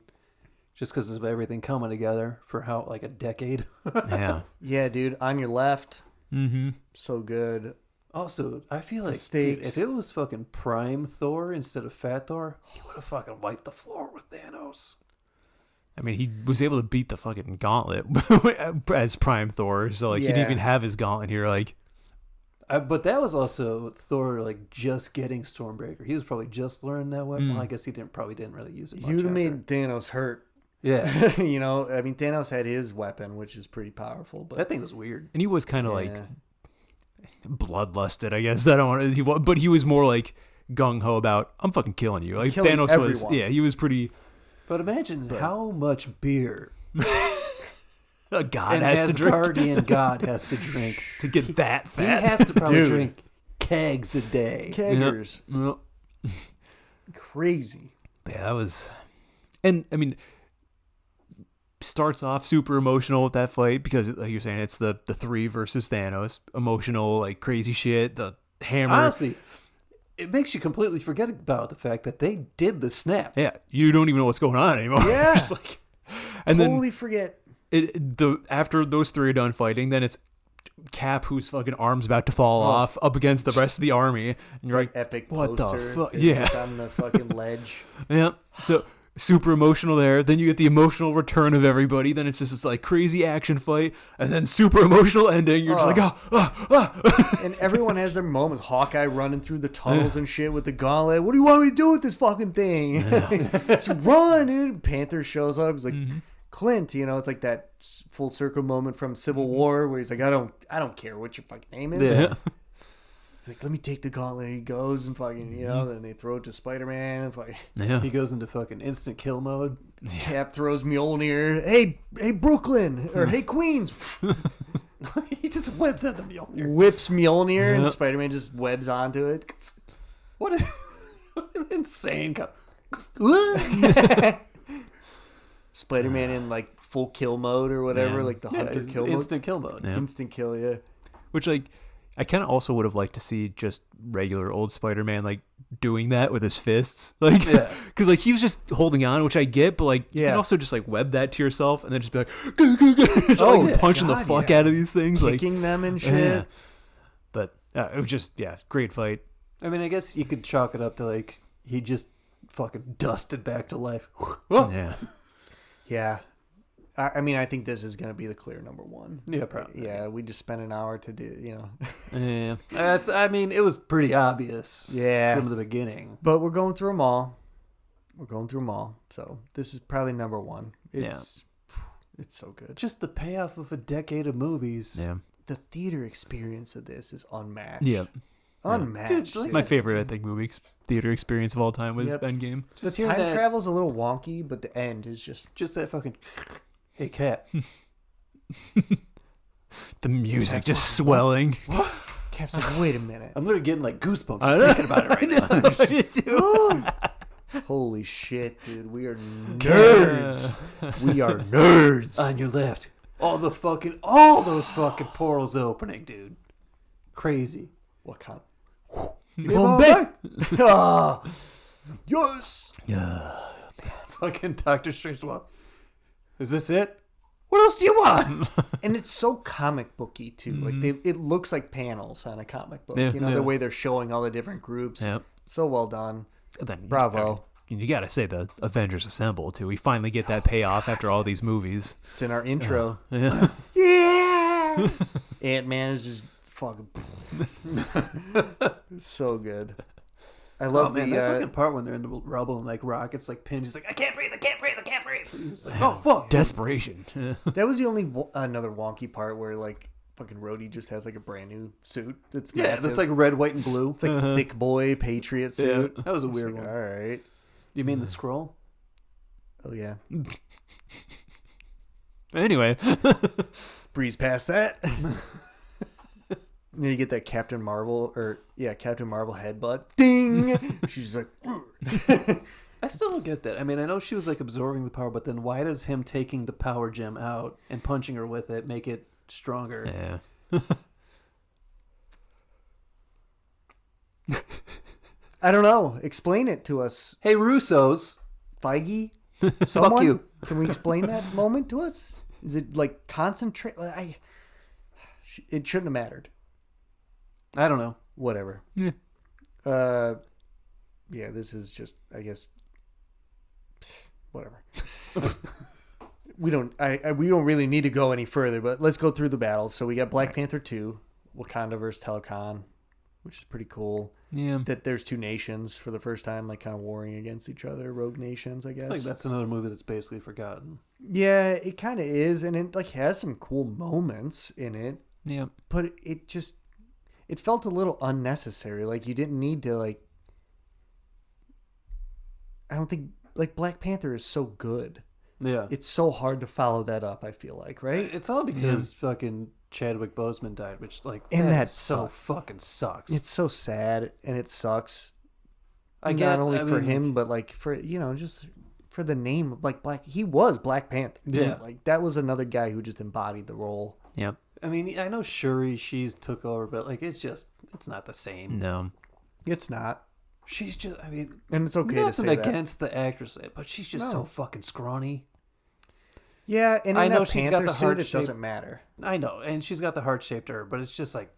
Speaker 4: just because of everything coming together for a decade.
Speaker 5: Yeah.
Speaker 7: Yeah, dude. On your left.
Speaker 5: Mm-hmm.
Speaker 7: So good.
Speaker 4: Also, I feel like, dude,
Speaker 7: stakes.
Speaker 4: if it was fucking Prime Thor instead of Fat Thor, he would have fucking wiped the floor with Thanos.
Speaker 5: I mean, he was able to beat the fucking gauntlet as Prime Thor, so like he
Speaker 7: Yeah.
Speaker 5: didn't even have his gauntlet here. Like,
Speaker 4: But that was also Thor like just getting Stormbreaker. He was probably just learning that weapon. Well, I guess he probably didn't really use it much.
Speaker 7: You'd have
Speaker 4: after.
Speaker 7: made Thanos hurt.
Speaker 4: Yeah,
Speaker 7: You know, I mean, Thanos had his weapon, which is pretty powerful. But
Speaker 4: that thing was weird.
Speaker 5: and he was kind of like
Speaker 7: Yeah.
Speaker 5: bloodlusted, I guess. I don't want. But he was more like gung ho about I'm fucking killing you. Like
Speaker 7: Killing
Speaker 5: Thanos was.
Speaker 7: everyone.
Speaker 5: Yeah, he was pretty.
Speaker 4: But imagine how much beer
Speaker 5: A god
Speaker 4: an
Speaker 5: has to drink
Speaker 4: Asgardian god has to drink.
Speaker 5: to get that
Speaker 4: He
Speaker 5: fat.
Speaker 4: has to probably
Speaker 7: Dude.
Speaker 4: drink kegs a day.
Speaker 7: Keggers.
Speaker 5: Yep.
Speaker 7: Crazy.
Speaker 5: Yeah, that was, and I mean, starts off super emotional with that fight because, like you're saying, it's the three versus Thanos, emotional, like crazy shit. The hammer,
Speaker 4: Honestly, it makes you completely forget about the fact that they did the snap.
Speaker 5: yeah, you don't even know what's going on anymore.
Speaker 7: Yeah.
Speaker 5: It's like, and
Speaker 7: Totally forget.
Speaker 5: after those three are done fighting, then it's Cap whose fucking arm's about to fall off up against the rest of the army, and you're like,
Speaker 7: Epic
Speaker 5: what the
Speaker 7: poster.
Speaker 5: fuck?
Speaker 7: It's
Speaker 5: Yeah.
Speaker 7: on the fucking ledge.
Speaker 5: yeah. So super emotional there. Then you get the emotional return of everybody. Then it's just this like crazy action fight, and then super emotional ending. You're just like,
Speaker 7: And everyone has their moments. Hawkeye running through the tunnels and shit with the gauntlet. What do you want me to do with this fucking thing? Just run, dude. Panther shows up. He's like, Clint, you know, it's like that full circle moment from Civil War where he's like, I don't care what your fucking name is.
Speaker 4: Yeah.
Speaker 7: He's like, let me take the gauntlet. He goes and fucking, you know, then they throw it to Spider-Man. And fucking
Speaker 5: yeah.
Speaker 4: He goes into fucking instant kill mode.
Speaker 7: Cap throws Mjolnir. Hey, Brooklyn. Or hey, Queens.
Speaker 4: He just whips into Mjolnir.
Speaker 7: Whips Mjolnir and
Speaker 5: Yep.
Speaker 7: Spider-Man just webs onto it.
Speaker 4: What an insane
Speaker 7: Spider-Man in like full kill mode or whatever,
Speaker 5: Yeah.
Speaker 7: like the hunter kill mode.
Speaker 4: instant kill mode.
Speaker 5: Yeah.
Speaker 7: Instant kill, yeah.
Speaker 5: Which like I kind of also would have liked to see just regular old Spider-Man like doing that with his fists, like
Speaker 4: Yeah.
Speaker 5: because like he was just holding on, which I get, but like you
Speaker 7: Yeah.
Speaker 5: can also just like web that to yourself and then just be like, "Gah, gah, gah," so, like,
Speaker 4: yeah.
Speaker 5: punching the
Speaker 7: God,
Speaker 5: fuck
Speaker 7: yeah.
Speaker 5: out of these things, like
Speaker 7: Kicking them and shit.
Speaker 5: yeah. But it was just great fight.
Speaker 4: I mean, I guess you could chalk it up to like he just fucking dusted back to life.
Speaker 5: Yeah,
Speaker 7: Yeah. I mean, I think this is going to be the clear number one.
Speaker 4: Yeah, probably.
Speaker 7: Yeah, we just spent an hour to do, you know.
Speaker 5: yeah.
Speaker 4: I mean, it was pretty obvious.
Speaker 7: Yeah.
Speaker 4: From the beginning.
Speaker 7: But we're going through them all. So this is probably number one. It's so good.
Speaker 4: Just the payoff of a decade of movies.
Speaker 5: Yeah.
Speaker 7: The theater experience of this is unmatched.
Speaker 5: Yeah.
Speaker 7: Unmatched.
Speaker 4: Dude, like-
Speaker 5: My favorite, I think, theater experience of all time was
Speaker 7: Yep.
Speaker 5: Endgame.
Speaker 7: the
Speaker 4: Just hearing
Speaker 7: time
Speaker 4: that-
Speaker 7: travel's a little wonky, but the end is just...
Speaker 4: Just that fucking. Hey, Cap.
Speaker 5: The music just swelling.
Speaker 7: Cap's like, wait a minute.
Speaker 4: I'm literally getting like goosebumps just thinking about it right now.
Speaker 7: Holy shit, dude. We are nerds. We are nerds.
Speaker 4: On your left. All those fucking portals opening, dude. Crazy.
Speaker 7: What kind?
Speaker 4: Bombay!
Speaker 7: Ah, yes.
Speaker 4: Fucking Doctor Strange. What? Is this it? What else do you want?
Speaker 7: And it's so comic booky too. Like it looks like panels on a comic book.
Speaker 5: Yeah.
Speaker 7: You know,
Speaker 5: Yeah.
Speaker 7: the way they're showing all the different groups.
Speaker 5: Yep.
Speaker 7: So well done.
Speaker 5: And then,
Speaker 7: Bravo.
Speaker 5: You gotta say the Avengers Assemble too. We finally get that payoff after all these movies.
Speaker 7: It's in our intro.
Speaker 5: Yeah.
Speaker 7: Yeah. Ant-Man is just fucking so good. I love
Speaker 4: Oh man,
Speaker 7: the
Speaker 4: that fucking part when they're in the rubble and like rockets like pin. He's like, I can't breathe, I can't breathe, I can't breathe. He's like, oh fuck.
Speaker 5: Desperation.
Speaker 7: that was the only another wonky part where like fucking Rhodey just has like a brand new suit. It's
Speaker 4: Yeah,
Speaker 7: massive.
Speaker 4: it's like red, white, and blue.
Speaker 7: It's like thick boy Patriot suit.
Speaker 4: That was a
Speaker 7: It's
Speaker 4: weird
Speaker 7: like,
Speaker 4: one.
Speaker 7: all right.
Speaker 4: You mean the scroll?
Speaker 7: Oh yeah.
Speaker 5: Anyway.
Speaker 7: Let's breeze past that. Then you get that Captain Marvel headbutt. Ding. She's like.
Speaker 4: I still don't get that. I mean, I know she was like absorbing the power, but then why does him taking the power gem out and punching her with it make it stronger?
Speaker 5: Yeah.
Speaker 7: I don't know. Explain it to us,
Speaker 4: Hey, Russos.
Speaker 7: Feige. Someone?
Speaker 4: you.
Speaker 7: Can we explain that moment to us? Is it like concentrate? It shouldn't have mattered.
Speaker 4: I don't know.
Speaker 7: Whatever.
Speaker 5: Yeah.
Speaker 7: Yeah. This is just, I guess, whatever. we don't really need to go any further, but let's go through the battles. So we got Black Panther 2, Wakanda versus Talokan, which is pretty cool.
Speaker 5: Yeah.
Speaker 7: That there's two nations for the first time, like kind of warring against each other, rogue nations, I guess.
Speaker 4: Like that's another movie that's basically forgotten.
Speaker 7: Yeah, it kind of is, and it like has some cool moments in it,
Speaker 5: Yeah.
Speaker 7: but it felt a little unnecessary. Like you didn't need to like. I don't think like Black Panther is so good.
Speaker 4: Yeah.
Speaker 7: It's so hard to follow that up. I feel like, right?
Speaker 4: It's all because fucking Chadwick Boseman died, which like
Speaker 7: And that
Speaker 4: so
Speaker 7: sucked.
Speaker 4: fucking sucks.
Speaker 7: It's so sad, and it sucks.
Speaker 4: I get
Speaker 7: Not only
Speaker 4: I
Speaker 7: for
Speaker 4: mean,
Speaker 7: him, but like for just for the name, like he was Black Panther.
Speaker 4: Yeah.
Speaker 7: Like that was another guy who just embodied the role.
Speaker 5: Yep.
Speaker 4: I mean, I know Shuri, she's took over, but like it's not the same.
Speaker 5: No.
Speaker 7: It's not,
Speaker 4: She's just, I mean,
Speaker 7: and it's okay to
Speaker 4: nothing
Speaker 7: say that.
Speaker 4: against the actress, but she's just so
Speaker 7: No.
Speaker 4: fucking scrawny.
Speaker 7: Yeah, and in
Speaker 4: I know
Speaker 7: that
Speaker 4: she's got
Speaker 7: Panther
Speaker 4: the
Speaker 7: suit,
Speaker 4: heart
Speaker 7: it
Speaker 4: shape.
Speaker 7: doesn't matter.
Speaker 4: I know, and she's got the heart-shaped her, but it's just like,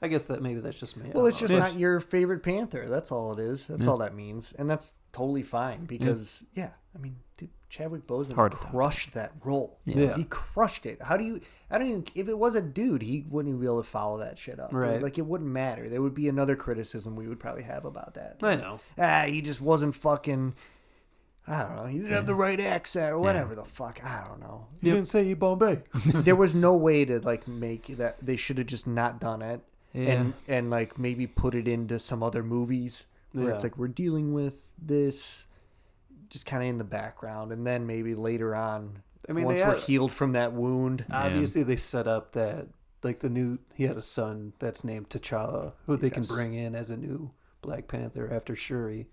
Speaker 4: I guess that maybe that's just me. I
Speaker 7: Well,
Speaker 4: don't
Speaker 7: it's
Speaker 4: know.
Speaker 7: just not your favorite Panther. That's all it is. That's all that means, and that's totally fine because I mean, dude, Chadwick Boseman
Speaker 5: Hard to top.
Speaker 7: crushed that role.
Speaker 4: Yeah.
Speaker 7: He crushed it. How do you? I don't even. If it was a dude, he wouldn't even be able to follow that shit up. dude.
Speaker 4: Right.
Speaker 7: Like it wouldn't matter. There would be another criticism we would probably have about that.
Speaker 4: I know.
Speaker 7: He just wasn't fucking. I don't know. He didn't have the right accent or whatever the fuck. I don't know.
Speaker 4: You didn't say you Bombay.
Speaker 7: There was no way to like make that. They should have just not done it.
Speaker 5: Yeah.
Speaker 7: And like maybe put it into some other movies where it's
Speaker 4: Yeah.
Speaker 7: like we're dealing with this just kind of in the background, and then maybe later on,
Speaker 4: I mean,
Speaker 7: once
Speaker 4: they
Speaker 7: we're
Speaker 4: had-
Speaker 7: healed from that wound.
Speaker 4: Obviously, they set up that like he had a son that's named T'Challa, who they can
Speaker 7: Yes.
Speaker 4: bring in as a new Black Panther after Shuri.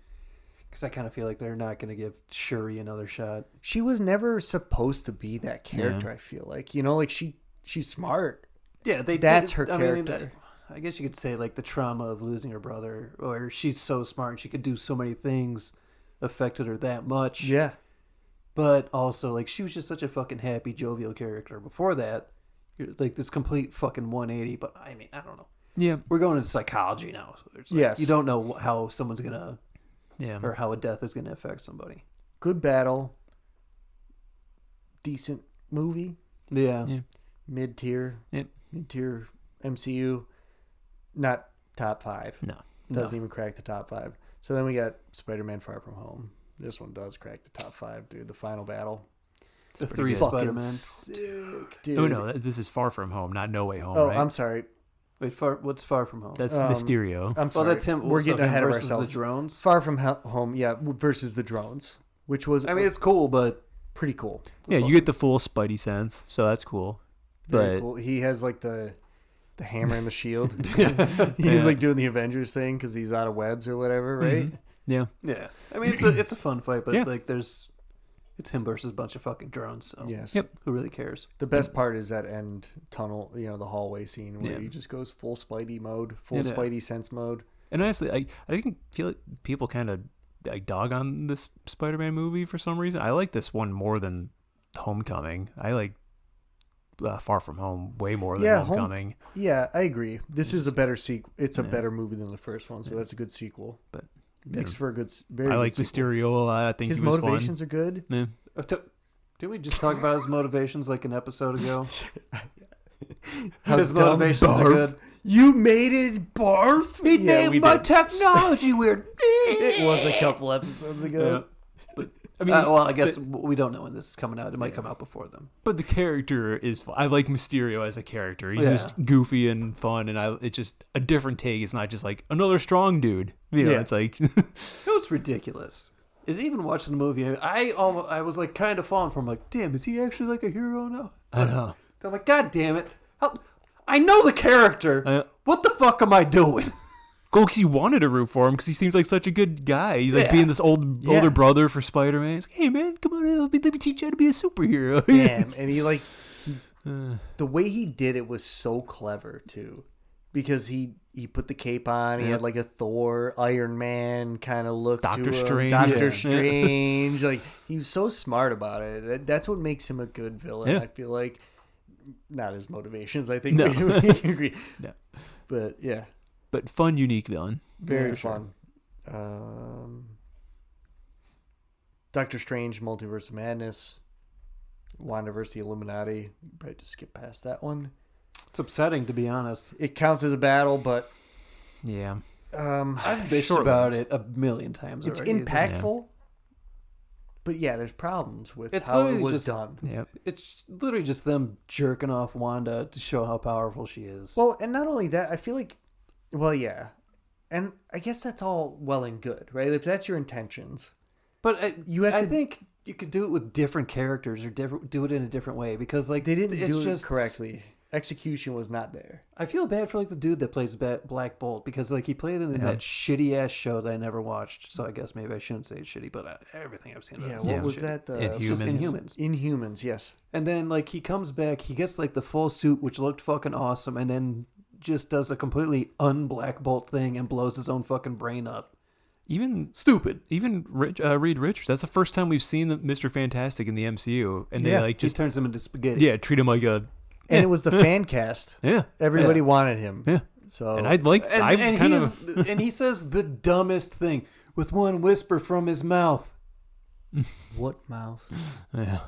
Speaker 4: Because I kind of feel like they're not going to give Shuri another shot.
Speaker 7: She was never supposed to be that character. I feel like like she's smart.
Speaker 4: Yeah,
Speaker 7: That's her character.
Speaker 4: I guess you could say like the trauma of losing her brother, or she's so smart and she could do so many things, affected her that much.
Speaker 7: Yeah,
Speaker 4: But also, like, she was just such a fucking happy, jovial character. Before that, you're like this complete fucking 180. But I mean, I don't know.
Speaker 5: Yeah.
Speaker 4: We're going into psychology now. So it's like,
Speaker 7: Yes.
Speaker 4: you don't know how someone's gonna,
Speaker 5: Yeah.
Speaker 4: or how a death is gonna affect somebody.
Speaker 7: good battle. Decent movie.
Speaker 4: Yeah.
Speaker 5: Yeah.
Speaker 7: Mid-tier.
Speaker 5: Yep.
Speaker 7: Mid-tier MCU. Not top 5.
Speaker 5: No.
Speaker 7: Doesn't even crack the top 5. So then we got Spider-Man Far From Home. This one does crack the top 5, dude. The final battle.
Speaker 4: The
Speaker 5: pretty
Speaker 4: three
Speaker 5: good.
Speaker 7: Fucking
Speaker 4: Spider-Man.
Speaker 7: sick, dude.
Speaker 5: Oh no, this is Far From Home, not No Way Home.
Speaker 7: Oh,
Speaker 5: right?
Speaker 7: I'm sorry.
Speaker 4: Wait, what's Far From Home?
Speaker 5: That's
Speaker 7: Um,
Speaker 5: Mysterio.
Speaker 7: I'm sorry.
Speaker 4: well, that's him.
Speaker 7: We're
Speaker 4: so
Speaker 7: getting
Speaker 4: him
Speaker 7: ahead of
Speaker 4: versus
Speaker 7: ourselves.
Speaker 4: The drones.
Speaker 7: Far From Home, yeah, versus the drones, which was
Speaker 4: I mean, it's cool, but
Speaker 7: pretty cool.
Speaker 5: Yeah, you get the full Spidey sense, so that's cool.
Speaker 7: Very
Speaker 5: But
Speaker 7: cool. He has like the hammer and the shield. He's
Speaker 5: Yeah.
Speaker 7: like doing the Avengers thing because he's out of webs or whatever, right?
Speaker 5: yeah,
Speaker 4: yeah. I mean, it's a fun fight, but
Speaker 5: Yeah.
Speaker 4: like it's him versus a bunch of fucking drones. So
Speaker 7: Yes.
Speaker 5: Yep.
Speaker 4: who really cares?
Speaker 7: The best part is that end tunnel, the hallway scene where
Speaker 5: Yeah.
Speaker 7: he just goes full Spidey mode, full
Speaker 4: Yeah.
Speaker 7: Spidey sense mode.
Speaker 5: and honestly, I feel like people kind of like dog on this Spider-Man movie for some reason. I like this one more than Homecoming. I like Far From Home way more than
Speaker 7: Yeah,
Speaker 5: Homecoming.
Speaker 7: Yeah, I agree. This is a better sequel. It's a
Speaker 5: Yeah.
Speaker 7: better movie than the first one, so that's a good sequel.
Speaker 5: But
Speaker 7: Makes
Speaker 5: yeah.
Speaker 7: for a good, very.
Speaker 5: I
Speaker 7: good
Speaker 5: like
Speaker 7: sequel.
Speaker 5: Mysterio a lot. I think
Speaker 7: His
Speaker 5: he was
Speaker 7: motivations
Speaker 5: fun.
Speaker 7: are good.
Speaker 5: Yeah.
Speaker 4: Didn't we just talk about his motivations like an episode ago? His motivations are good.
Speaker 7: You made it barf?
Speaker 5: He
Speaker 7: Yeah,
Speaker 5: named
Speaker 7: we
Speaker 5: my
Speaker 7: did.
Speaker 5: technology weird.
Speaker 7: It was a couple episodes ago.
Speaker 5: But I mean,
Speaker 4: Well, I guess we don't know when this is coming out. It might come out before them.
Speaker 5: but the character is fun. I like Mysterio as a character. He's
Speaker 4: Yeah.
Speaker 5: just goofy and fun, and it's just a different take. It's not just like another strong dude. You know,
Speaker 7: Yeah.
Speaker 5: it's like
Speaker 4: You know what's ridiculous? Is even watching the movie, I was like kind of falling for him. Like, damn, is he actually like a hero now?
Speaker 5: I know.
Speaker 4: I'm like, God damn it! I know the character. What the fuck am I doing?
Speaker 5: Go because you wanted to root for him because he seems like such a good guy. He's like
Speaker 4: Yeah.
Speaker 5: being this older brother for Spider-Man. He's like, hey man, come on, let me teach you how to be a superhero.
Speaker 7: Damn, and he like the way he did it was so clever too, because he put the cape on. He had like a Thor, Iron Man kind of look.
Speaker 5: Doctor
Speaker 7: to him.
Speaker 5: Strange.
Speaker 7: Doctor
Speaker 5: Yeah.
Speaker 7: Strange. Like he was so smart about it. That's what makes him a good villain.
Speaker 5: Yeah.
Speaker 7: I feel like not his motivations. I think
Speaker 5: No.
Speaker 7: we agree.
Speaker 5: No.
Speaker 7: But yeah,
Speaker 5: But fun, unique villain.
Speaker 7: very
Speaker 4: for sure.
Speaker 7: fun. Doctor Strange, Multiverse of Madness, Wanda vs. the Illuminati. Probably just skip past that one.
Speaker 4: It's upsetting, to be honest.
Speaker 7: It counts as a battle, but
Speaker 5: Yeah.
Speaker 4: I've bitched
Speaker 5: Short
Speaker 4: about it a million times
Speaker 7: it's
Speaker 4: already.
Speaker 7: impactful. But yeah, there's problems with
Speaker 4: It's
Speaker 7: how it
Speaker 4: literally
Speaker 7: was
Speaker 4: just-
Speaker 7: done.
Speaker 5: Yeah.
Speaker 4: It's literally just them jerking off Wanda to show how powerful she is.
Speaker 7: Well, and not only that, I feel like, well, yeah, and I guess that's all well and good, right? If that's your intentions,
Speaker 4: but
Speaker 7: you have
Speaker 4: I
Speaker 7: to-
Speaker 4: think you could do it with different characters or do it in a different way because like
Speaker 7: they didn't
Speaker 4: it's
Speaker 7: do
Speaker 4: just
Speaker 7: it correctly. Execution was not there.
Speaker 4: I feel bad for like the dude that plays Black Bolt because like he played in that shitty ass show that I never watched. So I guess maybe I shouldn't say it's shitty, but everything I've seen.
Speaker 7: Yeah,
Speaker 4: about it
Speaker 7: what
Speaker 4: is
Speaker 7: was
Speaker 4: shitty.
Speaker 7: that?
Speaker 5: Inhumans.
Speaker 4: Just Inhumans.
Speaker 7: Inhumans, yes.
Speaker 4: And then like he comes back, he gets like the full suit, which looked fucking awesome, and then just does a completely un-Black Bolt thing and blows his own fucking brain up.
Speaker 5: Even
Speaker 4: Stupid.
Speaker 5: Reed Richards. That's the first time we've seen Mr. Fantastic in the MCU, and they like
Speaker 4: He
Speaker 5: just
Speaker 4: turns him into spaghetti.
Speaker 5: treat him like a
Speaker 7: And it was the fan cast.
Speaker 5: yeah.
Speaker 7: Everybody
Speaker 4: Yeah.
Speaker 7: wanted him.
Speaker 5: Yeah.
Speaker 7: So
Speaker 5: And I'd like I
Speaker 4: And
Speaker 5: kind
Speaker 4: he
Speaker 5: of
Speaker 4: is, and he says the dumbest thing with one whisper from his mouth.
Speaker 7: what mouth?
Speaker 5: yeah.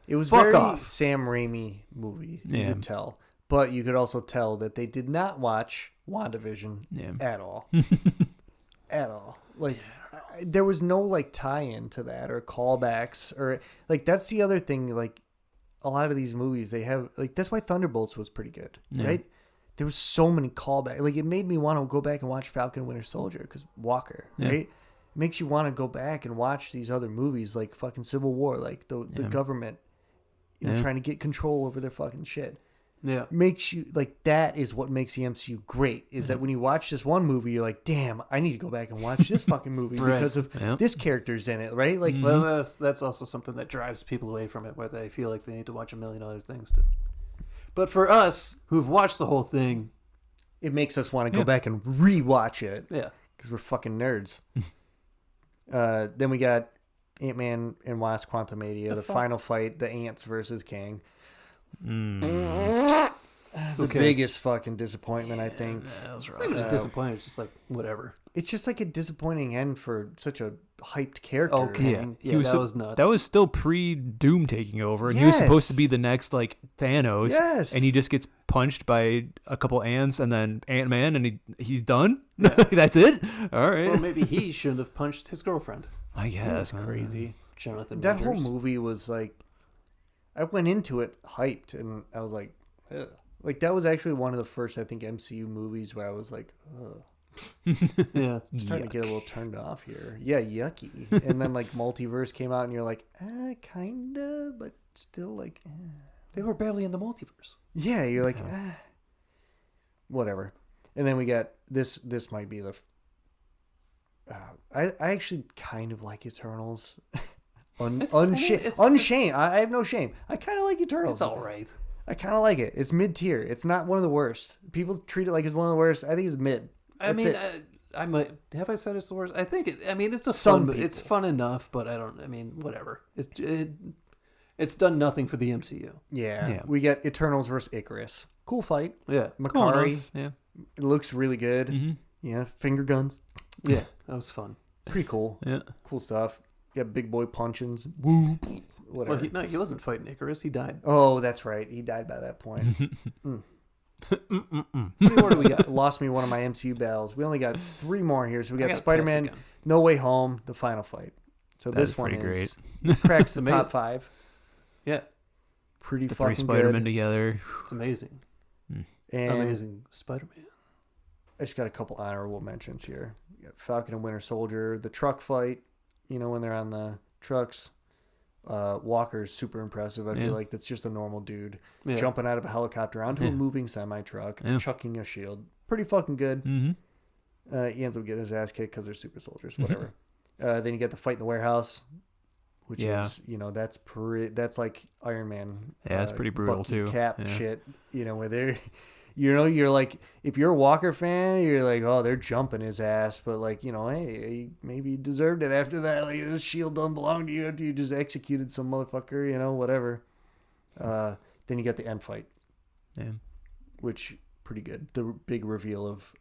Speaker 7: It was
Speaker 4: Fuck
Speaker 7: very
Speaker 4: off.
Speaker 7: Sam Raimi movie. You
Speaker 5: Yeah.
Speaker 7: could tell, but you could also tell that they did not watch WandaVision
Speaker 5: Yeah.
Speaker 7: at all. At all. Like there was no like tie-in to that or callbacks or like that's the other thing. Like a lot of these movies, they have like that's why Thunderbolts was pretty good,
Speaker 5: Yeah.
Speaker 7: right? There was so many callbacks. Like it made me want to go back and watch Falcon and Winter Soldier because Walker,
Speaker 5: Yeah.
Speaker 7: right? It makes you want to go back and watch these other movies like fucking Civil War, like the
Speaker 5: Yeah.
Speaker 7: government, you know,
Speaker 5: Yeah.
Speaker 7: trying to get control over their fucking shit.
Speaker 4: Yeah.
Speaker 7: Makes you like that is what makes the MCU great. Is that when you watch this one movie, you're like, damn, I need to go back and watch this fucking movie
Speaker 4: Right.
Speaker 7: because of
Speaker 5: Yep.
Speaker 7: this character's in it, right? Like,
Speaker 4: Well, that's also something that drives people away from it, where they feel like they need to watch a million other things to. But for us who've watched the whole thing,
Speaker 7: it makes us want to go
Speaker 5: Yeah.
Speaker 7: back and rewatch it
Speaker 4: yeah,
Speaker 7: because we're fucking nerds. Then we got Ant-Man and Wasp: Quantumania, the
Speaker 4: fuck?
Speaker 7: final fight, the ants versus Kang.
Speaker 4: who
Speaker 7: The
Speaker 4: cares?
Speaker 7: biggest fucking disappointment, I think.
Speaker 4: It's not even disappointed. It's just like whatever.
Speaker 7: It's just like a disappointing end for such a hyped character.
Speaker 4: Oh, Kang. Yeah, that was nuts.
Speaker 5: That was still pre-Doom taking over, and he was supposed to be
Speaker 7: Yes.
Speaker 5: the next like Thanos.
Speaker 7: Yes.
Speaker 5: And he just gets punched by a couple ants, and then Ant-Man, and he's done. That's it. All right.
Speaker 4: Well, maybe he shouldn't have punched his girlfriend,
Speaker 5: I guess.
Speaker 7: That's crazy.
Speaker 4: Jonathan.
Speaker 7: That whole
Speaker 4: Majors.
Speaker 7: movie was like, I went into it hyped, and I was like, ugh. Like that was actually one of the first, I think, MCU movies where I was like, ugh.
Speaker 4: Yeah.
Speaker 7: I'm starting to get a little turned off here. Yeah, yucky. And then like Multiverse came out, and you're like, kinda, but still like,
Speaker 4: They were barely in the multiverse.
Speaker 7: yeah. You're like, whatever. And then we got this. This might be the. I actually kind of like Eternals.
Speaker 4: it's-
Speaker 7: Unshamed. I have no shame. I kind of like Eternals.
Speaker 4: It's all right.
Speaker 7: I kind of like it. It's mid tier. It's not one of the worst. People treat it like it's one of the worst. I think it's mid.
Speaker 4: I
Speaker 7: That's
Speaker 4: mean,
Speaker 7: it.
Speaker 4: I might have I said it's the worst. I think it. I mean, it's a
Speaker 7: Some
Speaker 4: fun. It's
Speaker 7: people.
Speaker 4: fun enough, but I don't. I mean, whatever. It's done nothing for the MCU.
Speaker 7: Yeah.
Speaker 5: Yeah.
Speaker 7: We get Eternals versus Icarus. Cool fight.
Speaker 4: Yeah.
Speaker 5: Cool
Speaker 7: Makari.
Speaker 5: enough. Yeah.
Speaker 7: It looks really good.
Speaker 5: Mm-hmm.
Speaker 7: Yeah. Finger guns.
Speaker 4: Yeah. That was fun.
Speaker 7: Pretty cool.
Speaker 5: Yeah.
Speaker 7: Cool stuff. You got big boy punchings. Woo. whatever.
Speaker 4: Well, he wasn't fighting Icarus. He died.
Speaker 7: Oh, that's right. He died by that point.
Speaker 4: How many more do we got?
Speaker 7: Lost me one of my MCU battles. We only got 3 more here. So we
Speaker 4: I
Speaker 7: got
Speaker 4: gotta
Speaker 7: Spider-Man,
Speaker 4: pass again.
Speaker 7: No Way Home, the final fight. So
Speaker 5: That's
Speaker 7: this one
Speaker 5: pretty
Speaker 7: is cracks the
Speaker 4: amazing.
Speaker 7: top 5.
Speaker 4: Yeah,
Speaker 7: Pretty
Speaker 5: The 3
Speaker 7: fucking
Speaker 5: Spider-Man
Speaker 7: good.
Speaker 5: together.
Speaker 4: it's amazing.
Speaker 7: And
Speaker 4: Amazing Spider-Man.
Speaker 7: I just got a couple honorable mentions here. You got Falcon and Winter Soldier, the truck fight, when they're on the trucks. Walker's super impressive. I feel like that's just a normal dude
Speaker 4: Yeah.
Speaker 7: jumping out of a helicopter onto a moving semi-truck, chucking a shield. Pretty fucking good.
Speaker 5: Mm-hmm.
Speaker 7: He ends up getting his ass kicked because they're super soldiers, whatever. Then you get the fight in the warehouse, which is, that's like Iron Man.
Speaker 5: Yeah, it's pretty brutal
Speaker 7: Bucky
Speaker 5: too.
Speaker 7: Cap
Speaker 5: Yeah.
Speaker 7: shit, where they're, you're like, if you're a Walker fan, you're like, oh, they're jumping his ass, but like, hey, maybe he deserved it after that. Like, this shield doesn't belong to you after you just executed some motherfucker, whatever. Then you get the end fight, which pretty good. The big reveal of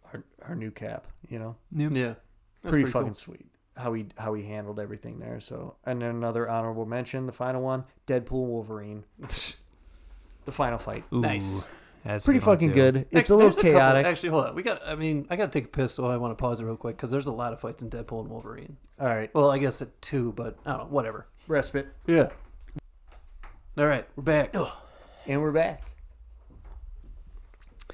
Speaker 7: our new Cap,
Speaker 4: Yeah. That's
Speaker 7: pretty fucking
Speaker 4: cool.
Speaker 7: sweet how he handled everything there. So, and then another honorable mention, the final one, Deadpool Wolverine, the final fight.
Speaker 5: Ooh,
Speaker 4: Nice.
Speaker 5: That's
Speaker 7: Pretty
Speaker 5: a good one,
Speaker 7: fucking
Speaker 5: too.
Speaker 7: good. It's a little
Speaker 4: There's couple-
Speaker 7: chaotic.
Speaker 4: actually, hold on. I got to take a piss, so I want to pause it real quick because there's a lot of fights in Deadpool and Wolverine.
Speaker 7: All right,
Speaker 4: Well, I guess at 2, but I don't know. Whatever.
Speaker 7: respite,
Speaker 4: Yeah. All right, we're back.
Speaker 7: and we're back.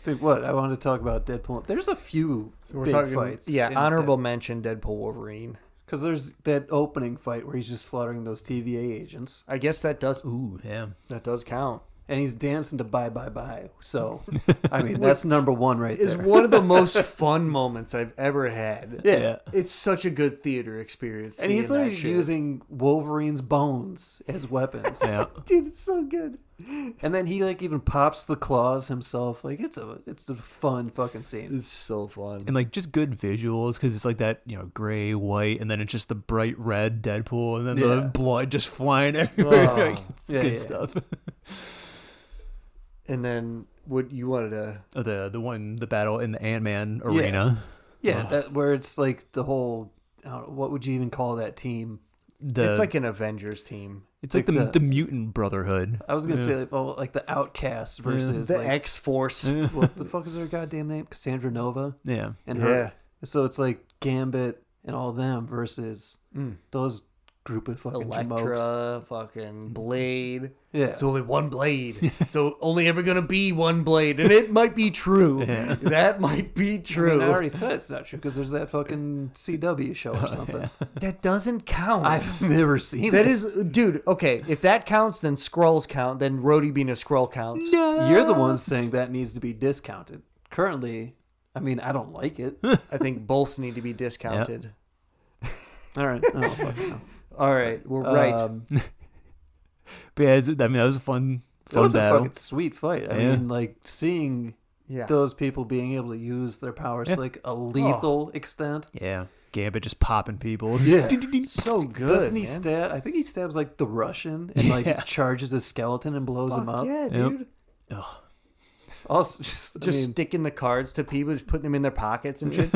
Speaker 4: Dude, what? I wanted to talk about Deadpool. There's a few big fights.
Speaker 7: Yeah,
Speaker 4: in
Speaker 7: honorable mention, Deadpool Wolverine.
Speaker 4: Because there's that opening fight where he's just slaughtering those TVA agents.
Speaker 7: I guess that does
Speaker 5: Ooh, yeah.
Speaker 7: count.
Speaker 4: And he's dancing to Bye Bye Bye. So, I mean, that's number 1 right
Speaker 7: It's
Speaker 4: there.
Speaker 7: one of the most fun moments I've ever had.
Speaker 4: Yeah.
Speaker 7: It's such a good theater experience.
Speaker 4: And he's
Speaker 7: seeing that
Speaker 4: literally
Speaker 7: shit.
Speaker 4: using Wolverine's bones as weapons.
Speaker 5: Yeah.
Speaker 7: Dude, it's so good.
Speaker 4: And then he even pops the claws himself. Like it's a fun fucking scene.
Speaker 7: It's so fun.
Speaker 5: And like just good visuals because it's like that, gray, white, and then it's just the bright red Deadpool, and then
Speaker 4: Yeah.
Speaker 5: the blood just flying everywhere.
Speaker 7: Oh.
Speaker 5: Like, it's
Speaker 4: Yeah,
Speaker 5: good
Speaker 4: yeah.
Speaker 5: stuff.
Speaker 7: And then what you wanted to
Speaker 5: The battle in the Ant-Man arena.
Speaker 4: Yeah, that where it's like the whole. I don't know, what would you even call that team?
Speaker 7: it's like an Avengers team.
Speaker 5: It's like
Speaker 4: like
Speaker 5: the mutant brotherhood.
Speaker 4: I was gonna say like the Outcasts versus
Speaker 7: The
Speaker 4: like,
Speaker 7: X-Force.
Speaker 4: what the fuck is their goddamn name? Cassandra Nova
Speaker 5: Yeah.
Speaker 4: and
Speaker 7: Yeah.
Speaker 4: her. So it's like Gambit and all them versus those group of fucking jamokes.
Speaker 7: Elektra, fucking Blade.
Speaker 4: Yeah.
Speaker 7: It's only one blade. So only ever gonna be one blade. And it might be true.
Speaker 5: Yeah.
Speaker 7: That might be true.
Speaker 4: I mean, I already said it's not true because there's that fucking CW show or something.
Speaker 7: That doesn't count.
Speaker 4: I've never seen
Speaker 7: That
Speaker 4: it.
Speaker 7: is, dude, okay, if that counts, then Skrulls count, then Rhodey being a Skrull counts.
Speaker 4: You're the ones saying that needs to be discounted. Currently, I mean, I don't like it.
Speaker 7: I think both need to be discounted.
Speaker 4: All right. Oh, fuck no.
Speaker 7: All right, we're right.
Speaker 5: But yeah, that was a fun
Speaker 4: It was
Speaker 5: battle.
Speaker 4: a fucking sweet fight. I
Speaker 5: Yeah.
Speaker 4: mean, like seeing
Speaker 7: Yeah.
Speaker 4: those people being able to use their powers to like a lethal extent.
Speaker 5: Yeah. Gambit just popping people.
Speaker 4: Yeah.
Speaker 7: So good.
Speaker 4: Doesn't he
Speaker 7: man.
Speaker 4: stab? I think he stabs like the Russian and like
Speaker 5: Yeah.
Speaker 4: charges his skeleton and blows him
Speaker 7: Fuck
Speaker 4: up.
Speaker 7: yeah,
Speaker 5: Yep.
Speaker 7: dude.
Speaker 5: Ugh.
Speaker 4: Also,
Speaker 7: Just
Speaker 4: I mean,
Speaker 7: sticking the cards to people, just putting them in their pockets and shit.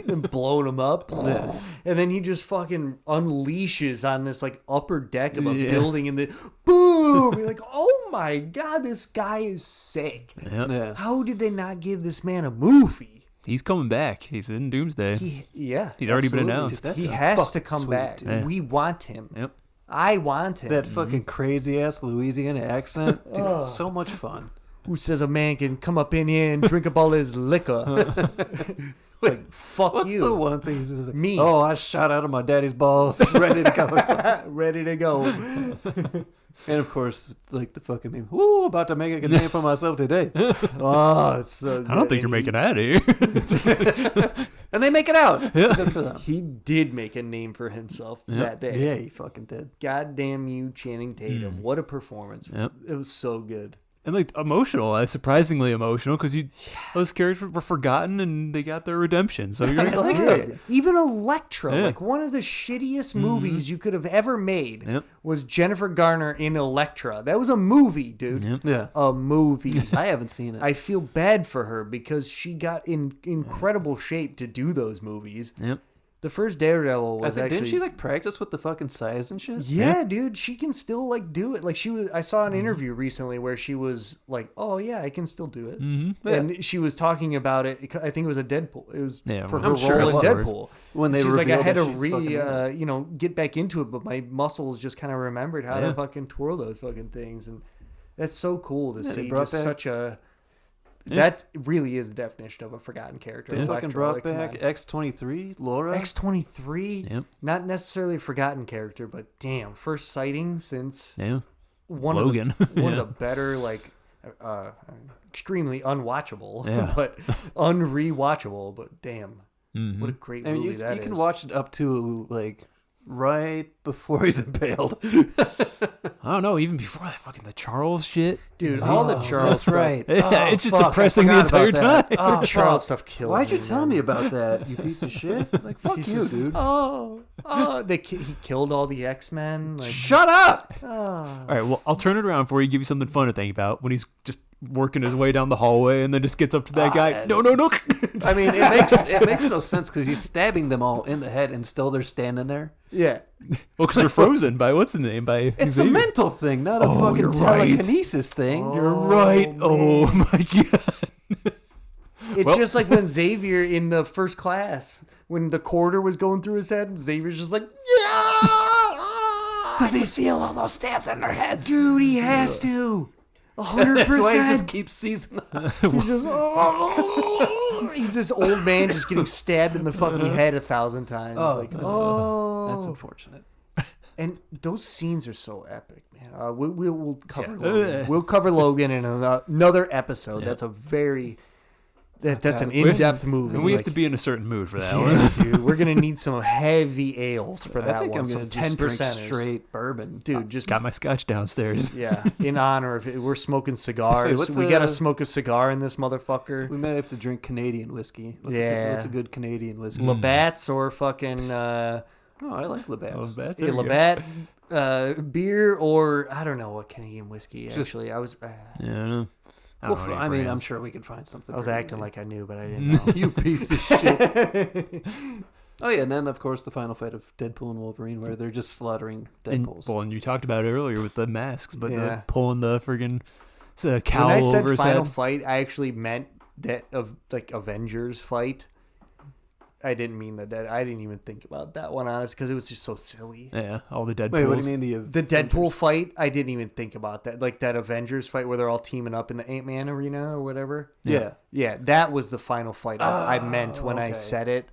Speaker 7: And blowing them up.
Speaker 4: Yeah.
Speaker 7: And then he just fucking unleashes on this like upper deck of a
Speaker 5: Yeah.
Speaker 7: building and the boom. You're like, oh my god, this guy is sick.
Speaker 5: Yep.
Speaker 4: yeah.
Speaker 7: How did they not give this man a movie?
Speaker 5: He's coming back. He's in Doomsday.
Speaker 7: Yeah.
Speaker 5: He's already been
Speaker 4: absolutely.
Speaker 5: announced.
Speaker 4: That's
Speaker 7: He
Speaker 4: a
Speaker 7: has to
Speaker 4: fucking
Speaker 7: come
Speaker 4: sweet,
Speaker 7: back.
Speaker 4: dude.
Speaker 5: Yeah.
Speaker 7: We want him.
Speaker 5: Yep.
Speaker 7: I want him.
Speaker 4: That fucking crazy ass Louisiana accent, dude. It's so much fun.
Speaker 7: Who says a man can come up in here and drink up all his liquor? It's like, fuck
Speaker 4: What's
Speaker 7: you.
Speaker 4: the one thing he says?
Speaker 7: Me.
Speaker 4: Oh, I shot out of my daddy's balls, ready to go. Or something.
Speaker 7: Ready to go.
Speaker 4: And of course, like the fucking meme. Ooh, about to make a name for myself today.
Speaker 7: Oh, it's so good.
Speaker 5: I don't think you're making that here.
Speaker 4: And they make it out. So good for them.
Speaker 7: He did make a name for himself that day.
Speaker 4: Yeah, he fucking did.
Speaker 7: God damn you, Channing Tatum. What a performance.
Speaker 5: Yep.
Speaker 7: It was so good.
Speaker 5: And like emotional, surprisingly emotional, because those characters were forgotten and they got their redemption. So you're
Speaker 4: I like
Speaker 7: Good.
Speaker 4: it.
Speaker 7: Even Elektra,
Speaker 5: Yeah.
Speaker 7: like one of the shittiest movies you could have ever made,
Speaker 5: Yep.
Speaker 7: was Jennifer Garner in Elektra. That was a movie, dude.
Speaker 5: Yep.
Speaker 4: Yeah.
Speaker 7: A movie.
Speaker 4: I haven't seen it.
Speaker 7: I feel bad for her because she got in incredible shape to do those movies.
Speaker 5: Yep.
Speaker 7: The first Daredevil
Speaker 4: I
Speaker 7: was
Speaker 4: think,
Speaker 7: actually...
Speaker 4: didn't she like practice with the fucking size and shit?
Speaker 7: Yeah, dude, she can still like do it. Like I saw an interview recently where she was like, "Oh yeah, I can still do it," and she was talking about it. I think it was a Deadpool. It was for her
Speaker 4: I'm sure
Speaker 7: role
Speaker 4: it
Speaker 7: in
Speaker 4: was.
Speaker 7: Deadpool.
Speaker 4: When they
Speaker 7: she's like, I
Speaker 4: revealed
Speaker 7: had
Speaker 4: that
Speaker 7: to
Speaker 4: she's fucking in it.
Speaker 7: get back into it, but my muscles just kind of remembered how to fucking twirl those fucking things, and that's so cool to
Speaker 4: they
Speaker 7: see.
Speaker 4: brought
Speaker 7: Just
Speaker 4: back-
Speaker 7: such a that really is the definition of a forgotten character.
Speaker 4: They fucking
Speaker 7: Electro,
Speaker 4: brought
Speaker 7: like, come
Speaker 4: back
Speaker 7: on.
Speaker 4: X-23, Laura.
Speaker 7: X-23,
Speaker 5: Yep.
Speaker 7: not necessarily a forgotten character, but damn, first sighting since
Speaker 5: Yeah.
Speaker 7: one
Speaker 5: Logan.
Speaker 7: of the, one
Speaker 5: Yeah.
Speaker 7: of the better, like, extremely unwatchable,
Speaker 5: Yeah.
Speaker 7: but unrewatchable. But damn, what a great
Speaker 4: I mean,
Speaker 7: movie that
Speaker 4: you
Speaker 7: is.
Speaker 4: can watch it up to like right before he's impaled.
Speaker 5: I don't know. Even before that, fucking the Charles shit.
Speaker 7: Dude, all the Charles
Speaker 4: That's
Speaker 7: stuff.
Speaker 4: right.
Speaker 5: Yeah, it's just
Speaker 4: fuck, I
Speaker 5: depressing the
Speaker 4: forgot
Speaker 5: entire
Speaker 4: about that.
Speaker 5: time.
Speaker 4: Oh,
Speaker 7: The Charles
Speaker 4: fuck.
Speaker 7: stuff kills
Speaker 4: Why'd you
Speaker 7: me,
Speaker 4: tell
Speaker 7: man.
Speaker 4: me about that, you piece of shit? Like, fuck
Speaker 7: He's
Speaker 4: you,
Speaker 7: just-
Speaker 4: dude.
Speaker 7: Oh, he killed all the X-Men. Like,
Speaker 4: Shut up!
Speaker 5: All right, well, I'll turn it around for you, give you something fun to think about when he's just working his way down the hallway and then just gets up to that guy.
Speaker 4: that
Speaker 5: No.
Speaker 4: I mean, it makes no sense because he's stabbing them all in the head and still they're standing there.
Speaker 7: yeah,
Speaker 5: Well, because they're frozen by, what's his name? By
Speaker 4: It's
Speaker 5: Xavier.
Speaker 4: a mental thing, not a fucking
Speaker 5: you're right.
Speaker 4: telekinesis thing.
Speaker 5: You're right. Oh, my God.
Speaker 7: it's just like when Xavier in the First Class, when the quarter was going through his head, Xavier's just like, yeah,
Speaker 4: Does he feel all those stabs in their heads?
Speaker 7: dude, he has to. 100%.
Speaker 4: That's why he just keeps seizing up.
Speaker 7: He's just, he's this old man just getting stabbed in the fucking head 1,000 times.
Speaker 4: Oh,
Speaker 7: like,
Speaker 4: that's unfortunate.
Speaker 7: And those scenes are so epic, man. We'll cover Logan. We'll cover Logan in another episode. That's a very that's an in-depth movie.
Speaker 5: And we have to
Speaker 7: Like,
Speaker 5: be in a certain mood for that one.
Speaker 7: yeah, dude. We're gonna need some heavy ales for that
Speaker 4: I think
Speaker 7: one.
Speaker 4: I'm
Speaker 7: Some
Speaker 4: gonna just drink
Speaker 7: 10%,
Speaker 4: straight bourbon.
Speaker 7: dude. Just
Speaker 5: Got my scotch downstairs.
Speaker 7: yeah, in honor of it. We're smoking cigars.
Speaker 4: what's
Speaker 7: We gotta
Speaker 4: a-
Speaker 7: smoke a cigar in this motherfucker.
Speaker 4: We might have to drink Canadian whiskey.
Speaker 7: Yeah.
Speaker 4: What's a good Canadian whiskey?
Speaker 7: Labatt's or fucking
Speaker 4: Oh, I like Labatt's.
Speaker 5: That's
Speaker 7: yeah, Labatt beer, or I don't know what Canadian whiskey.
Speaker 4: Just-
Speaker 7: Actually, I was.
Speaker 5: Yeah, I don't know. I
Speaker 4: Well,
Speaker 5: don't know any
Speaker 4: I mean, I'm
Speaker 5: brands.
Speaker 4: sure we could find something.
Speaker 7: I was
Speaker 4: pretty
Speaker 7: acting
Speaker 4: easy.
Speaker 7: like I knew, but I didn't know.
Speaker 4: You piece of shit. Oh yeah, and then of course the final fight of Deadpool and Wolverine, where they're just slaughtering
Speaker 5: And,
Speaker 4: Deadpools.
Speaker 5: well, and you talked about it earlier with the masks, but
Speaker 7: Yeah.
Speaker 5: pulling the friggin'
Speaker 7: When
Speaker 5: cowl
Speaker 7: I said
Speaker 5: over his
Speaker 7: final
Speaker 5: head.
Speaker 7: fight, I actually meant that of like Avengers fight. I didn't mean the dead. I didn't even think about that one, honest, because it was just so silly.
Speaker 5: Yeah, all the Deadpools.
Speaker 4: Wait, what do you mean
Speaker 7: The Deadpool fight, I didn't even think about that. Like that Avengers fight where they're all teaming up in the Ant-Man arena or whatever.
Speaker 4: Yeah.
Speaker 7: Yeah, that was the final fight I meant when I
Speaker 4: okay.
Speaker 7: said it.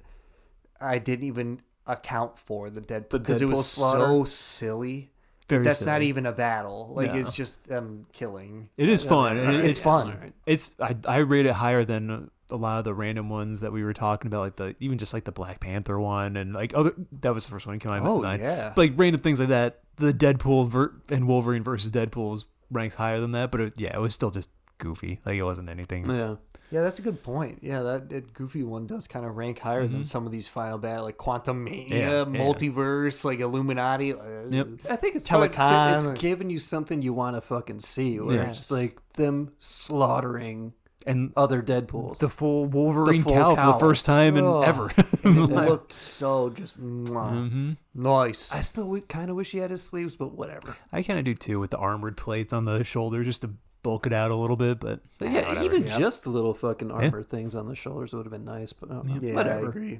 Speaker 7: I didn't even account for the Deadpool because it
Speaker 4: Deadpool
Speaker 7: was
Speaker 4: slaughter?
Speaker 7: so silly.
Speaker 5: Very
Speaker 7: That's not
Speaker 5: silly.
Speaker 7: even a battle. Like
Speaker 5: No.
Speaker 7: it's just them killing.
Speaker 5: It is fun. and
Speaker 7: It's fun.
Speaker 4: Alright.
Speaker 5: It's I rate it higher than a lot of the random ones that we were talking about, like the even just like the Black Panther one and like other. That was the first one that came out.
Speaker 7: Oh,
Speaker 5: mind.
Speaker 7: yeah.
Speaker 5: But, like random things like that. The Deadpool and Wolverine versus Deadpool ranks higher than that, but it was still just goofy. Like it wasn't anything.
Speaker 4: Yeah.
Speaker 7: Yeah, that's a good point. Yeah, that goofy one does kind of rank higher than some of these final battle, like Quantum Mania,
Speaker 5: Yeah,
Speaker 7: Multiverse, like Illuminati.
Speaker 5: Yep.
Speaker 4: I think it's hard.
Speaker 7: Telecon.
Speaker 4: It's giving you something you want to fucking see. Where
Speaker 5: Yeah.
Speaker 4: it's just like them slaughtering
Speaker 5: And
Speaker 4: other Deadpools.
Speaker 5: the full Wolverine
Speaker 4: full
Speaker 5: cowl for
Speaker 4: cowl.
Speaker 5: the first time in
Speaker 7: Oh.
Speaker 5: ever.
Speaker 7: And it looked so just nice.
Speaker 4: I still kind of wish he had his sleeves, but whatever.
Speaker 5: I kind of do too with the armored plates on the shoulder just to bulk it out a little bit, but
Speaker 4: But yeah,
Speaker 5: whatever.
Speaker 4: even just the little fucking armor things on the shoulders would have been nice. But I don't know.
Speaker 7: Yeah,
Speaker 4: whatever.
Speaker 7: I agree.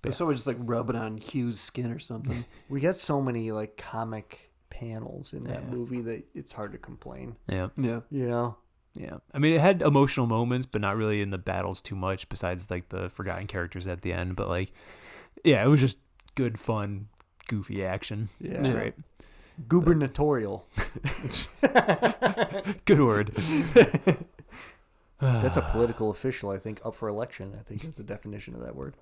Speaker 4: But someone just like rubbing on Hugh's skin or something.
Speaker 7: We got so many like comic panels in that movie that it's hard to complain.
Speaker 5: yeah.
Speaker 4: Yeah.
Speaker 7: You know?
Speaker 5: Yeah, I mean, it had emotional moments, but not really in the battles too much. Besides, like the forgotten characters at the end, but like, yeah, it was just good, fun, goofy action.
Speaker 7: Yeah.
Speaker 5: It was great.
Speaker 7: Gubernatorial.
Speaker 5: Good word.
Speaker 7: That's a political official, I think, up for election, I think is the definition of that word.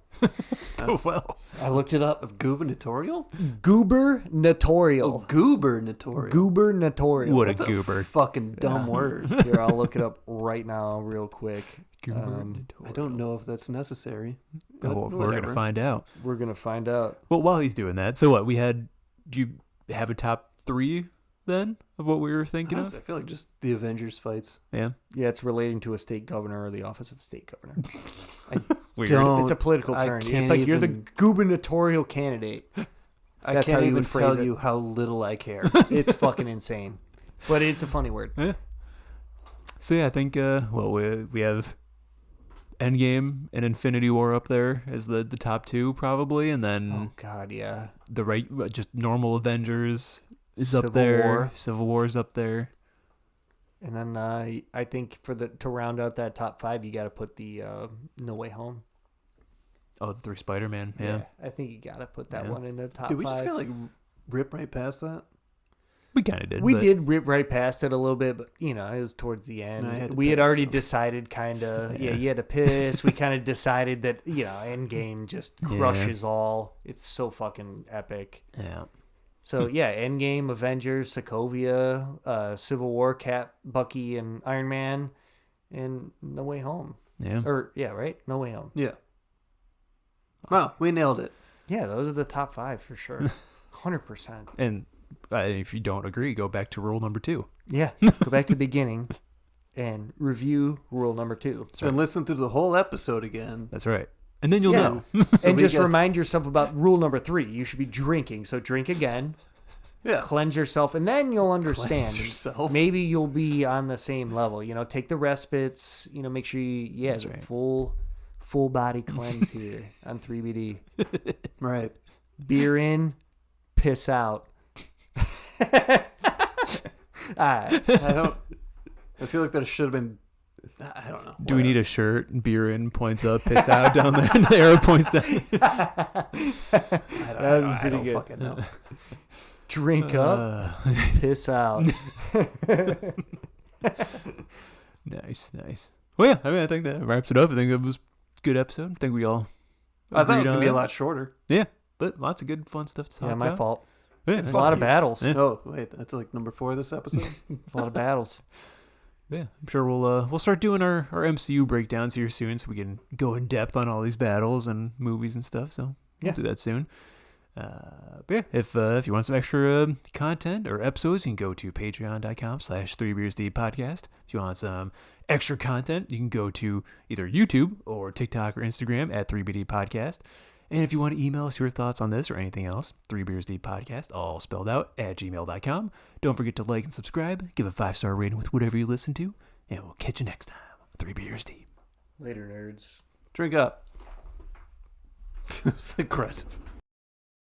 Speaker 5: Oh well.
Speaker 7: I looked it up.
Speaker 4: Of gubernatorial?
Speaker 7: Gubernatorial.
Speaker 4: Gubernatorial.
Speaker 7: Gubernatorial.
Speaker 5: What a
Speaker 4: That's a
Speaker 5: goober.
Speaker 4: fucking dumb word.
Speaker 7: Here, I'll look it up right now, real quick.
Speaker 4: I don't know if that's necessary. But
Speaker 5: Oh, we're
Speaker 4: whatever.
Speaker 5: gonna find out.
Speaker 7: We're gonna find out.
Speaker 5: Well, while he's doing that, so what? Do you have a top 3 then of what we were thinking
Speaker 4: Honestly, I feel like just the Avengers fights.
Speaker 5: of? Yeah.
Speaker 7: Yeah, it's relating to a state governor or the office of state governor.
Speaker 5: weird.
Speaker 4: Don't-
Speaker 7: It's a political
Speaker 4: I
Speaker 7: term.
Speaker 4: can't
Speaker 7: It's like you're the
Speaker 4: even-
Speaker 7: gubernatorial candidate.
Speaker 4: I
Speaker 7: That's
Speaker 4: can't
Speaker 7: how you
Speaker 4: even
Speaker 7: would phrase
Speaker 4: tell
Speaker 7: it.
Speaker 4: you how little I care.
Speaker 7: It's fucking insane. But it's a funny word.
Speaker 5: Yeah. So yeah, I think we have Endgame and Infinity War up there as the top two probably, and then
Speaker 7: Oh God, yeah.
Speaker 5: just normal Avengers is
Speaker 7: Civil
Speaker 5: up there.
Speaker 7: War.
Speaker 5: Civil War is up there.
Speaker 7: And then I think to round out that top 5, you got to put the No Way Home.
Speaker 5: Oh, the 3 Spider-Man. Yeah.
Speaker 7: I think you got to put that
Speaker 5: Yeah.
Speaker 7: one in the top
Speaker 4: Did we
Speaker 7: 5.
Speaker 4: just kind of like rip right past that?
Speaker 5: We kind of did.
Speaker 7: We
Speaker 5: but-
Speaker 7: did rip right past it a little bit, but it was towards the end.
Speaker 4: I had to
Speaker 7: We had
Speaker 4: piss,
Speaker 7: already
Speaker 4: so.
Speaker 7: decided kind of,
Speaker 5: Yeah.
Speaker 7: you had to piss. We kind of decided that, Endgame just crushes all. It's so fucking epic.
Speaker 5: Yeah.
Speaker 7: So, Endgame, Avengers, Sokovia, Civil War, Cap, Bucky, and Iron Man, and No Way Home.
Speaker 5: Yeah.
Speaker 7: Right? No Way Home.
Speaker 4: Yeah. Wow, we nailed it.
Speaker 7: Yeah, those are the top 5 for sure. 100%.
Speaker 5: And if you don't agree, go back to rule number 2.
Speaker 7: Yeah, go back to the beginning and review rule number 2.
Speaker 4: And listen through the whole episode again.
Speaker 5: That's right. And then you'll know.
Speaker 4: So
Speaker 7: And
Speaker 4: we
Speaker 7: just
Speaker 4: get-
Speaker 7: remind yourself about rule number 3. You should be drinking. So drink again,
Speaker 4: Yeah.
Speaker 7: cleanse yourself, and then you'll understand.
Speaker 4: Cleanse yourself.
Speaker 7: Maybe you'll be on the same level. Take the respites. Make sure you,
Speaker 5: That's right.
Speaker 7: full body cleanse here on 3BD.
Speaker 4: Right.
Speaker 7: Beer in, piss out. All right.
Speaker 4: I feel like that should have been. I don't know.
Speaker 5: Do we need a shirt? Beer in, points up, piss out down there, and the arrow points down.
Speaker 7: That'd be
Speaker 4: I
Speaker 7: pretty
Speaker 4: don't
Speaker 7: good.
Speaker 4: fucking know.
Speaker 7: Drink up, piss out.
Speaker 5: Nice. Well, yeah, I think that wraps it up. I think it was a good episode. I think we all
Speaker 4: I thought it was
Speaker 5: agreed
Speaker 4: gonna
Speaker 5: on
Speaker 4: be a
Speaker 5: that.
Speaker 4: lot shorter.
Speaker 5: Yeah, but lots of good, fun stuff to talk
Speaker 7: Yeah,
Speaker 5: about.
Speaker 7: my fault.
Speaker 5: Yeah,
Speaker 7: A
Speaker 5: fuck
Speaker 7: lot of
Speaker 5: you.
Speaker 7: battles.
Speaker 5: Yeah.
Speaker 4: Oh wait, that's like number 4 of this episode.
Speaker 7: A lot of battles.
Speaker 5: Yeah, I'm sure we'll start doing our MCU breakdowns here soon, so we can go in depth on all these battles and movies and stuff. So we'll
Speaker 7: Yeah.
Speaker 5: do that soon. But yeah, if you want some extra content or episodes, you can go to patreon.com/3beersdeep podcast. If you want some extra content, you can go to either YouTube or TikTok or Instagram at 3BD Podcast. And if you want to email us your thoughts on this or anything else, 3beersdeeppodcast, all spelled out, at gmail.com. Don't forget to like and subscribe. Give a 5-star rating with whatever you listen to. And we'll catch you next time. 3 Beers Deep.
Speaker 7: Later, nerds.
Speaker 4: Drink up. It's aggressive.